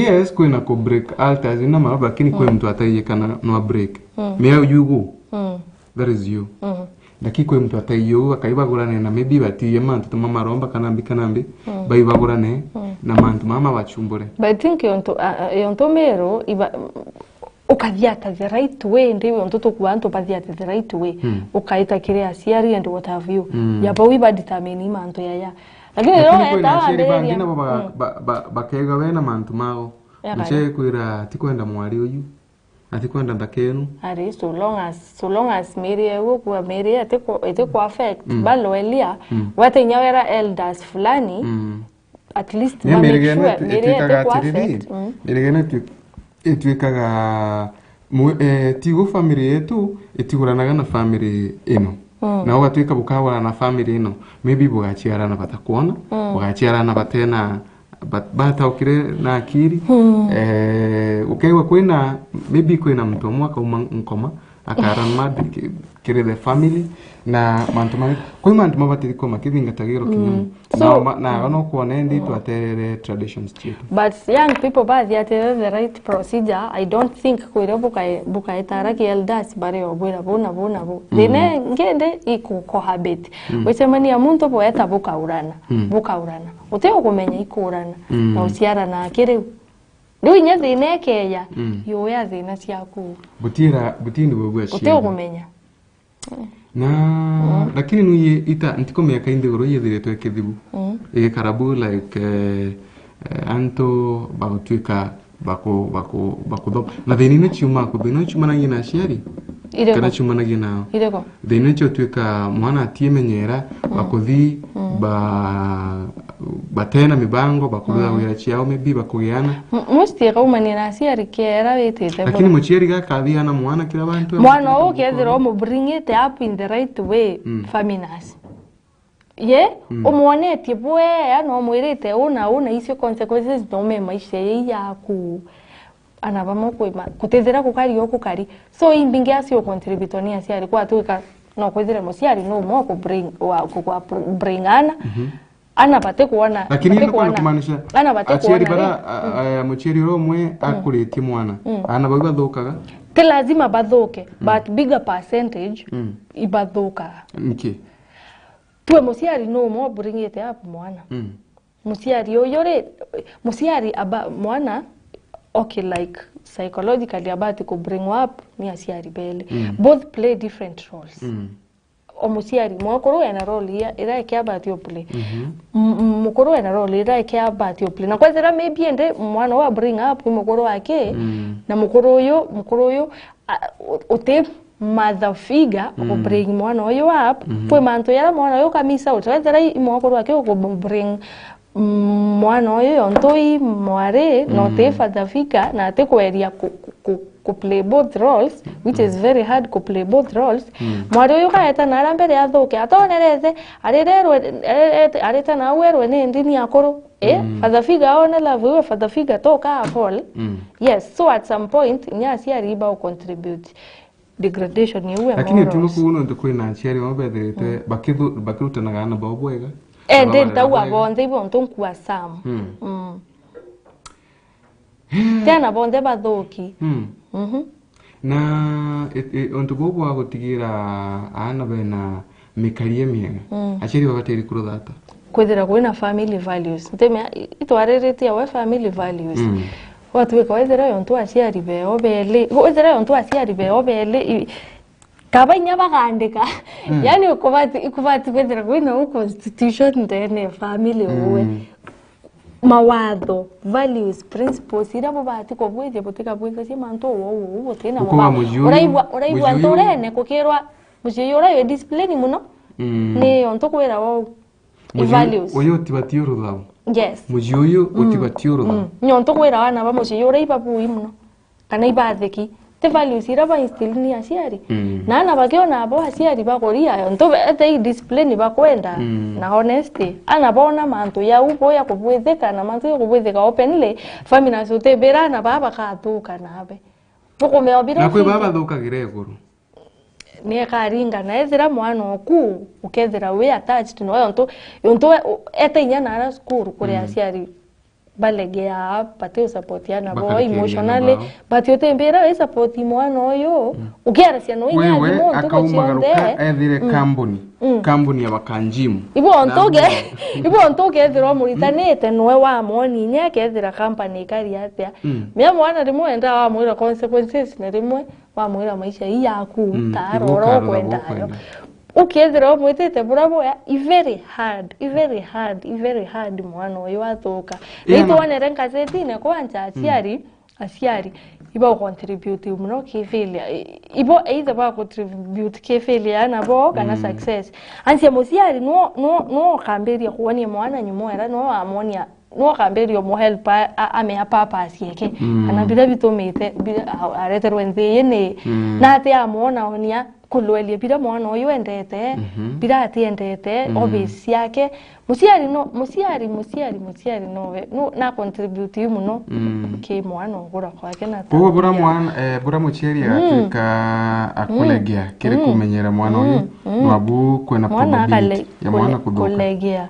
S10: yes
S2: kwena ko break altars ina maromba lakini kwa mtu atayekana no break me you go that is you lakini kwa mtu atayo akaibagurane na maybe batiye mantu tuma maromba kanambi baibagurane na mantu mama bachumbure
S10: but I think yonto mero iba ukathiata the right way ndiwe mtoto kubantu pathiata the right way ukaita kire asiari and what have you yaba wiba determine mantu yaya lakini leo eta
S2: bangina bakega wena mantu mao mche kwira tikwenda mwari uyu atikwenda ndakenu
S10: ari so long as Mary ewo kwa Mary eteko affect balo elia wate nyawera elders fulani at least make sure Mary eteko affect
S2: mirigene etwikaga tigo family yetu etiguranaga na family ino na ugatwika bukabura na family ino maybe bugachiara na batakuona bugachiara na batena bataukire na akiri ukaiwa kwina maybe kwina mtu mwaka nkoma akaran mad kire the family na mantuma kwa mantu mabatiri koma kibingatagiro kinyumu na no kuona ndi twaterere traditions chetu
S10: but young people baadhi atere the right procedure. I don't think kwire buka etara ki elders bare obwera bona bo dene ngende iko cohabit wesemani ya muntu poeta buka urana uteo kumenya ikurana na usiara na akire Ndio nyathi nekeya yo ya thina ciaku
S2: butini bwo cia
S10: uteo kumenya
S2: na lakini nuye ita ntikomea kainde goro yethire twekethibu karabu like anto bagutwika bako na thini chuma ko thini chuma na ngina ciari kana chuma na ngina
S10: ireko
S2: thini twika mwana atiemenyera bakuthi batena mibango bakuza wira ciao mebi bakugiana
S10: musti kaumani na ciari kera wetete
S2: lakini muciari gakathiana mwana kila bantu
S10: mwana o kethira mo bring it up in the right way faminas umwonetie bwe no mwirite una icio consequences no me maisha yaku anabamo kwima kutethera kukari okukari so imbinge acio contribute ni aciari kwa tuika no kwithira muciari no mo ko bring ana ana bate kuona
S2: lakini ndio kumaanisha ana bate kuona bara muciari romwe akuretie mwana ana baba thokaga
S10: te lazima bathoke but bigger percentage ibadhoka
S2: okay
S10: tuwe muciari no mo bring it up mwana muciari oyore muciari aba mwana okay like psychologically about to bring up ni aciari bele both play different roles omuciari mwakoro ena role ya ira ikiabatio play mukoro ena role ira ikiabatio play na kwazira maybe ende mwana wa bring up mukoro wake na mukoro uyo ote mother figure ko bring mwana uyo up pwe manto yara mwana uyo kamisa utawezera mukoro wake ko bring mwana uyo ntoi mware no te father figure na te kweria ko play both roles which is very hard to play both roles mwari uyu kaeta nara mbere athuke atonereze areta na werwe ne ndini akoro father figure ona love we father figure toka fall yes so at some point nyasi ariba contribute degradation yewe
S2: lakini tumuku uno ndukuri na ncheri wabetherete bakirutanaga na babwega
S10: ndi ndawa bonde ibonto nkwa sam tena bonde bathoki
S2: na onto bobo agotigira ana bena mikarie miega achiri bagateri kurothata
S10: kwethera kwina family values nteme itwarerete wa family values watu wekawethera yonto aciari be obele kabanya bagandika yani ukubati kwethera kwina constitution ndene family uwe mawatho values principles ira bobati ko bwije botika bwije si manto wo tena uraibwa ntorene kokirwa muciyo yo display muno ni onto kwera wo values
S2: oyo tibatio rudao
S10: yes
S2: muciyo utibatio rudao
S10: nyonto kwera wana ba muciyo uraiba bui muno kana ibatheki te values ira ba instill ni aciari na ana bakiona abo aciari bakoria onto ate display ni bakwenda na honesty ana bona manto ya upo ya kubwetheka na manto ya kubwetheka openly family sote berana baba katuka nabe poko meobira
S2: na kwe baba thuka gireguru
S10: ni karinga na ezira mwana oku ukethira we attached no yonto ete nyana ara school kuri aciari balegea patio support yana boy emotionally but yotembera support mwana oyo ukiara cia no inya
S2: mo ntoko ethire company ya bakanjimu
S10: ibo ontoge ethira muritanete noe wa moni nya kethira company kari atia mia mwana rimwe enda wa mwira consequences na rimwe wa mwira maisha yaku taroro kwenda ukethira mwitete burabo ya very hard mwana oyo athuka nito wanere nkazeti ne kwanja aciari ibo contribute muno ke failure ibo either ba contribute ke failure na bo kana success ansia musiari no kamberia kuonia mwana nyumo era no amonia no kamberio mo help ame papa asieke ana bila bitomete arete rwenze yene na te amona onia kulwelie bira mwana uyu endete bira atiendete obesi yake musiari no na contribute muno ke mwana ugura kwake na ta
S2: bura mwana bura mucheri atuka akulegia kire kumenyera mwana uyu nwabu kwena probability ya mwana kuduka
S10: kulegia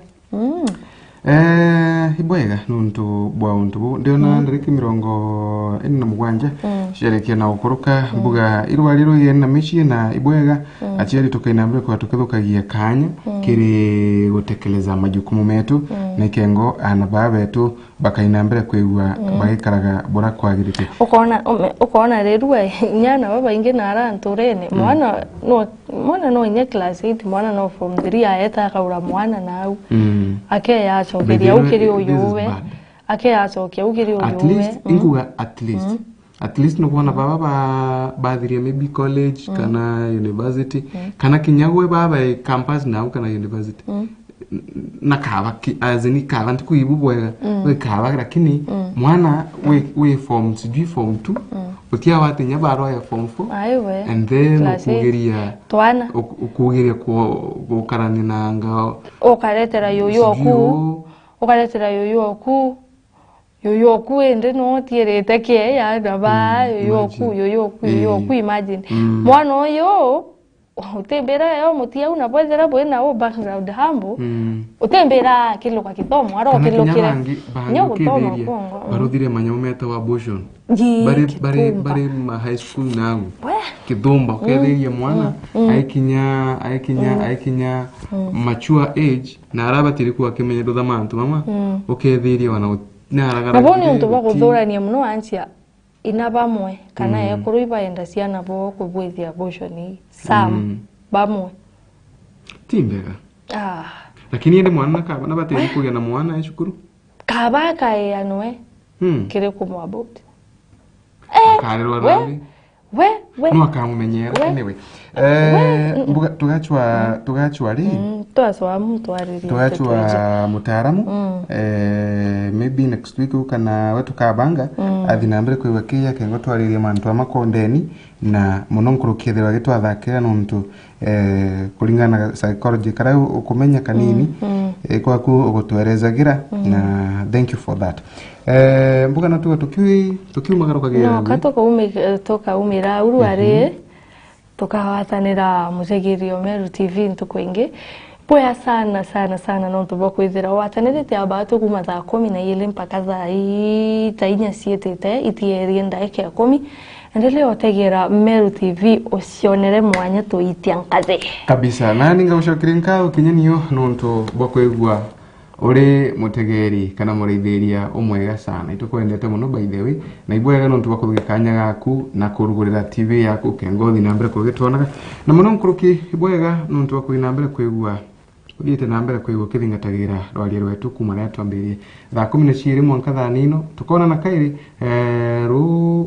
S2: ibwega nuntu bwa untu ndio na ndariki mirongo ina mugwanja sherekia na ukuruka mbuga irwariro yena mishi na ibwega achiari tukainambire kwa tukithukagia kanya kiri gutekeleza majukumu metu nikengo ana babetu bakainambire kwigwa bagikaraga bora kwagirite
S10: ukona rerwe nyana baba inge nara nturene mwana no inye class 8 mwana no from 3 ayeta kaura mwana nau ake ya chokeria ukiri uyuwe ake ya chokeria ukiri uyuwe
S2: at least inguga at least no kuona baba badhiria maybe college kana university kana kinyagwe baba campus nau kana university nakaba azini kaba ntikuibu bwega we kaba lakini mwana we form 2 utia watinya baro ya form 4
S10: aiwe
S2: and then ukugeria
S10: twana
S2: ukugeria ko karani nanga
S10: okaletera yoyo oku ende no tierete ke ya daba yoyo oku imagine mwana oyo utembera yo mutia unapozera bwena o background hambo utembera kilo kwa kithomo aro kilo kile nyo kutomo kongo
S2: barudire manyometa wa abortion bare ma high school nangu kidhomba kwethia mwana aikinya mature age na araba tirikuwa kimenyero dhamantu mama ukethiria wana naragara
S10: naboni untu bakuthurania muno antia ina bamwe kana ekuru ibaenda ciana bo kubwithia abortion sam bamwe
S2: timbega lakini ende mwana kaba na bateri kugia na mwana eshukuru
S10: kaba kae anwe kire kumwabot
S2: karerwa nabi we no akamumenyera anyway mbuga tugachwa ri
S10: twaswa mtu ariri
S2: tugachwa mutaramu maybe next week kana wetu kabanga athinambire kwiwakia kengo twaririe mantu amakondeni na muno nkurukithirwa gitwathakira nuntu kulingana na psychology kara ukumenya kanini kwaku ugutwerezagira na thank you for that mbuga natuga tukiumagara kagira
S10: no katoka umira uruare tukawatanira mutegirio Meru TV ntukwingi poya sana no tubokwithira watanirite abatu kuma thaa 12 mpaka thaa 4 sietete itierie ndaike 10 endelea otegera Meru TV usionere mwanya tuitiankaze
S2: kabisa nani ngaushokirinkao kinyaniyo nonto bokwigwa uri mutegeri kana mureithiria umwega sana itukwendete muno by the way na ibwega nonto bakugikanya gaku na kurugurira TV yaku kengothi nambere kugitwonaga na muno nkuruki ibwega nonto bakuinambere kwigwa ugite nambere kwigwa kithingatagira rwari rwetu kuma na twambirie thaa 12 mwanka thaa nino tukona na kairi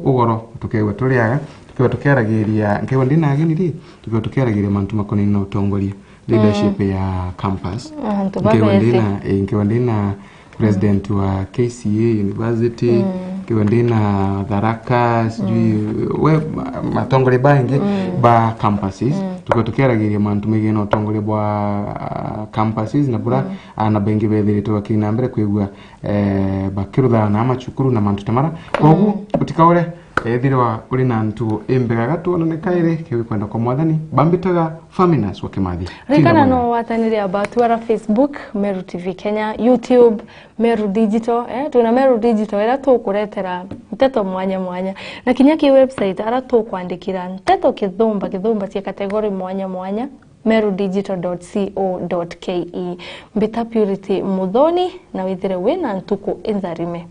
S2: UGORO tukewe turiaga tukewe tukeragiria nkewe ndina ageni tukewe tukeragiria mantu makonini na utongoria leadership ya campus nkewe ndina president wa KCA University nkewe ndina Tharaka sijui we matongole bangi ba campuses tukewe tukeragiria mantu mege na utongoria bwa campuses na bura ana bengi bethiri tukinambere kwigwa bakirutha na amachukuru na mantu tamara kogu utikaure ethirwa uri na ntu embega gatwana ne kaire kiwe kwenda kwa mwathani bambitaga faminas wakimathi
S10: rikana no watanire abatu ara Facebook Meru TV Kenya YouTube Meru Digital tuna Meru Digital era tukuretera nteto mwanya na kinyaki website ara tukwandikira nteto kithumba cia kategori mwanya merudigital.co.ke mbita Purity Muthoni na withire wina ntuku intharime